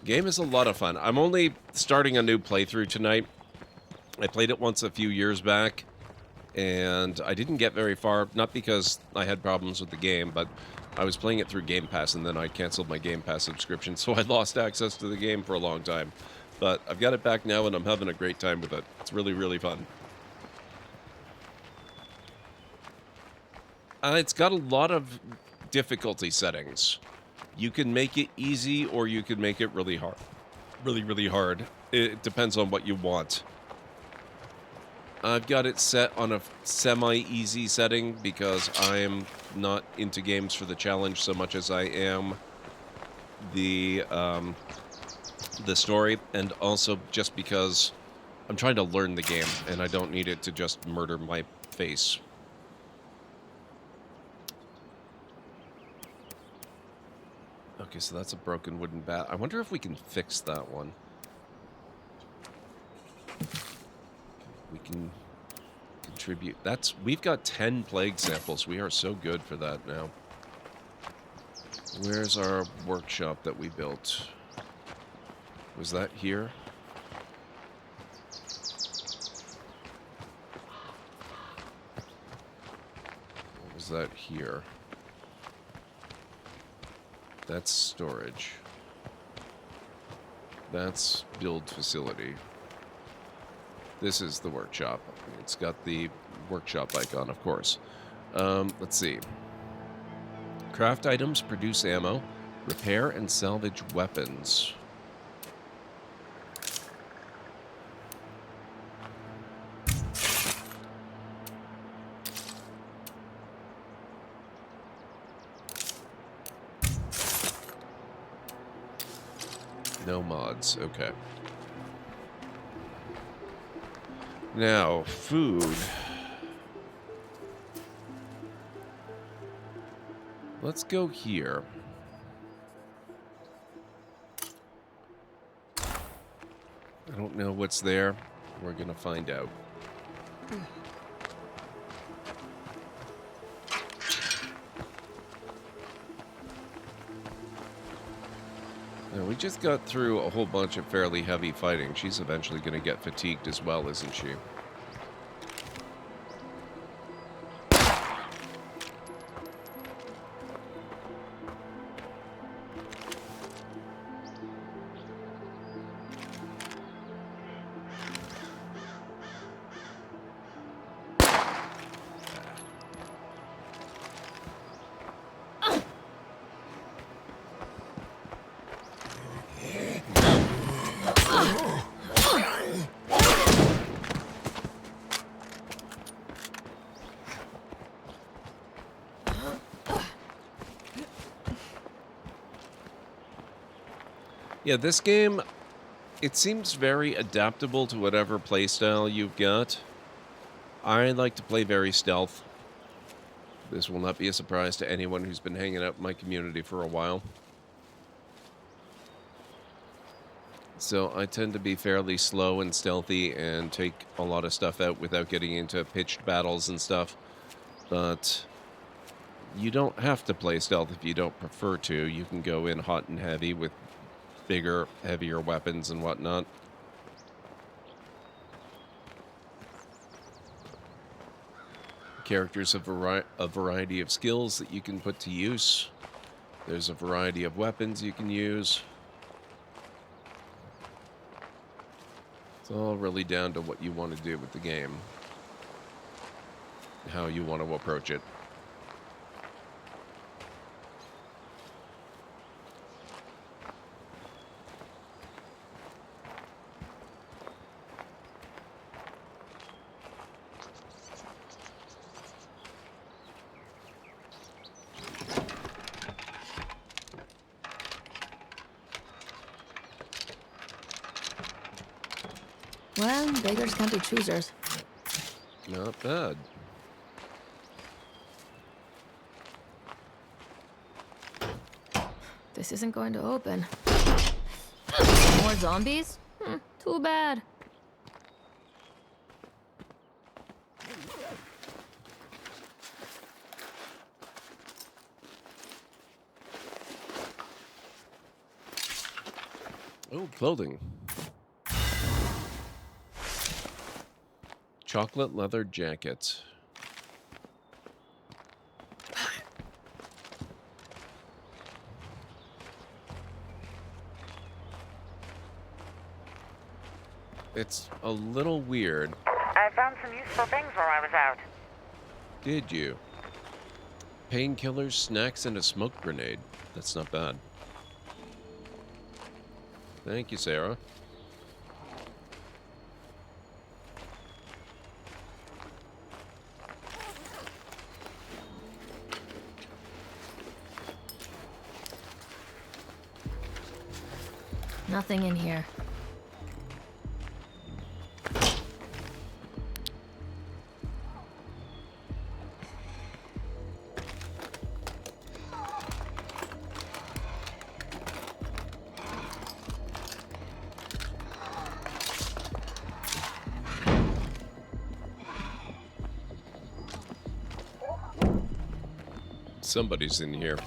Game is a lot of fun. I'm only starting a new playthrough tonight. I played it once a few years back, and I didn't get very far, not because I had problems with the game, but I was playing it through Game Pass, and then I canceled my Game Pass subscription, so I lost access to the game for a long time. But I've got it back now, and I'm having a great time with it. It's really, really fun. It's got a lot of difficulty settings. You can make it easy, or you can make it really hard. Really, really hard. It depends on what you want. I've got it set on a semi-easy setting because I'm not into games for the challenge so much as I am the story, and also just because I'm trying to learn the game, and I don't need it to just murder my face. Okay, so that's a broken wooden bat. I wonder if we can fix that one. We can contribute. We've got 10 plague samples. We are so good for that now. Where's our workshop that we built? Was that here? Or was that here? That's storage. That's build facility. This is the workshop. It's got the workshop icon, of course. Let's see. Craft items, produce ammo, repair and salvage weapons. No mods, okay. Now, food. Let's go here. I don't know what's there. We're gonna find out. Now, we just got through a whole bunch of fairly heavy fighting. She's eventually going to get fatigued as well, isn't she? Yeah, this game, it seems very adaptable to whatever playstyle you've got. I like to play very stealth. This will not be a surprise to anyone who's been hanging out in my community for a while. So I tend to be fairly slow and stealthy and take a lot of stuff out without getting into pitched battles and stuff. But you don't have to play stealth if you don't prefer to. You can go in hot and heavy with bigger, heavier weapons and whatnot. Characters have a variety of skills that you can put to use. There's a variety of weapons you can use. It's all really down to what you want to do with the game. How you want to approach it. Well, beggars can't be choosers. Not bad. This isn't going to open. More zombies? Too bad. Oh, clothing. Chocolate leather jacket. It's a little weird. I found some useful things while I was out. Did you? Painkillers, snacks, and a smoke grenade. That's not bad. Thank you, Sarah. Nothing in here. Somebody's in here.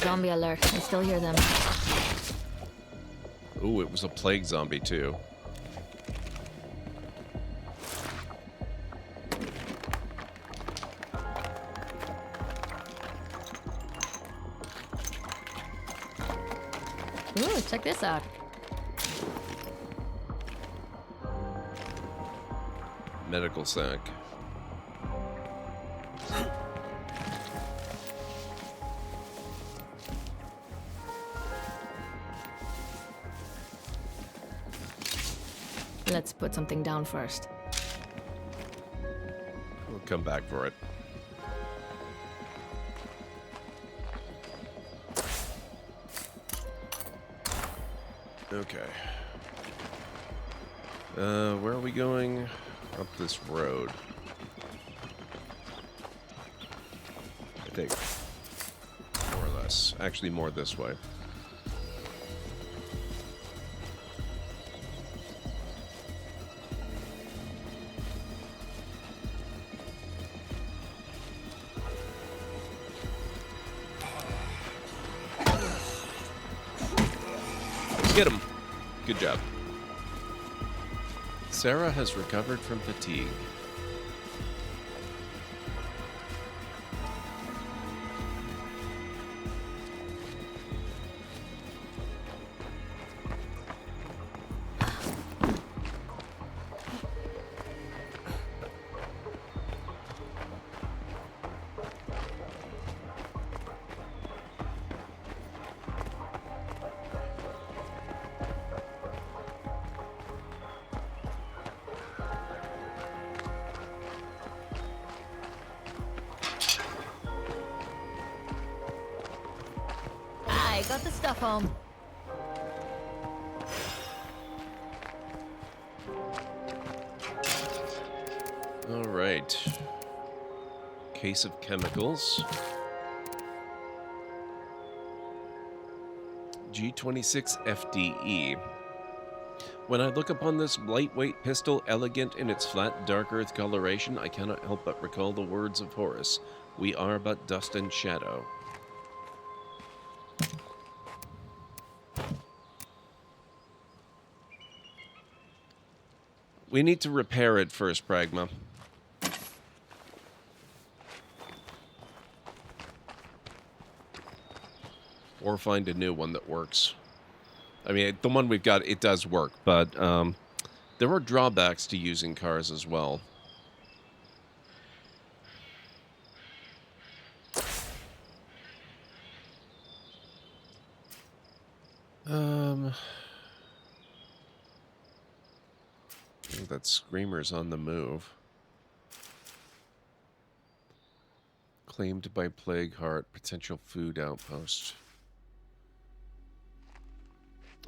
Zombie alert. I still hear them. Ooh, it was a plague zombie, too. Ooh, check this out. Medical sack. Let's put something down first. We'll come back for it. Okay. Where are we going? Up this road. I think. More or less. Actually, more this way. Get him. Good job. Sarah has recovered from fatigue. I got the stuff home. All right. Case of chemicals. G26 FDE. When I look upon this lightweight pistol, elegant in its flat, dark earth coloration, I cannot help but recall the words of Horace. We are but dust and shadow. We need to repair it first, Pragma. Or find a new one that works. I mean, the one we've got, it does work, but there are drawbacks to using cars as well. That Screamer's on the move. Claimed by Plague Heart, potential food outpost.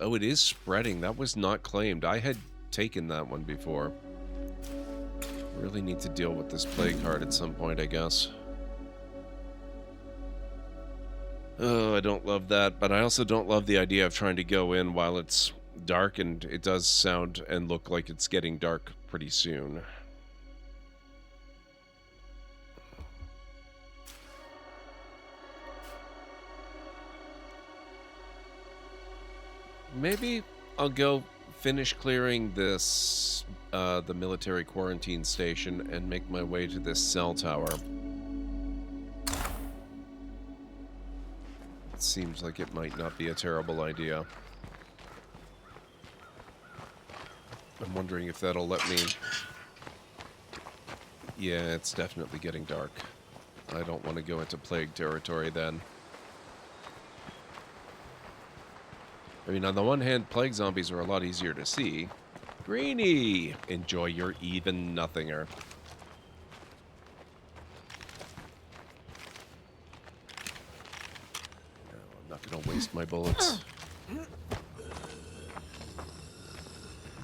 Oh, it is spreading. That was not claimed. I had taken that one before. Really need to deal with this Plague Heart at some point, I guess. Oh, I don't love that, but I also don't love the idea of trying to go in while it's dark, and it does sound and look like it's getting dark pretty soon. Maybe I'll go finish clearing this, the military quarantine station, and make my way to this cell tower. It seems like it might not be a terrible idea. I'm wondering if that'll let me... Yeah, it's definitely getting dark. I don't want to go into plague territory then. I mean, on the one hand, plague zombies are a lot easier to see. Greenie! Enjoy your even nothinger. No, I'm not going to waste my bullets.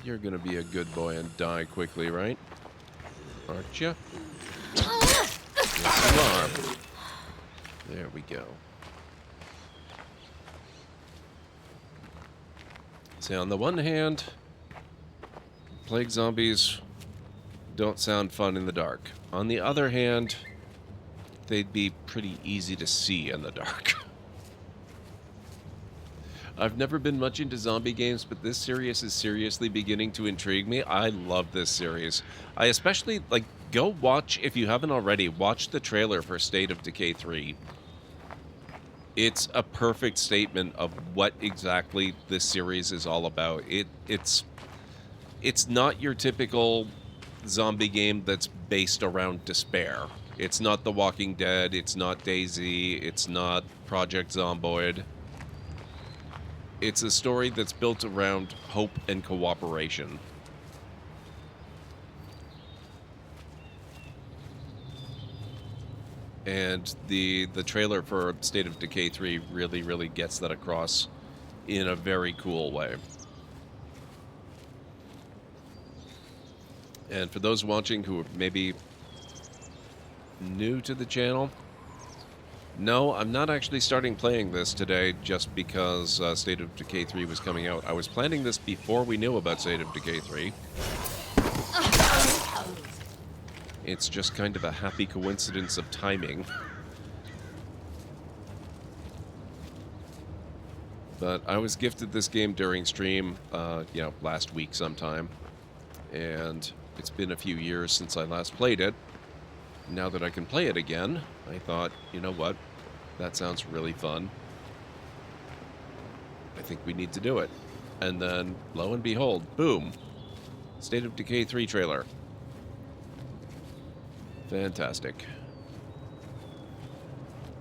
You're going to be a good boy and die quickly, right? Aren't you? Yes, you are. There we go. See, on the one hand, plague zombies don't sound fun in the dark. On the other hand, they'd be pretty easy to see in the dark. I've never been much into zombie games, but this series is seriously beginning to intrigue me. I love this series. I especially, like, go watch, if you haven't already, watch the trailer for State of Decay 3. It's a perfect statement of what exactly this series is all about. It's not your typical zombie game that's based around despair. It's not The Walking Dead, it's not DayZ, it's not Project Zomboid. It's a story that's built around hope and cooperation. And the trailer for State of Decay 3 really gets that across in a very cool way. And for those watching who are maybe new to the channel, no, I'm not actually starting playing this today just because State of Decay 3 was coming out. I was planning this before we knew about State of Decay 3. It's just kind of a happy coincidence of timing. But I was gifted this game during stream, last week sometime. And it's been a few years since I last played it. Now that I can play it again, I thought, you know what? That sounds really fun. I think we need to do it. And then, lo and behold, boom. State of Decay 3 trailer. Fantastic.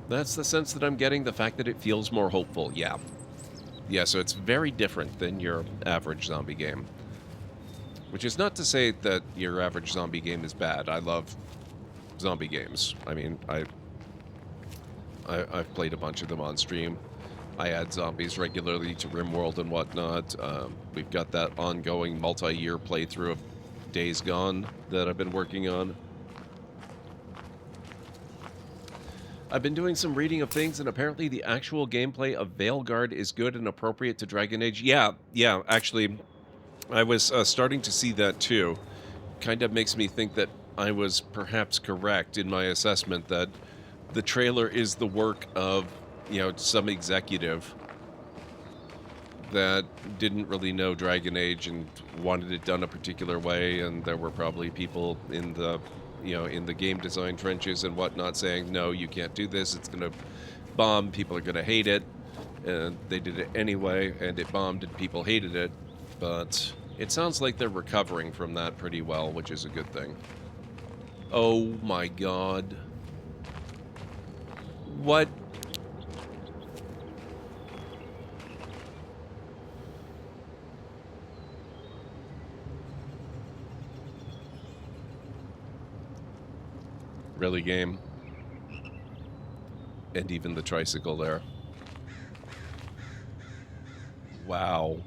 That's the sense that I'm getting, the fact that it feels more hopeful, yeah. Yeah, so it's very different than your average zombie game. Which is not to say that your average zombie game is bad. I love zombie games. I mean, I've played a bunch of them on stream. I add zombies regularly to RimWorld and whatnot. We've got that ongoing multi-year playthrough of Days Gone that I've been working on. I've been doing some reading of things, and apparently the actual gameplay of Veilguard is good and appropriate to Dragon Age. Yeah, actually, I was starting to see that too. Kind of makes me think that I was perhaps correct in my assessment that the trailer is the work of, some executive that didn't really know Dragon Age and wanted it done a particular way, and there were probably people in the in the game design trenches and whatnot saying, no, you can't do this, it's gonna bomb, people are gonna hate it, and they did it anyway, and it bombed and people hated it. But it sounds like they're recovering from that pretty well, which is a good thing. Oh my god. What? Really, game? And even the tricycle there. Wow.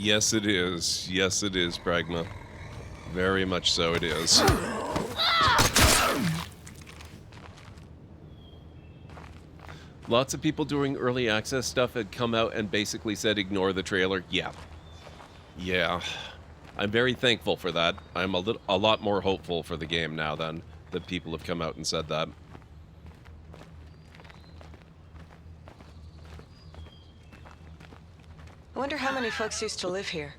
Yes, it is. Yes, it is, Pragma. Very much so it is. Lots of people doing early access stuff had come out and basically said, ignore the trailer. Yeah. Yeah. I'm very thankful for that. I'm a lot more hopeful for the game now than that people have come out and said that. I wonder how many folks used to live here.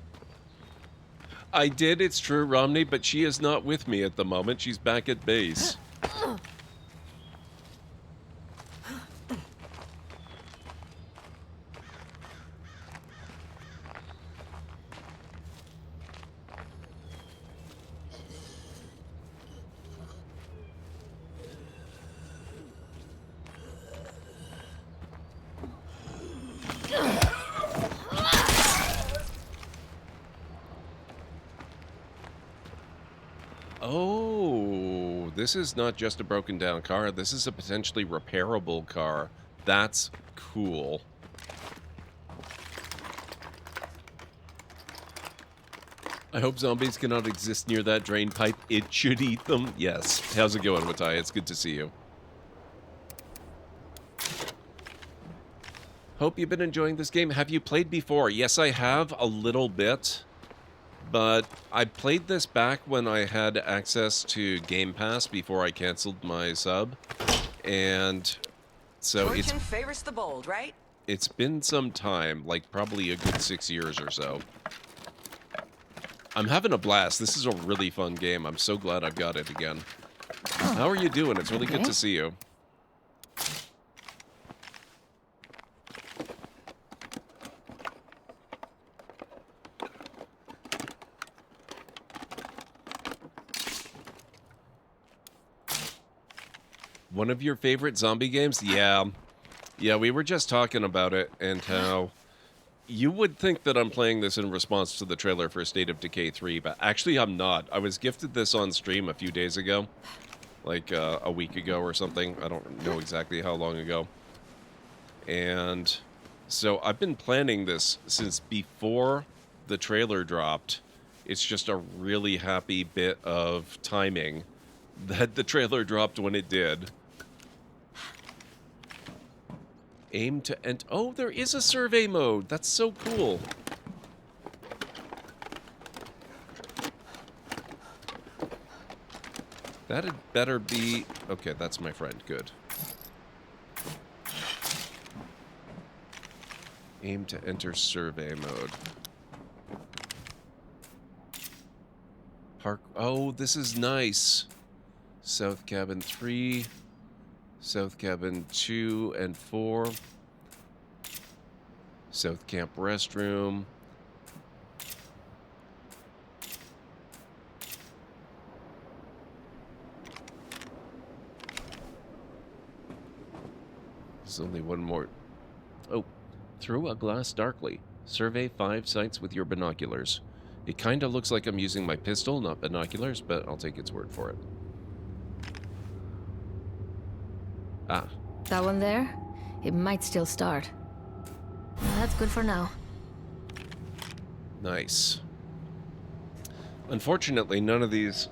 I did, it's true, Romney, but she is not with me at the moment. She's back at base. Oh, this is not just a broken down car. This is a potentially repairable car. That's cool. I hope zombies cannot exist near that drain pipe. It should eat them. Yes. How's it going, Watai? It's good to see you. Hope you've been enjoying this game. Have you played before? Yes, I have a little bit. But I played this back when I had access to Game Pass before I canceled my sub. And so Fortune favors the bold, right? It's been some time, like probably a good 6 years or so. I'm having a blast. This is a really fun game. I'm so glad I've got it again. How are you doing? It's really good to see you. One of your favorite zombie games? Yeah. Yeah, we were just talking about it and how you would think that I'm playing this in response to the trailer for State of Decay 3, but actually I'm not. I was gifted this on stream a few days ago, like a week ago or something. I don't know exactly how long ago. And so I've been planning this since before the trailer dropped. It's just a really happy bit of timing that the trailer dropped when it did. Aim to end. Oh, there is a survey mode. That's so cool. That'd better be... Okay, that's my friend. Good. Aim to enter survey mode. Park... Oh, this is nice. South Cabin 3... South Cabin 2 and 4. South Camp restroom. There's only one more. Oh, through a glass darkly. Survey 5 sites with your binoculars. It kinda looks like I'm using my pistol, not binoculars, but I'll take its word for it. Ah. That one there? It might still start. Well, that's good for now. Nice. Unfortunately, none of these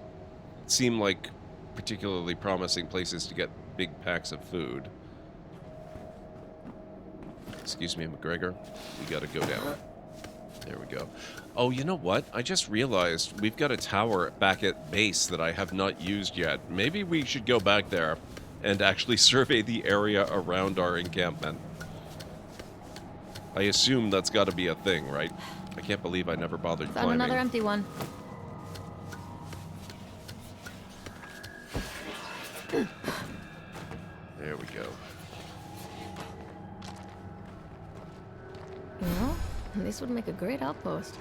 seem like particularly promising places to get big packs of food. Excuse me, McGregor. We gotta go down. There we go. Oh, you know what? I just realized we've got a tower back at base that I have not used yet. Maybe we should go back there and actually survey the area around our encampment. I assume that's got to be a thing, right? I can't believe I never bothered Found climbing. another empty one. There we go. You know, this would make a great outpost.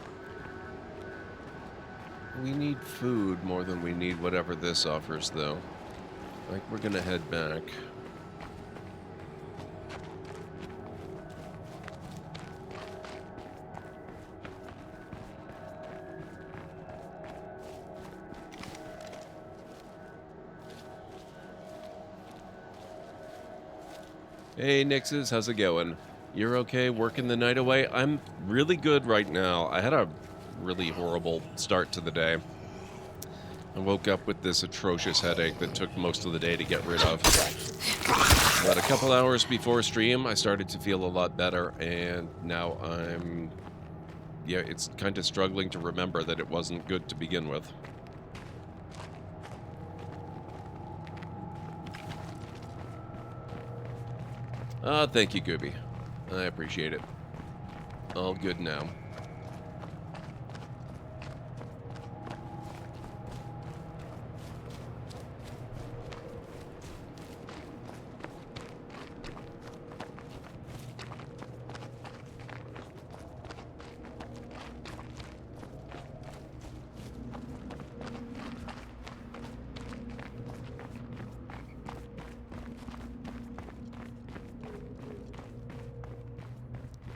We need food more than we need whatever this offers, though. Like, we're gonna head back. Hey, Nixes, how's it going? You're okay working the night away? I'm really good right now. I had a really horrible start to the day. I woke up with this atrocious headache that took most of the day to get rid of. But a couple hours before stream, I started to feel a lot better, and now I'm... yeah, it's kind of struggling to remember that it wasn't good to begin with. Thank you, Gooby. I appreciate it. All good now.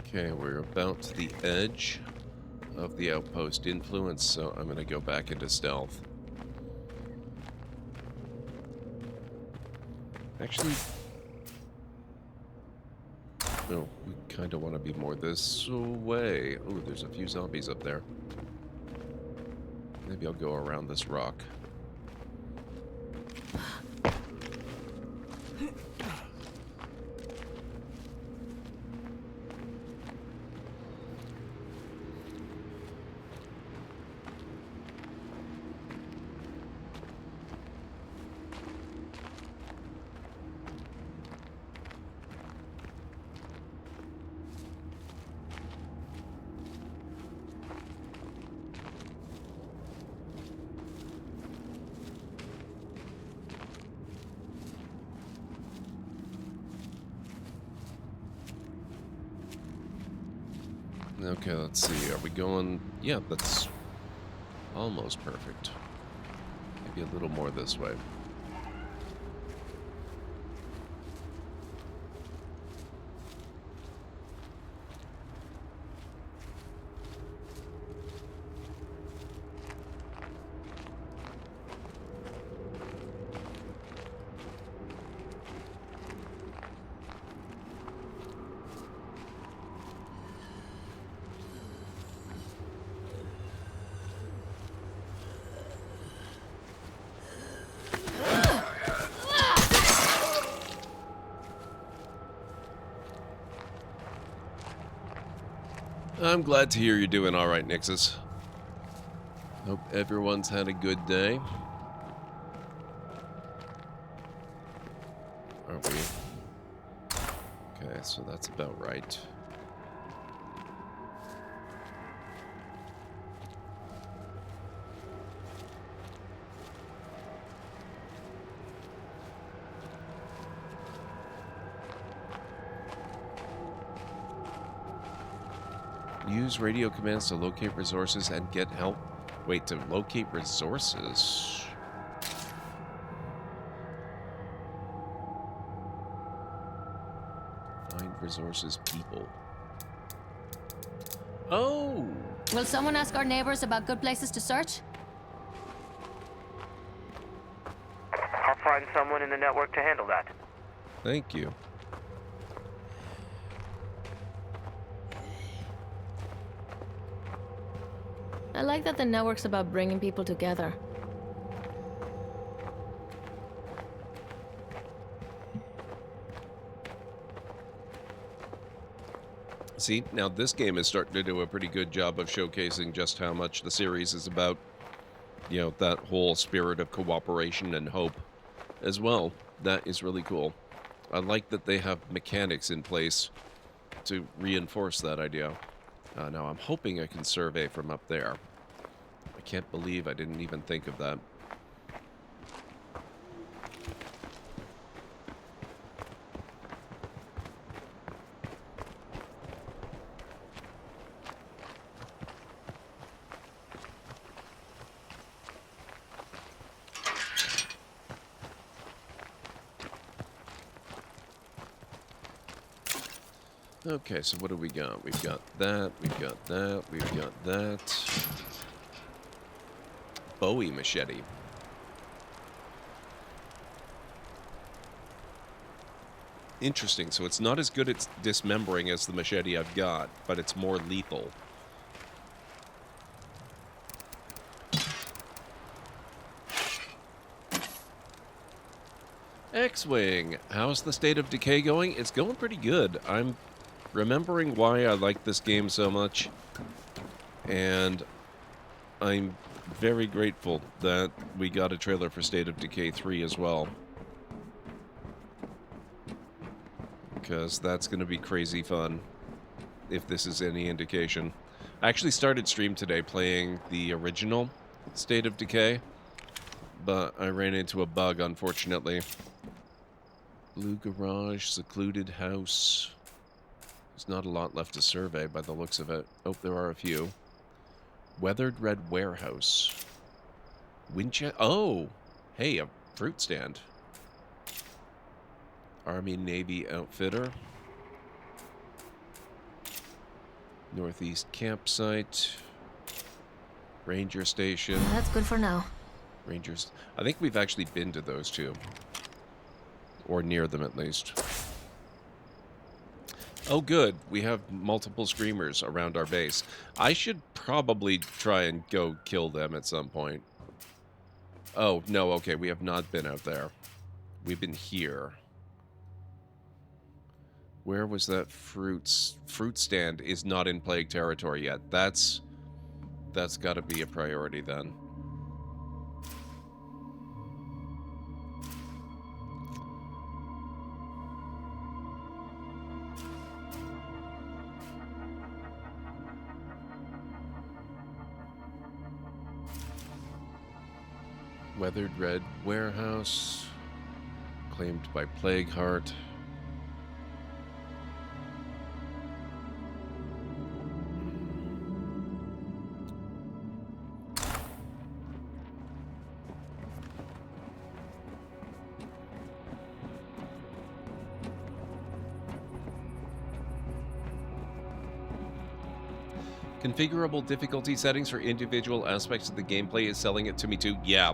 Okay, we're about to the edge of the outpost influence, so I'm going to go back into stealth. Actually, no, we kind of want to be more this way. Oh, there's a few zombies up there. Maybe I'll go around this rock. Okay, let's see. Are we going... yeah, that's almost perfect. Maybe a little more this way. I'm glad to hear you're doing all right, Nixus. Hope everyone's had a good day. Are we? Okay, so that's about right. Use radio commands to locate resources and get help. Wait, to locate resources? Find resources people. Oh! Will someone ask our neighbors about good places to search? I'll find someone in the network to handle that. Thank you. I like that the network's about bringing people together. See, now this game is starting to do a pretty good job of showcasing just how much the series is about, you know, that whole spirit of cooperation and hope as well. That is really cool. I like that they have mechanics in place to reinforce that idea. Now, I'm hoping I can survey from up there. I can't believe I didn't even think of that. Okay, so what do we got? We've got that, we've got that, we've got that. Bowie machete. Interesting. So it's not as good at dismembering as the machete I've got, but it's more lethal. X-Wing, how's the State of Decay going? It's going pretty good. I'm remembering why I like this game so much, and I'm very grateful that we got a trailer for State of Decay 3 as well. Because that's going to be crazy fun, if this is any indication. I actually started stream today playing the original State of Decay, but I ran into a bug, unfortunately. Blue garage, secluded house. There's not a lot left to survey by the looks of it. Oh, there are a few. Weathered red warehouse. Winchester. Oh! Hey, a fruit stand. Army Navy outfitter. Northeast campsite. Ranger station. That's good for now. Rangers. I think we've actually been to those two. Or near them, at least. Oh, good. We have multiple screamers around our base. I should probably try and go kill them at some point. Oh, no, okay. We have not been out there. We've been here. Where was that fruit stand? Is not in plague territory yet. That's got to be a priority then. Weathered red warehouse. Claimed by Plague Heart. Configurable difficulty settings for individual aspects of the gameplay is selling it to me too. Yeah,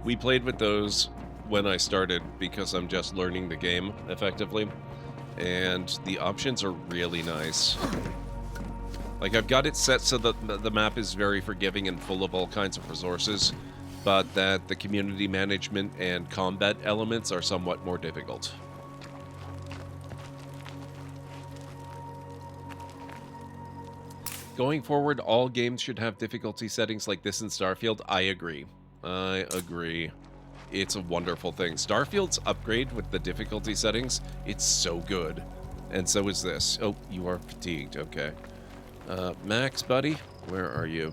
we played with those when I started because I'm just learning the game effectively, and the options are really nice. Like, I've got it set so that the map is very forgiving and full of all kinds of resources, but that the community management and combat elements are somewhat more difficult. Going forward, all games should have difficulty settings like this in Starfield. I agree. I agree. It's a wonderful thing. Starfield's upgrade with the difficulty settings, it's so good. And so is this. Oh, you are fatigued. Okay. Max, buddy, where are you?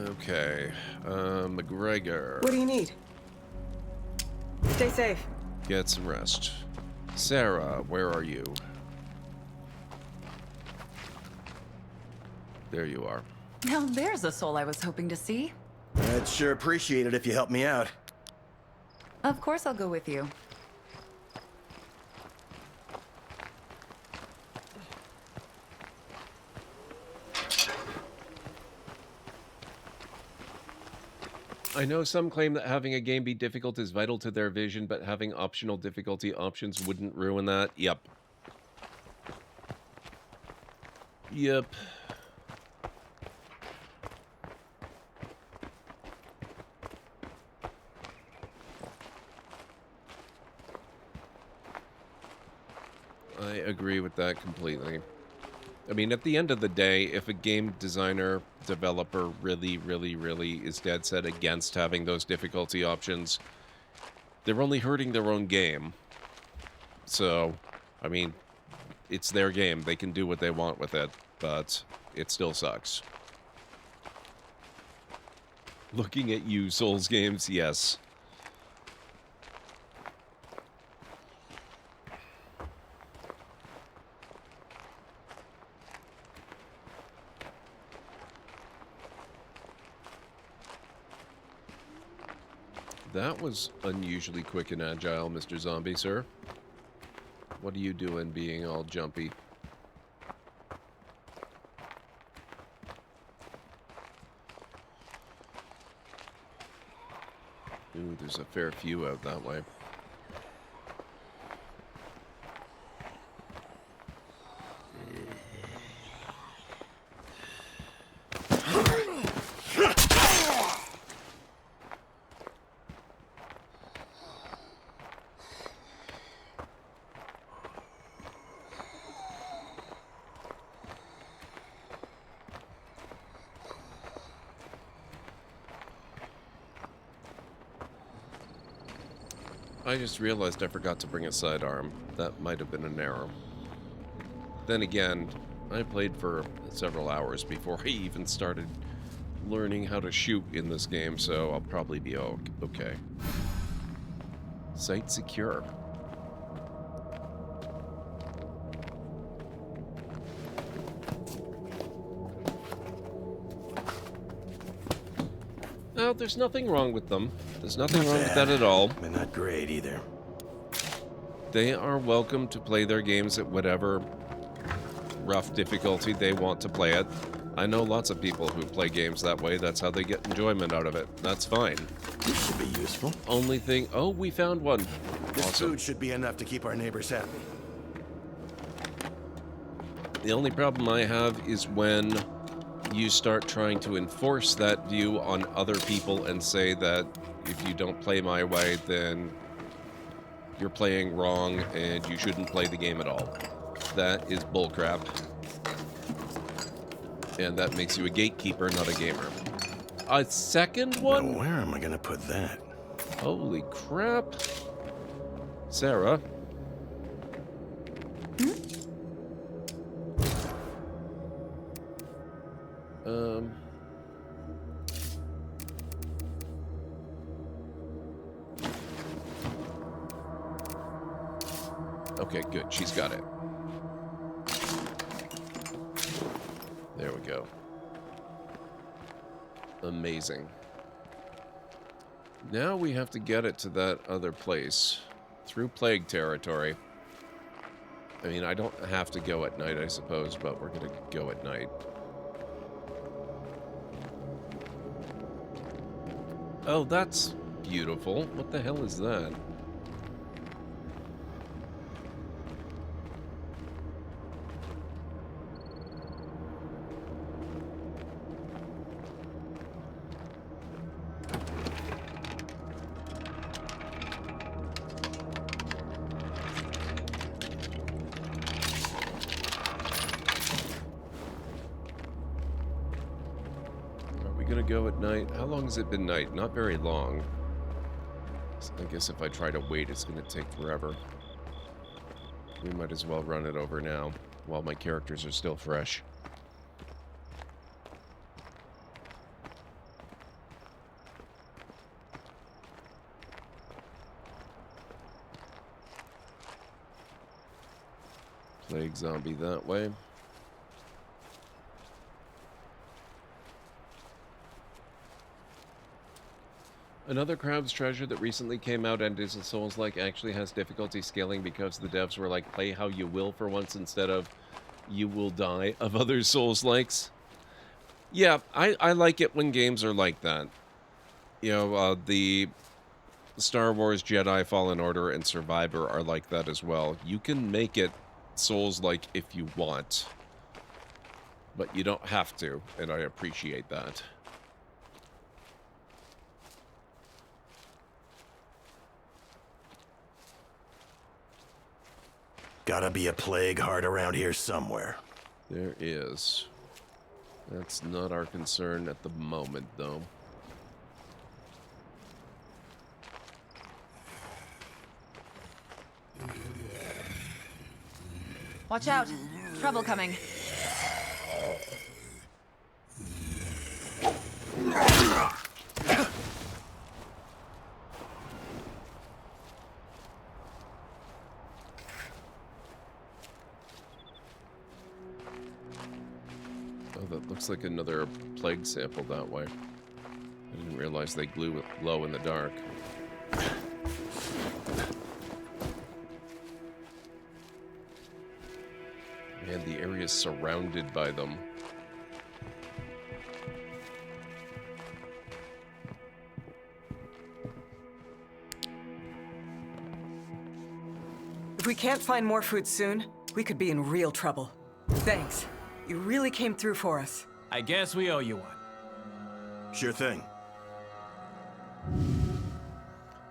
Okay, McGregor. What do you need? Stay safe. Get some rest. Sarah, where are you? There you are. Now there's a soul I was hoping to see. I'd sure appreciate it if you helped me out. Of course I'll go with you. I know some claim that having a game be difficult is vital to their vision, but having optional difficulty options wouldn't ruin that. Yep. Yep. I agree with that completely. I mean, at the end of the day, if a game designer, developer really is dead set against having those difficulty options, they're only hurting their own game. So, I mean, it's their game. They can do what they want with it, but it still sucks. Looking at you, Souls games, yes. That was unusually quick and agile, Mr. Zombie, sir. What are you doing being all jumpy? Ooh, there's a fair few out that way. I just realized I forgot to bring a sidearm. That might have been an error. Then again, I played for several hours before I even started learning how to shoot in this game, so I'll probably be okay. Site secure. No, there's nothing wrong with them. There's nothing wrong with that at all. But not great either. They are welcome to play their games at whatever rough difficulty they want to play it. I know lots of people who play games that way. That's how they get enjoyment out of it. That's fine. This should be useful. Only thing... Oh, we found one. This Awesome. food should be enough to keep our neighbors happy. The only problem I have is when you start trying to enforce that view on other people and say that if you don't play my way, then you're playing wrong and you shouldn't play the game at all. That is bullcrap. And that makes you a gatekeeper, not a gamer. A second one? Now where am I gonna put that? Holy crap. Sarah? Okay, good. She's got it. There we go. Amazing. Now we have to get it to that other place through plague territory. I mean, I don't have to go at night, I suppose, but we're going to go at night. Oh, that's beautiful. What the hell is that? Gonna go at night. How long has it been night? Not very long. So I guess if I try to wait, it's gonna take forever. We might as well run it over now while my characters are still fresh. Plague zombie that way. Another Crowd's Treasure that recently came out and is a Souls-like actually has difficulty scaling because the devs were like, play how you will for once instead of you will die of other Souls-likes. Yeah, I like it when games are like that. You know, the Star Wars Jedi Fallen Order and Survivor are like that as well. You can make it Souls-like if you want, but you don't have to, and I appreciate that. Gotta be a plague heart around here somewhere. There is. That's not our concern at the moment, though. Watch out! Trouble coming. That looks like another plague sample that way. I didn't realize they glow in the dark. Man, the area is surrounded by them. If we can't find more food soon, we could be in real trouble. Thanks. You really came through for us. I guess we owe you one. Sure thing.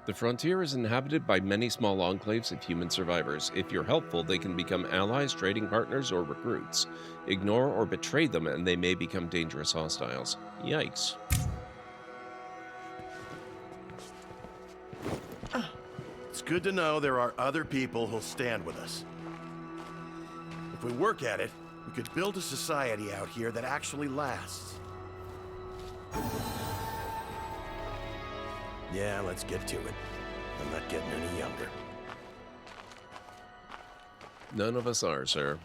The frontier is inhabited by many small enclaves of human survivors. If you're helpful, they can become allies, trading partners, or recruits. Ignore or betray them, and they may become dangerous hostiles. Yikes. It's good to know there are other people who'll stand with us. If we work at it, we could build a society out here that actually lasts. Yeah, let's get to it. I'm not getting any younger. None of us are, sir.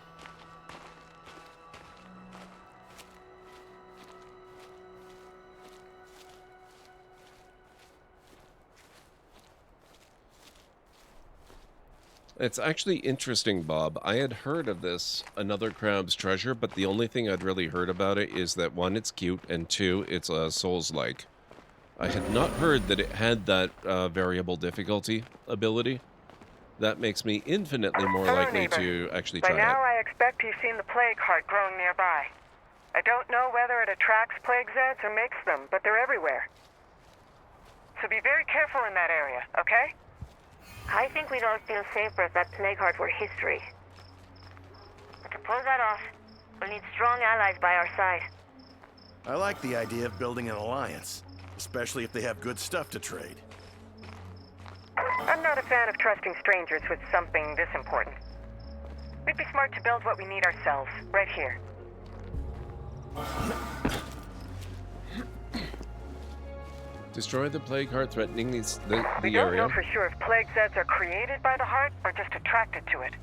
It's actually interesting, Bob. I had heard of this, Another Crab's Treasure, but the only thing I'd really heard about it is that, one, it's cute, and two, it's Souls-like. I had not heard that it had that variable difficulty ability. That makes me infinitely more likely to actually try By now, it. I expect you've seen the plague heart growing nearby. I don't know whether it attracts plague zeds or makes them, but they're everywhere. So be very careful in that area, okay? I think we'd all feel safer if that plague heart were history. But to pull that off, we'll need strong allies by our side. I like the idea of building an alliance, especially if they have good stuff to trade. I'm not a fan of trusting strangers with something this important. We'd be smart to build what we need ourselves, right here. Destroy the plague heart threatening We the don't area. know for sure if plague zeds are created by the heart or just attracted to it.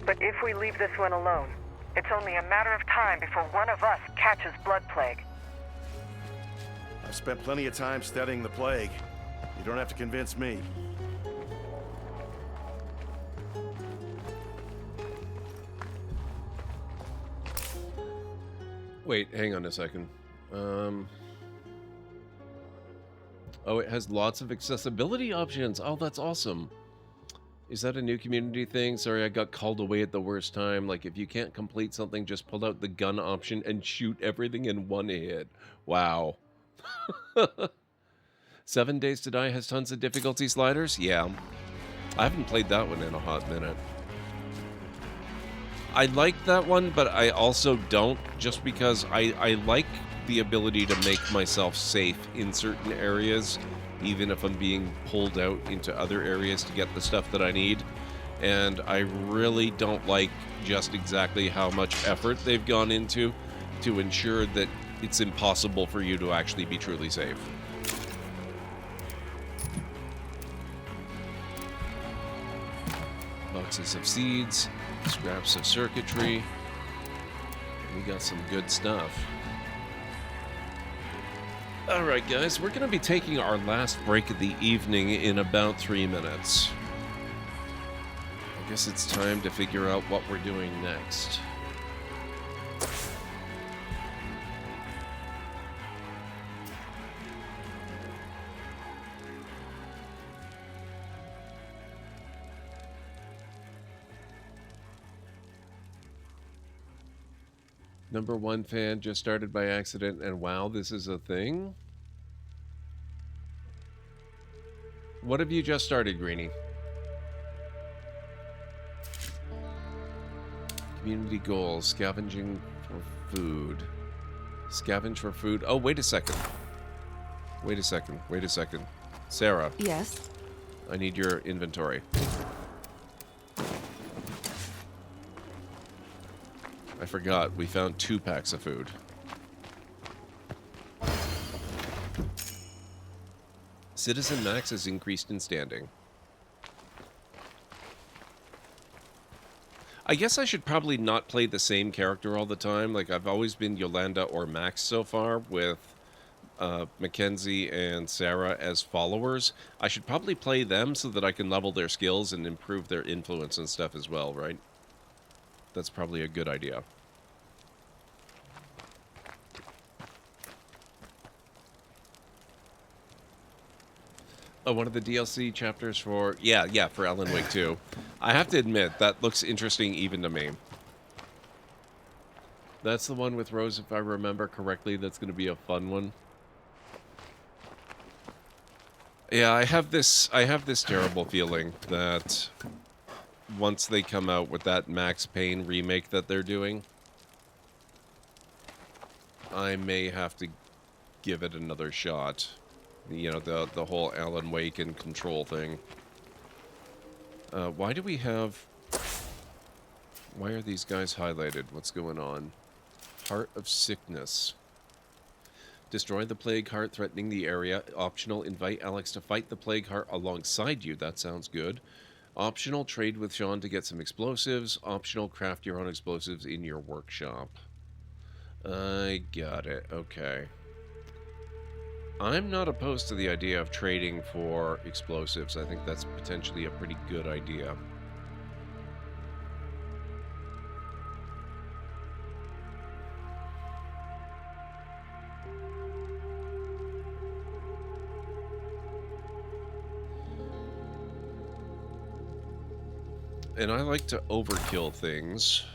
But if we leave this one alone, it's only a matter of time before one of us catches blood plague. I've spent plenty of time studying the plague. You don't have to convince me. Wait, hang on a second. Oh, it has lots of accessibility options. Oh, that's awesome. Is that a new community thing? Sorry, I got called away at the worst time. Like, if you can't complete something, just pull out the gun option and shoot everything in one hit. Wow. 7 Days to Die has tons of difficulty sliders? Yeah. I haven't played that one in a hot minute. I like that one, but I also don't, just because I like the ability to make myself safe in certain areas, even if I'm being pulled out into other areas to get the stuff that I need. And I really don't like just exactly how much effort they've gone into to ensure that it's impossible for you to actually be truly safe. Boxes of seeds, scraps of circuitry. We got some good stuff. Alright guys, we're going to be taking our last break of the evening in about 3 minutes. I guess it's time to figure out what we're doing next. Number one fan just started by accident, and wow, this is a thing? What have you just started, Greenie? Community goals, scavenging for food. Scavenge for food. Oh, wait a second. Wait a second. Wait a second. Sarah. Yes? I need your inventory. I forgot, we found 2 packs of food. Citizen Max has increased in standing. I guess I should probably not play the same character all the time. Like, I've always been Yolanda or Max so far, with Mackenzie and Sarah as followers, I should probably play them so that I can level their skills and improve their influence and stuff as well, right? That's probably a good idea. Oh, one of the DLC chapters for... Yeah, for Alan Wake 2. I have to admit, that looks interesting even to me. That's the one with Rose, if I remember correctly. That's going to be a fun one. Yeah, I have this terrible feeling that once they come out with that Max Payne remake that they're doing, I may have to give it another shot. You know, the whole Alan Wake and Control thing. Why do we have... Why are these guys highlighted? What's going on? Heart of Sickness. Destroy the Plague Heart threatening the area. Optional, invite Alex to fight the Plague Heart alongside you. That sounds good. Optional, trade with Sean to get some explosives. Optional, craft your own explosives in your workshop. I got it. Okay. I'm not opposed to the idea of trading for explosives. I think that's potentially a pretty good idea. And I like to overkill things.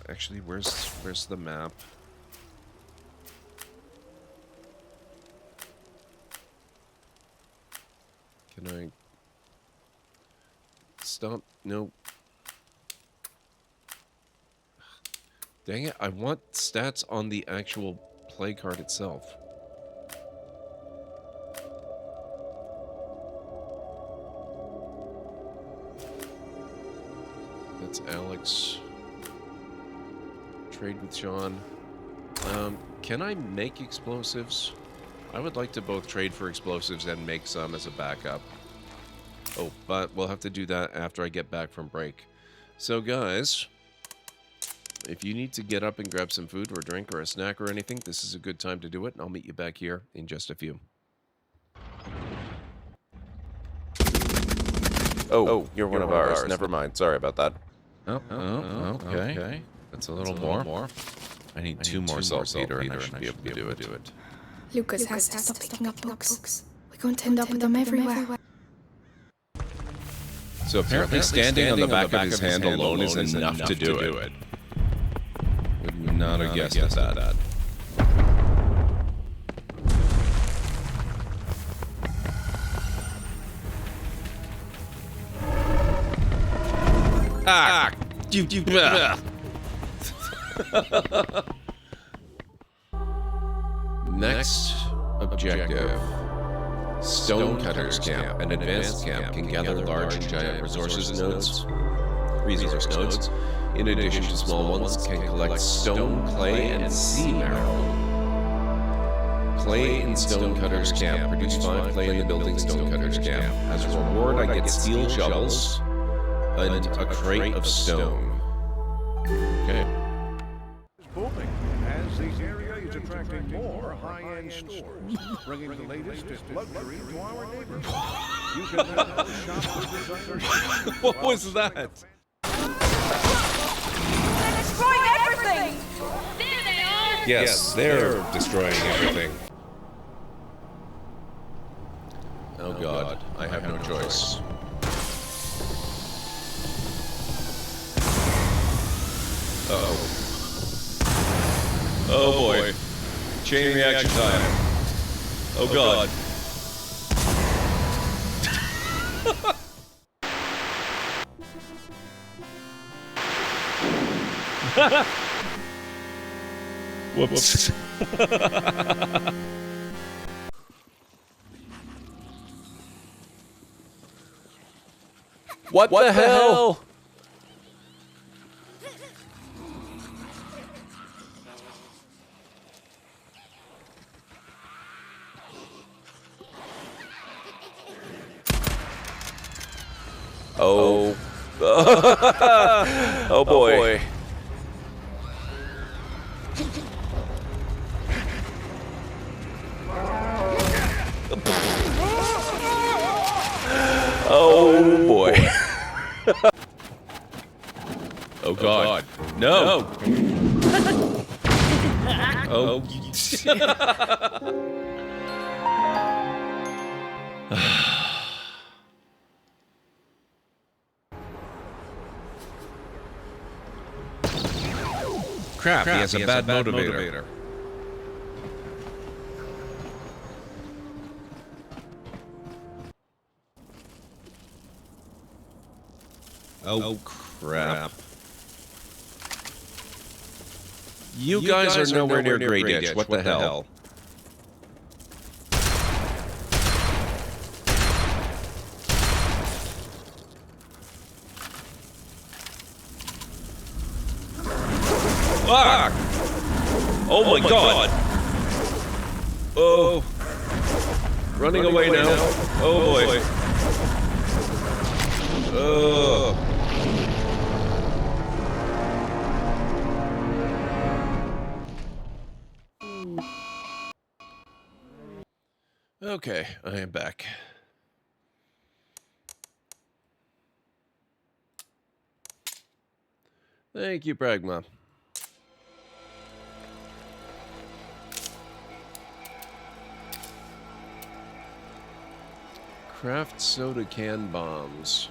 Actually, where's the map? Can I stop? No. Dang it, I want stats on the actual play card itself. That's Alex. Trade with Sean. Can I make explosives? I would like to both trade for explosives and make some as a backup. Oh, but we'll have to do that after I get back from break. So, guys, if you need to get up and grab some food or a drink or a snack or anything, this is a good time to do it, and I'll meet you back here in just a few. Oh, you're one of ours. Never mind. Sorry about that. Okay. That's a little more. I need two more saltpeter, and I should be able to do it. Lucas has to stop picking up books. We're going to end up with them everywhere. So apparently standing on the back of his hand alone is enough to do it. Would not have guessed at that. Next objective. Stonecutters Camp, an advanced camp, can gather large and giant resource nodes. In addition to small ones, can collect stone, clay, and sea marrow. Clay in Stonecutters Camp. Produce 5 clay in the building Stonecutters Camp. As a reward, I get steel shovels and a crate of stone. Okay. Booming as the area is attracting more high-end stores, bringing the latest in luxury to our neighborhood. You can now shop with designers. What was that? They're destroying everything! There they are! Yes, they're destroying everything. Oh god, I have no choice. Uh-oh. Oh boy. Chain reaction time. Oh god. Whoops. What the hell? Oh. Oh boy. Oh God. No. Oh. Crap, he has a bad motivator. Oh, crap. You guys are nowhere near Grey Ditch. What the hell? Fuck! Oh my God! Oh. Running away now. Oh boy. Oh. Okay, I am back. Thank you, Pragma. Craft soda can bombs.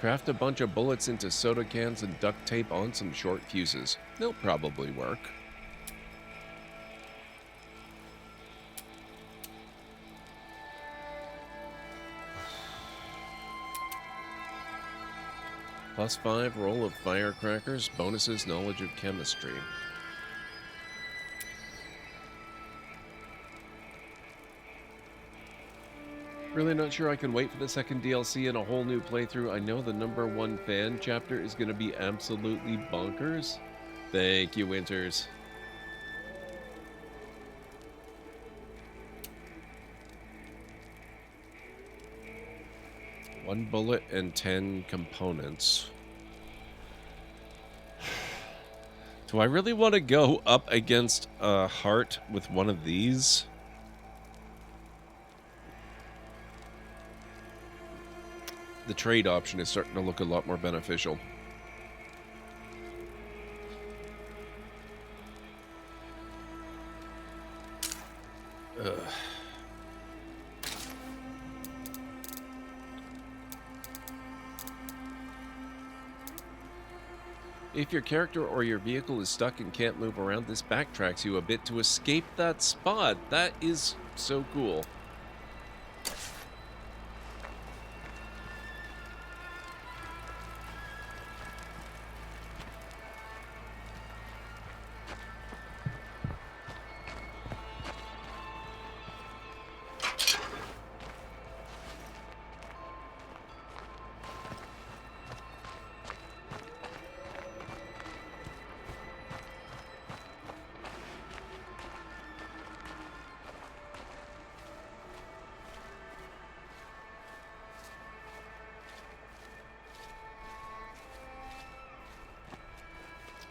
Craft a bunch of bullets into soda cans and duct tape on some short fuses. They'll probably work. +5 roll of firecrackers, bonuses knowledge of chemistry. Really not sure I can wait for the second DLC and a whole new playthrough. I know the #1 fan chapter is going to be absolutely bonkers. Thank you, Winters. One bullet and 10 components. Do I really want to go up against a heart with one of these? The trade option is starting to look a lot more beneficial. Ugh. If your character or your vehicle is stuck and can't move around, this backtracks you a bit to escape that spot. That is so cool.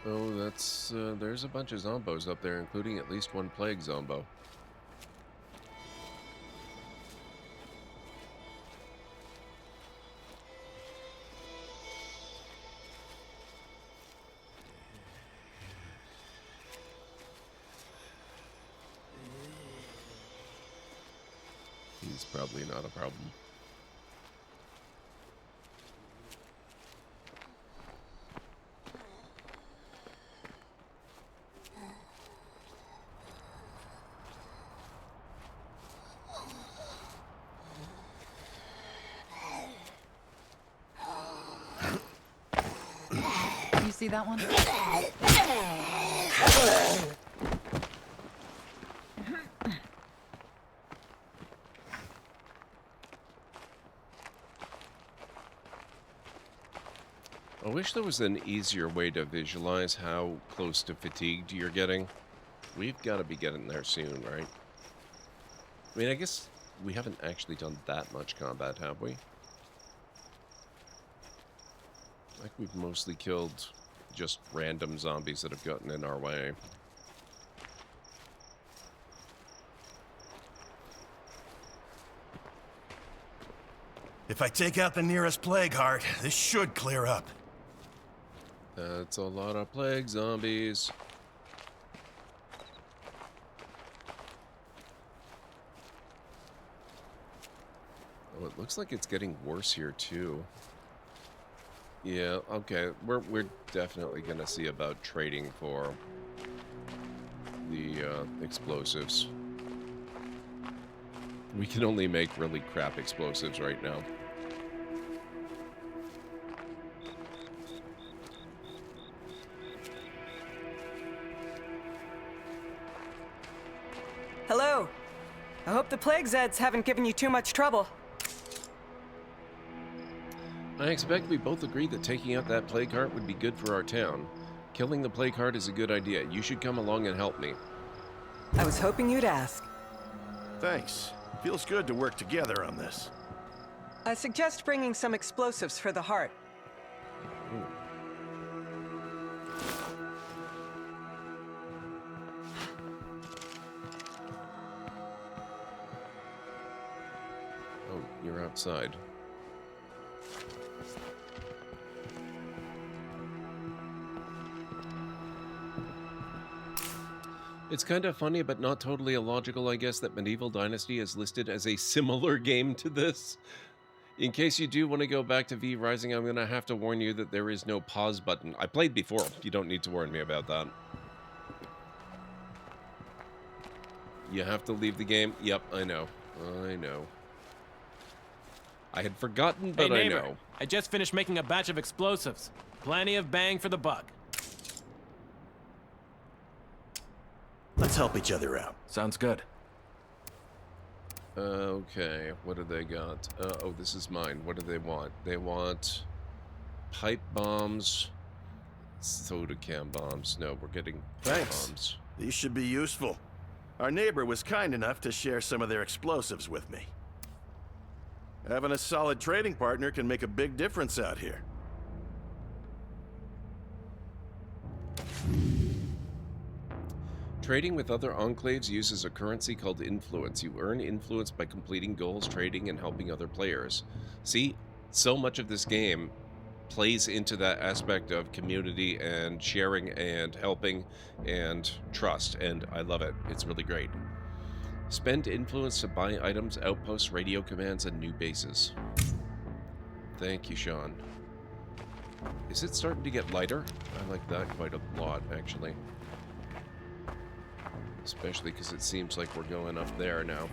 Oh, that's, there's a bunch of zombos up there, including at least one plague zombo. He's probably not a problem. You see that one? I wish there was an easier way to visualize how close to fatigued you're getting. We've got to be getting there soon, right? I mean, I guess we haven't actually done that much combat, have we? Like, we've mostly killed just random zombies that have gotten in our way. If I take out the nearest plague heart, this should clear up. That's a lot of plague zombies. Oh, it looks like it's getting worse here too. Yeah, okay. We're definitely gonna see about trading for the explosives. We can only make really crap explosives right now. Hello. I hope the plague Zeds haven't given you too much trouble. I expect we both agreed that taking out that plague heart would be good for our town. Killing the plague heart is a good idea. You should come along and help me. I was hoping you'd ask. Thanks. Feels good to work together on this. I suggest bringing some explosives for the heart. Oh, you're outside. It's kind of funny, but not totally illogical, I guess, that Medieval Dynasty is listed as a similar game to this. In case you do want to go back to V Rising, I'm going to have to warn you that there is no pause button. I played before. You don't need to warn me about that. You have to leave the game. Yep, I know. I know. I had forgotten, but hey, neighbor, I know. I just finished making a batch of explosives. Plenty of bang for the buck. Let's help each other out. Sounds good. Okay, what do they got? Oh, this is mine. What do they want? They want pipe bombs, soda can bombs. No, we're getting pipe bombs. These should be useful. Our neighbor was kind enough to share some of their explosives with me. Having a solid trading partner can make a big difference out here. Trading with other enclaves uses a currency called influence. You earn influence by completing goals, trading, and helping other players. See, so much of this game plays into that aspect of community and sharing and helping and trust, and I love it. It's really great. Spend influence to buy items, outposts, radio commands, and new bases. Thank you, Sean. Is it starting to get lighter? I like that quite a lot, actually. Especially because it seems like we're going up there now.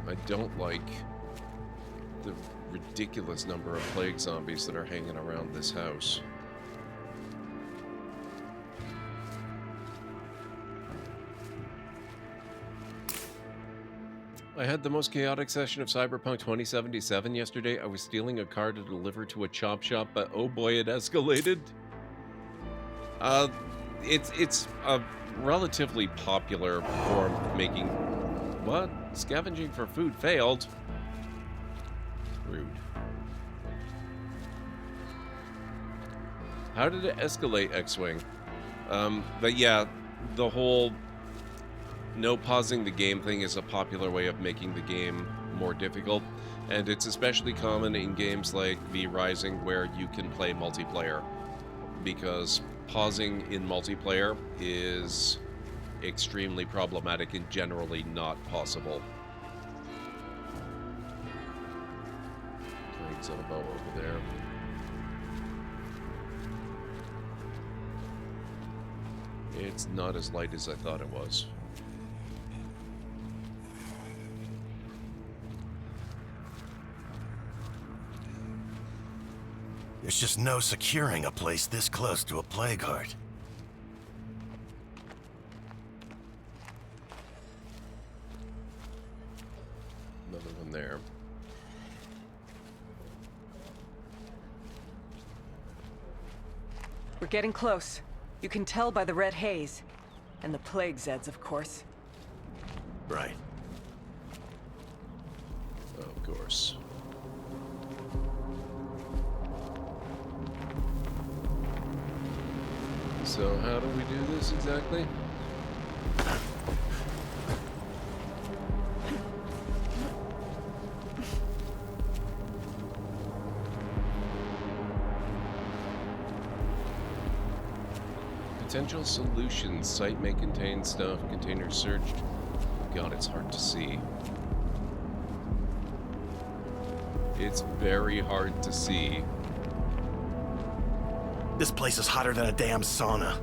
I don't like the ridiculous number of plague zombies that are hanging around this house. I had the most chaotic session of Cyberpunk 2077 yesterday. I was stealing a car to deliver to a chop shop, but oh boy, it escalated. It's a relatively popular form of making... What? Scavenging for food failed? Rude. How did it escalate, X-Wing? But yeah, the whole no pausing the game thing is a popular way of making the game more difficult, and it's especially common in games like V Rising where you can play multiplayer, because pausing in multiplayer is extremely problematic and generally not possible. Plague Zombo over there. It's not as light as I thought it was. There's just no securing a place this close to a plague heart. Another one there. We're getting close. You can tell by the red haze. And the plague Zeds, of course. Right. Of course. So how do we do this exactly? Potential solutions. Site may contain stuff. Container searched. God, it's hard to see. It's very hard to see. This place is hotter than a damn sauna.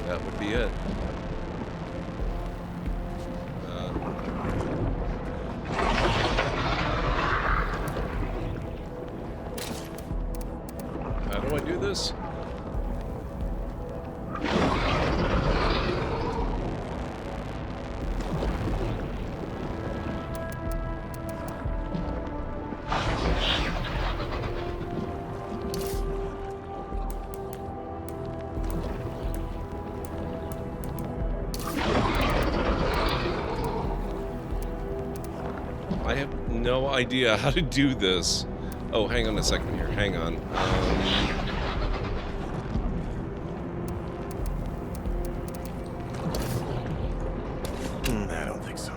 That would be it. How do I do this? I have no idea how to do this. Oh, hang on a second here. Hang on. I don't think so.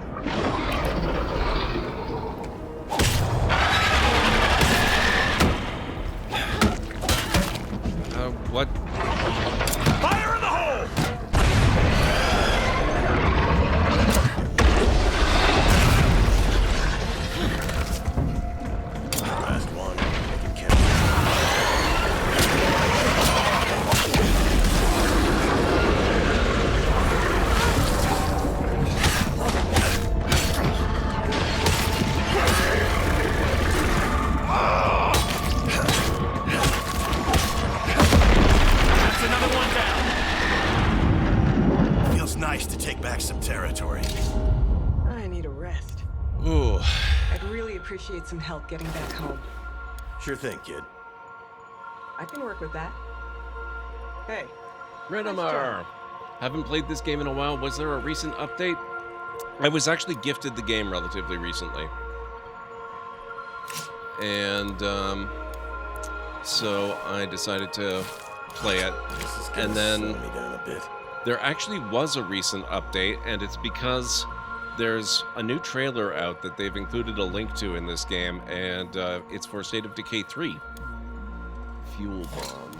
What? Fire in the hole! Last one. Make it count. That's another one down. Feels nice to take back some territory. I need a rest. Ooh. I'd really appreciate some help getting back home. Sure thing, kid. I can work with that. Hey. Renamar! Haven't played this game in a while. Was there a recent update? I was actually gifted the game relatively recently. And, so I decided to play it. And then Slow me down a bit. there actually was a recent update, and it's because there's a new trailer out that they've included a link to in this game, and it's for State of Decay 3. Fuel bomb.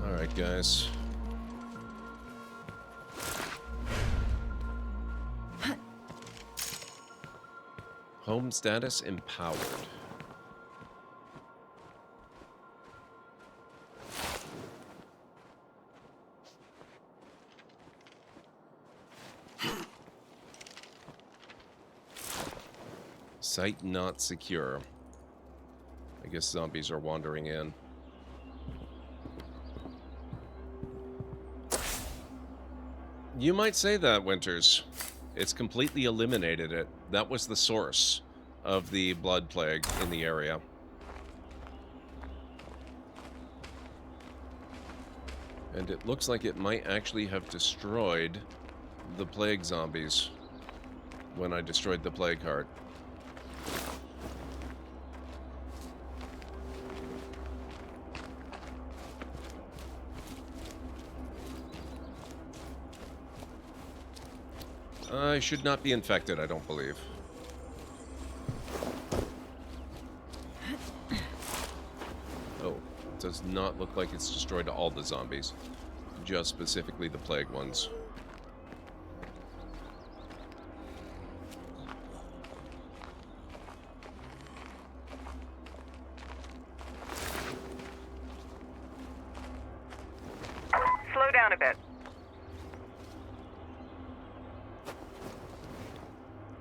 Alright, guys. Home status empowered. Site not secure. I guess zombies are wandering in. You might say that, Winters. It's completely eliminated it. That was the source of the blood plague in the area. And it looks like it might actually have destroyed the plague zombies when I destroyed the plague heart. I should not be infected, I don't believe. Oh, it does not look like it's destroyed all the zombies. Just specifically the plague ones. Slow down a bit.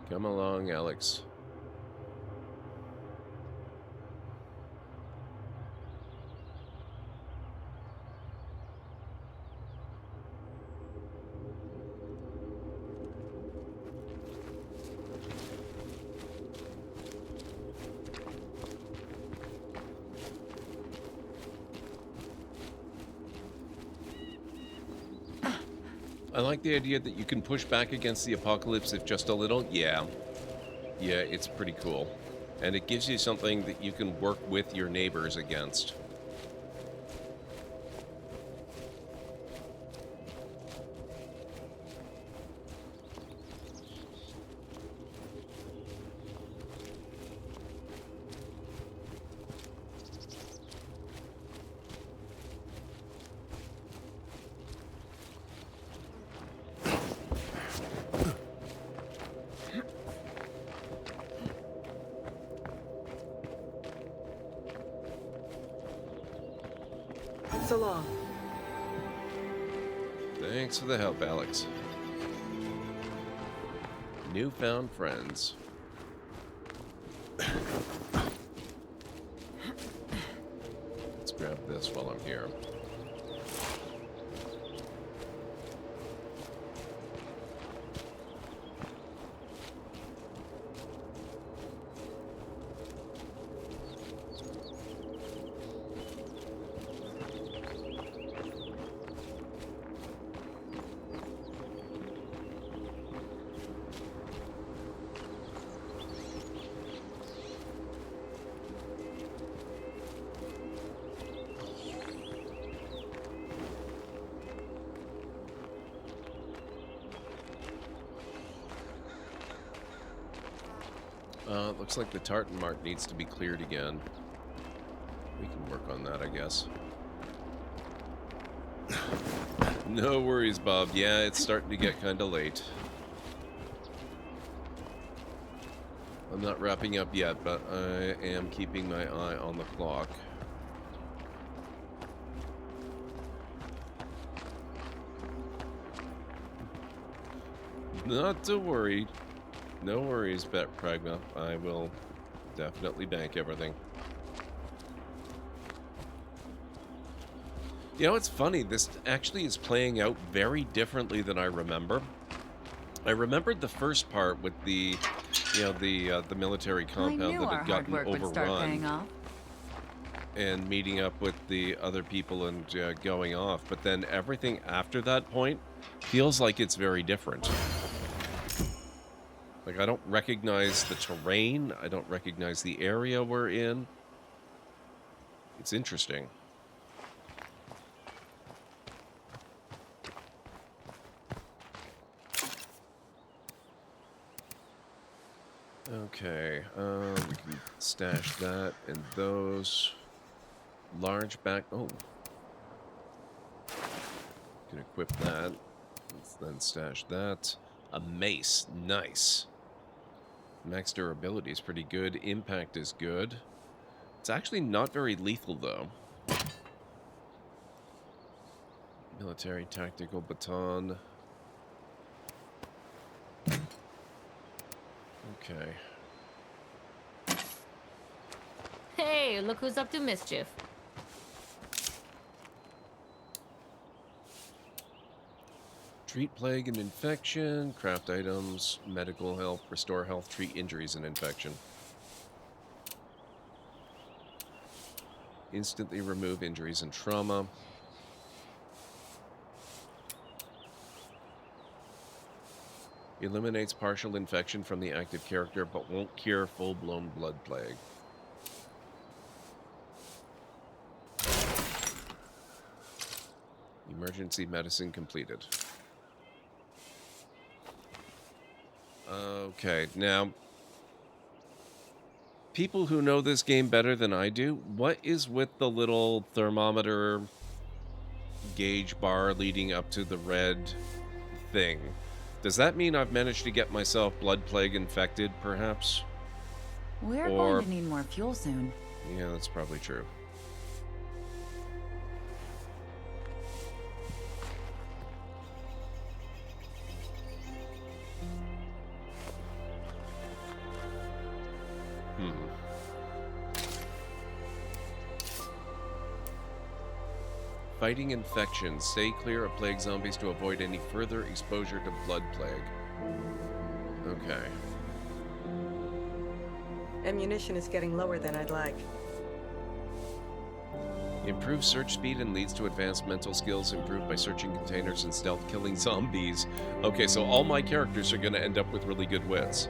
Come along, Alex. I like the idea that you can push back against the apocalypse if just a little. Yeah. Yeah, it's pretty cool. And it gives you something that you can work with your neighbors against. So long. Thanks for the help, Alex. Newfound friends. Let's grab this while I'm here. Looks like the tartan mark needs to be cleared again. We can work on that, I guess. No worries, Bob. Yeah, it's starting to get kind of late. I'm not wrapping up yet, but I am keeping my eye on the clock. Not to worry. No worries, Bet Pragma. I will definitely bank everything. You know, it's funny. This actually is playing out very differently than I remember. I remembered the first part with the, you know, the military compound that had gotten overrun, and meeting up with the other people and going off. But then everything after that point feels like it's very different. Like, I don't recognize the terrain. I don't recognize the area we're in. It's interesting. Okay, we can stash that and those. Large back... Oh. Can equip that. Let's then stash that. A mace. Nice. Max durability is pretty good. Impact is good. It's actually not very lethal, though. Military tactical baton. Okay. Hey, look who's up to mischief. Treat plague and infection, craft items, medical help, restore health, treat injuries and infection. Instantly remove injuries and trauma. Eliminates partial infection from the active character, but won't cure full-blown blood plague. Emergency medicine completed. Okay, now, people who know this game better than I do, what is with the little thermometer gauge bar leading up to the red thing? Does that mean I've managed to get myself blood plague infected, perhaps? We're going to need more fuel soon. Yeah, that's probably true. Fighting infections. Stay clear of plague zombies to avoid any further exposure to blood plague. Okay. Ammunition is getting lower than I'd like. Improves search speed and leads to advanced mental skills improved by searching containers and stealth killing zombies. Okay, so all my characters are going to end up with really good wits.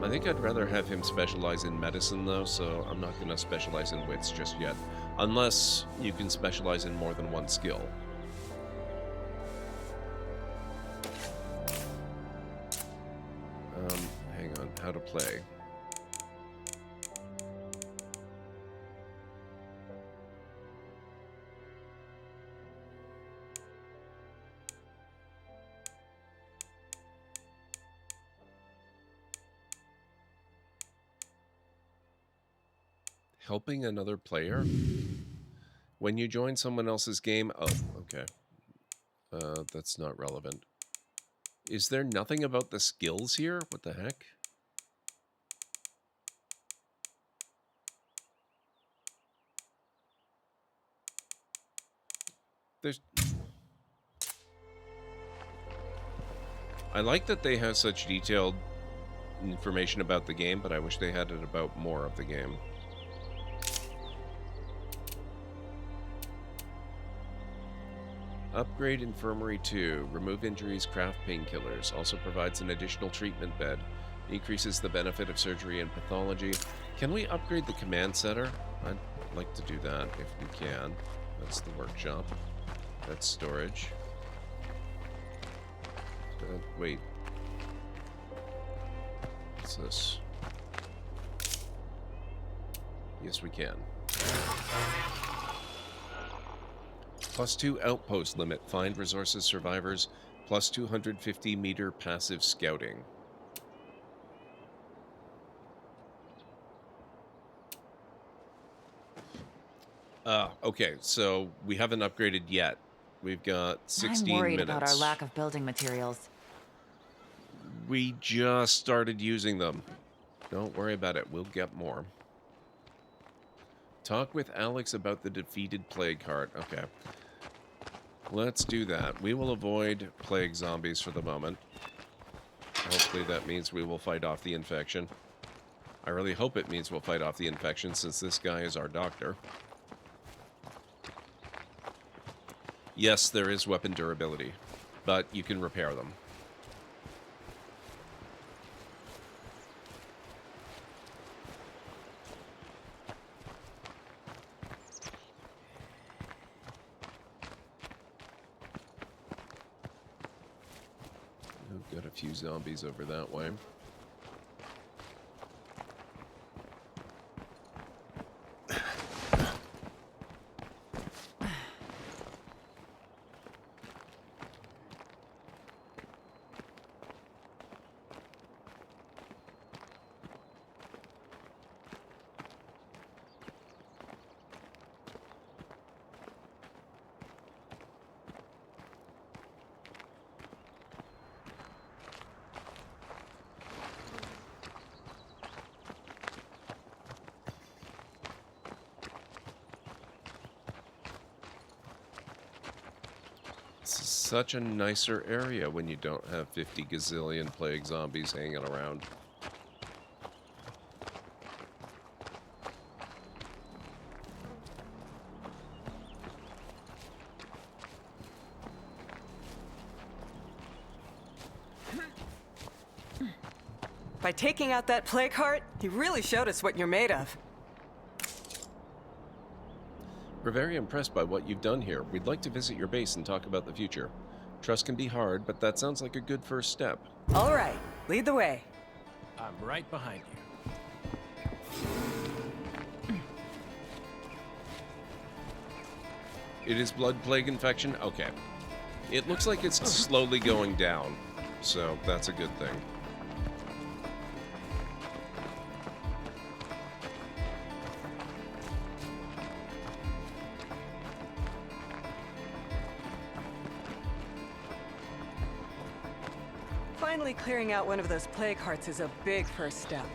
I think I'd rather have him specialize in medicine, though, so I'm not going to specialize in wits just yet. Unless you can specialize in more than one skill. Hang on. How to play. Helping another player? When you join someone else's game... Oh, okay. That's not relevant. Is there nothing about the skills here? What the heck? There's... I like that they have such detailed information about the game, but I wish they had it about more of the game. Upgrade Infirmary 2. Remove injuries, craft painkillers. Also provides an additional treatment bed. Increases the benefit of surgery and pathology. Can we upgrade the command center? I'd like to do that if we can. That's the workshop. That's storage. Wait. What's this? Yes, we can. +2 outpost limit. Find resources survivors. Plus 250 meter passive scouting. Okay, so we haven't upgraded yet. We've got 16 I'm worried minutes. about our lack of building materials. We just started using them. Don't worry about it. We'll get more. Talk with Alex about the defeated plague heart. Okay. Let's do that. We will avoid plague zombies for the moment. Hopefully that means we will fight off the infection. I really hope it means we'll fight off the infection since this guy is our doctor. Yes, there is weapon durability, but you can repair them. We've got a few zombies over that way. Such a nicer area when you don't have 50 gazillion plague zombies hanging around. By taking out that plague heart, you really showed us what you're made of. We're very impressed by what you've done here. We'd like to visit your base and talk about the future. Trust can be hard, but that sounds like a good first step. All right, lead the way. I'm right behind you. It is blood plague infection? Okay. It looks like it's slowly going down, so that's a good thing. Finally clearing out one of those plague hearts is a big first step.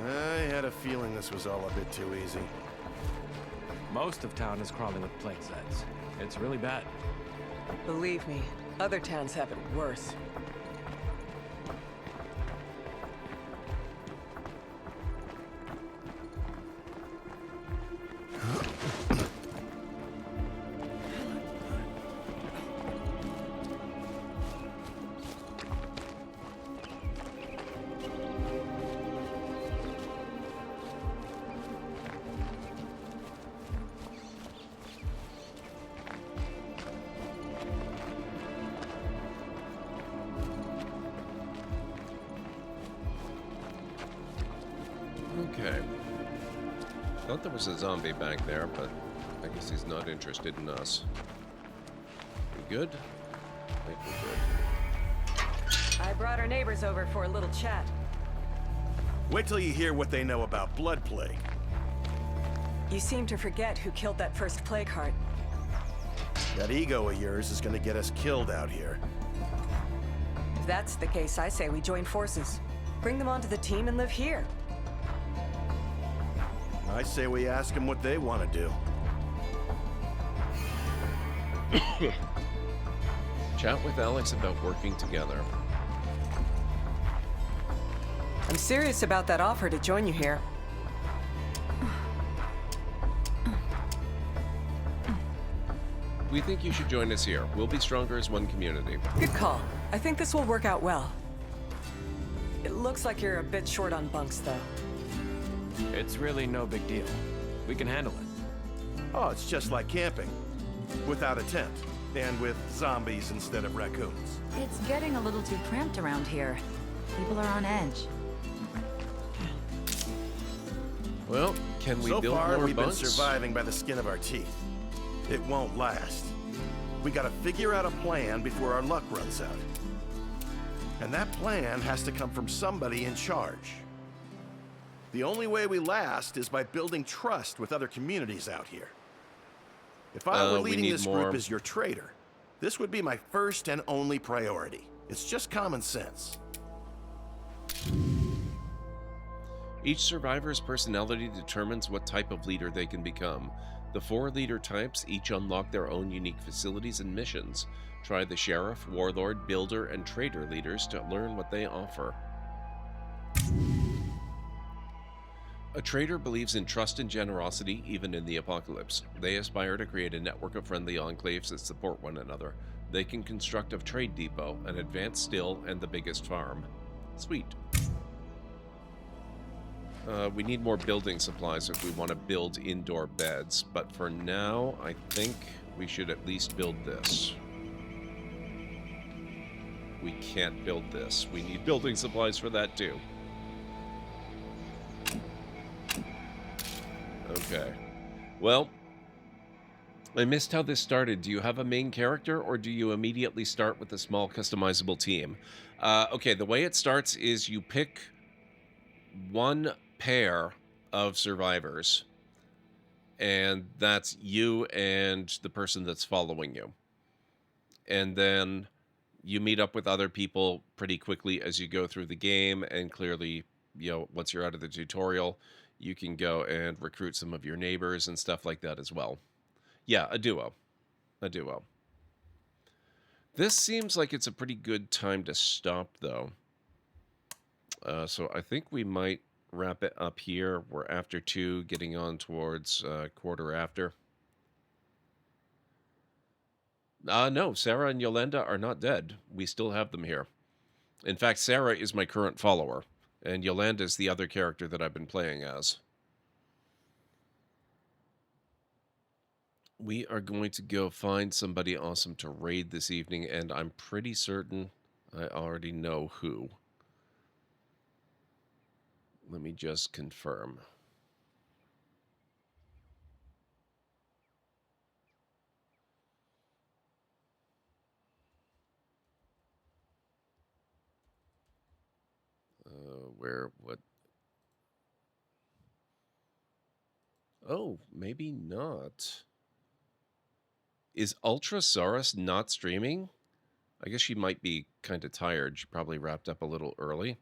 I had a feeling this was all a bit too easy. Most of town is crawling with plague Zeds. It's really bad. Believe me, other towns have it worse. Okay. Thought there was a zombie back there, but I guess he's not interested in us. We good? I think we're good. I brought our neighbors over for a little chat. Wait till you hear what they know about blood plague. You seem to forget who killed that first plague heart. That ego of yours is gonna get us killed out here. If that's the case, I say we join forces. Bring them onto the team and live here. I say we ask them what they want to do. Chat with Alex about working together. I'm serious about that offer to join you here. We think you should join us here. We'll be stronger as one community. Good call. I think this will work out well. It looks like you're a bit short on bunks, though. It's really no big deal. We can handle it. Oh, it's just like camping. Without a tent. And with zombies instead of raccoons. It's getting a little too cramped around here. People are on edge. Well, can we build so far, more we've bunks? been surviving by the skin of our teeth. It won't last. We gotta figure out a plan before our luck runs out. And that plan has to come from somebody in charge. The only way we last is by building trust with other communities out here. If I were leading this group as your trader, this would be my first and only priority. It's just common sense. Each survivor's personality determines what type of leader they can become. The 4 leader types each unlock their own unique facilities and missions. Try the Sheriff, Warlord, Builder, and Trader leaders to learn what they offer. A trader believes in trust and generosity even in the apocalypse. They aspire to create a network of friendly enclaves that support one another. They can construct a trade depot, an advanced still, and the biggest farm. Sweet. We need more building supplies if we want to build indoor beds, but for now, I think we should at least build this. We can't build this. We need building supplies for that too. Okay. Well, I missed how this started. Do you have a main character, or do you immediately start with a small customizable team? Okay, the way it starts is you pick one pair of survivors, and that's you and the person that's following you. And then you meet up with other people pretty quickly as you go through the game, and clearly, you know, once you're out of the tutorial, you can go and recruit some of your neighbors and stuff like that as well. Yeah, a duo. A duo. This seems like it's a pretty good time to stop, though. So I think we might wrap it up here. We're after 2, getting on towards quarter after. No, Sarah and Yolanda are not dead. We still have them here. In fact, Sarah is my current follower, and Yolanda is the other character that I've been playing as. We are going to go find somebody awesome to raid this evening, and I'm pretty certain I already know who. Let me just confirm. What? Oh, maybe not. Is Ultrasaurus not streaming? I guess she might be kind of tired. She probably wrapped up a little early.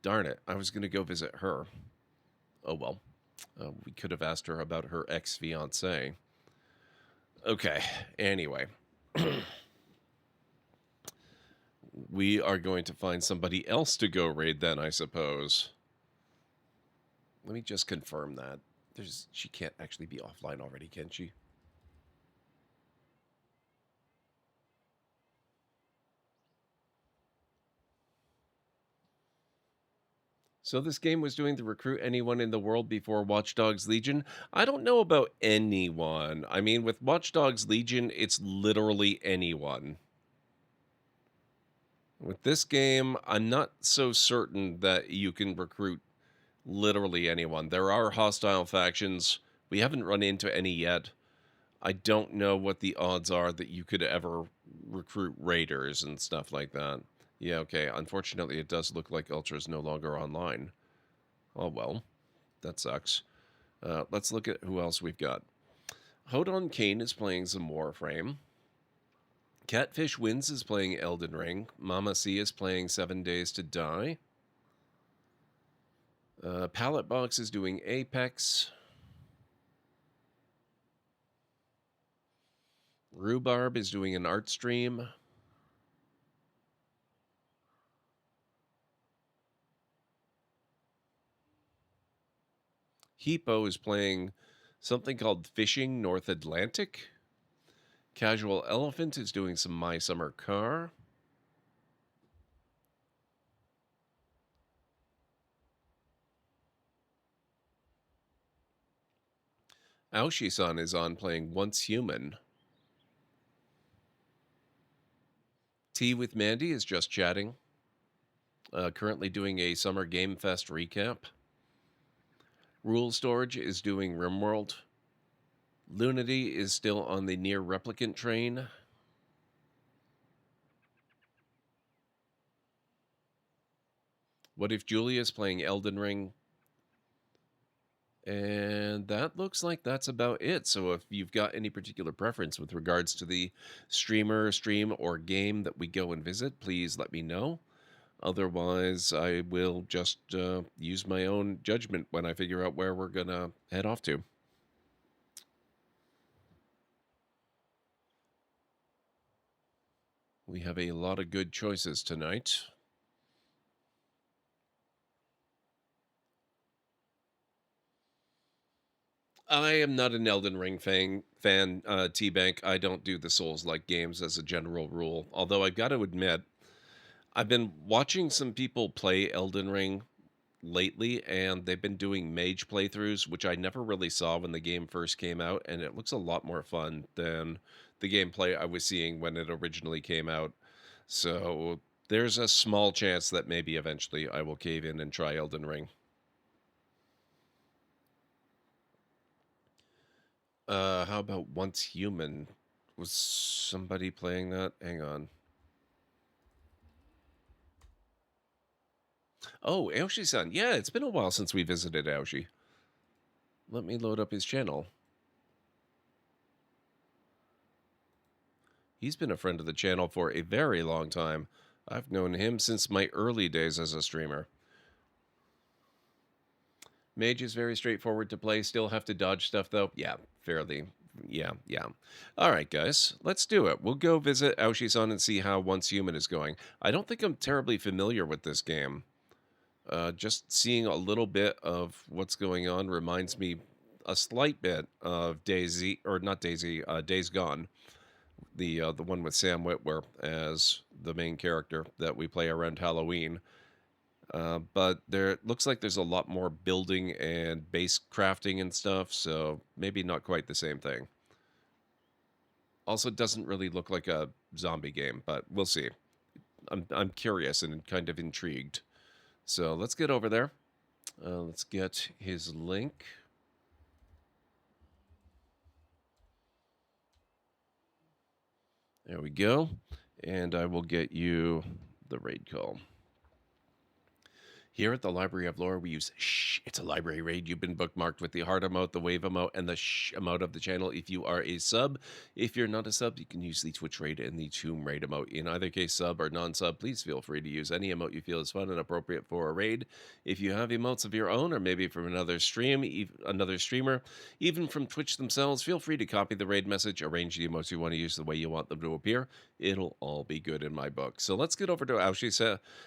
Darn it, I was going to go visit her. Oh well. We could have asked her about her ex-fiancé. Okay, anyway. We are going to find somebody else to go raid then, I suppose. Let me just confirm that. She can't actually be offline already, can she? So this game was doing to recruit anyone in the world before Watch Dogs Legion? I don't know about anyone. I mean, with Watch Dogs Legion, it's literally anyone. With this game, I'm not so certain that you can recruit Literally anyone. There are hostile factions. We haven't run into any yet. I don't know what the odds are that you could ever recruit raiders and stuff like that. Yeah, okay. Unfortunately, it does look like Ultra is no longer online. Oh, well. That sucks. Let's look at who else we've got. Hodon Kane is playing some Warframe. Catfish Wins is playing Elden Ring. Mama C is playing 7 Days to Die. Pallet Box is doing Apex. Rhubarb is doing an art stream. Hippo is playing something called Fishing North Atlantic. Casual Elephant is doing some My Summer Car. Aoshi-san is on playing Once Human. Tea with Mandy is just chatting. Currently doing a Summer Game Fest recap. Rule Storage is doing RimWorld. Lunity is still on the Near Replicant train. What If Julia is playing Elden Ring? And that looks like that's about it. So if you've got any particular preference with regards to the streamer, stream, or game that we go and visit, please let me know. Otherwise, I will just use my own judgment when I figure out where we're going to head off to. We have a lot of good choices tonight. I am not an Elden Ring fan, T-Bank. I don't do the Souls-like games as a general rule. Although I've got to admit, I've been watching some people play Elden Ring lately, and they've been doing mage playthroughs, which I never really saw when the game first came out, and it looks a lot more fun than the gameplay I was seeing when it originally came out. So there's a small chance that maybe eventually I will cave in and try Elden Ring. How about Once Human? Was somebody playing that? Hang on. Oh, Aoshi-san. Yeah, it's been a while since we visited Aoshi. Let me load up his channel. He's been a friend of the channel for a very long time. I've known him since my early days as a streamer. Mage is very straightforward to play. Still have to dodge stuff, though. Yeah, fairly. Yeah. All right, guys. Let's do it. We'll go visit Aoshi-san and see how Once Human is going. I don't think I'm terribly familiar with this game. Just seeing a little bit of what's going on reminds me a slight bit of Days Gone. The one with Sam Witwer as the main character that we play around Halloween. But it looks like there's a lot more building and base crafting and stuff, so maybe not quite the same thing. Also, it doesn't really look like a zombie game, but we'll see. I'm curious and kind of intrigued. So let's get over there. Let's get his link. There we go. And I will get you the raid call. Here at the Library of Lore, we use shh. It's a library raid. You've been bookmarked with the heart emote, the wave emote, and the shh emote of the channel if you are a sub. If you're not a sub, you can use the Twitch raid and the Tomb raid emote. In either case, sub or non-sub, please feel free to use any emote you feel is fun and appropriate for a raid. If you have emotes of your own, or maybe from another streamer, even from Twitch themselves, feel free to copy the raid message, arrange the emotes you want to use the way you want them to appear. It'll all be good in my book. So let's get over to Aoshi's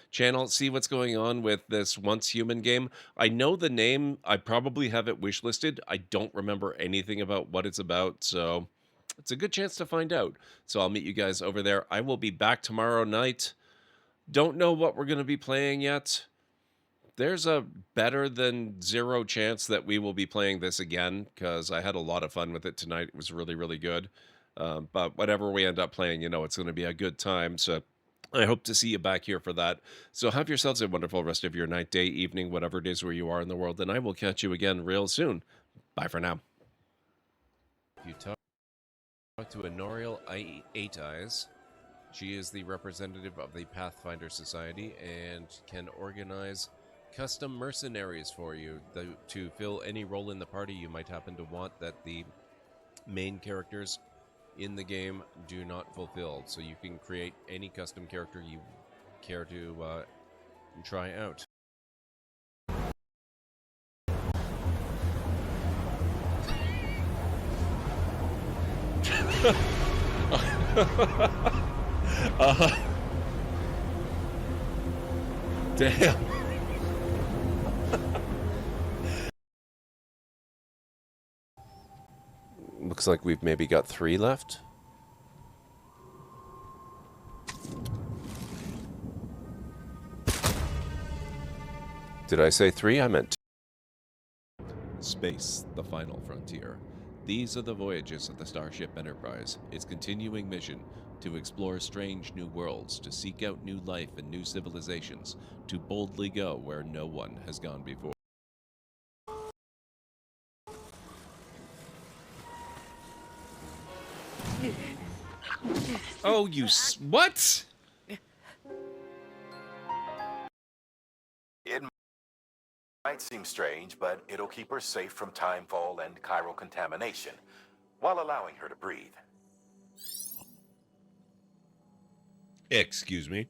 channel, see what's going on with this Once Human game. I know the name. I probably have it wishlisted. I don't remember anything about what it's about, so it's a good chance to find out. So I'll meet you guys over there. I will be back tomorrow night. Don't know what we're going to be playing yet. There's a better than zero chance that we will be playing this again, because I had a lot of fun with it tonight. It was really, really good. But whatever we end up playing, it's going to be a good time. So I hope to see you back here for that. So have yourselves a wonderful rest of your night, day, evening, whatever it is where you are in the world, and I will catch you again real soon. Bye for now. If you talk to Honorial Eight Eyes, she is the representative of the Pathfinder Society and can organize custom mercenaries for you to fill any role in the party you might happen to want that the main characters in the game do not fulfill. So you can create any custom character you care to try out. Damn. Looks like we've maybe got 3 left. Did I say 3? I meant 2. Space, the final frontier. These are the voyages of the Starship Enterprise, its continuing mission to explore strange new worlds, to seek out new life and new civilizations, to boldly go where no one has gone before. Oh, what? It might seem strange, but it'll keep her safe from timefall and chiral contamination, while allowing her to breathe. Excuse me?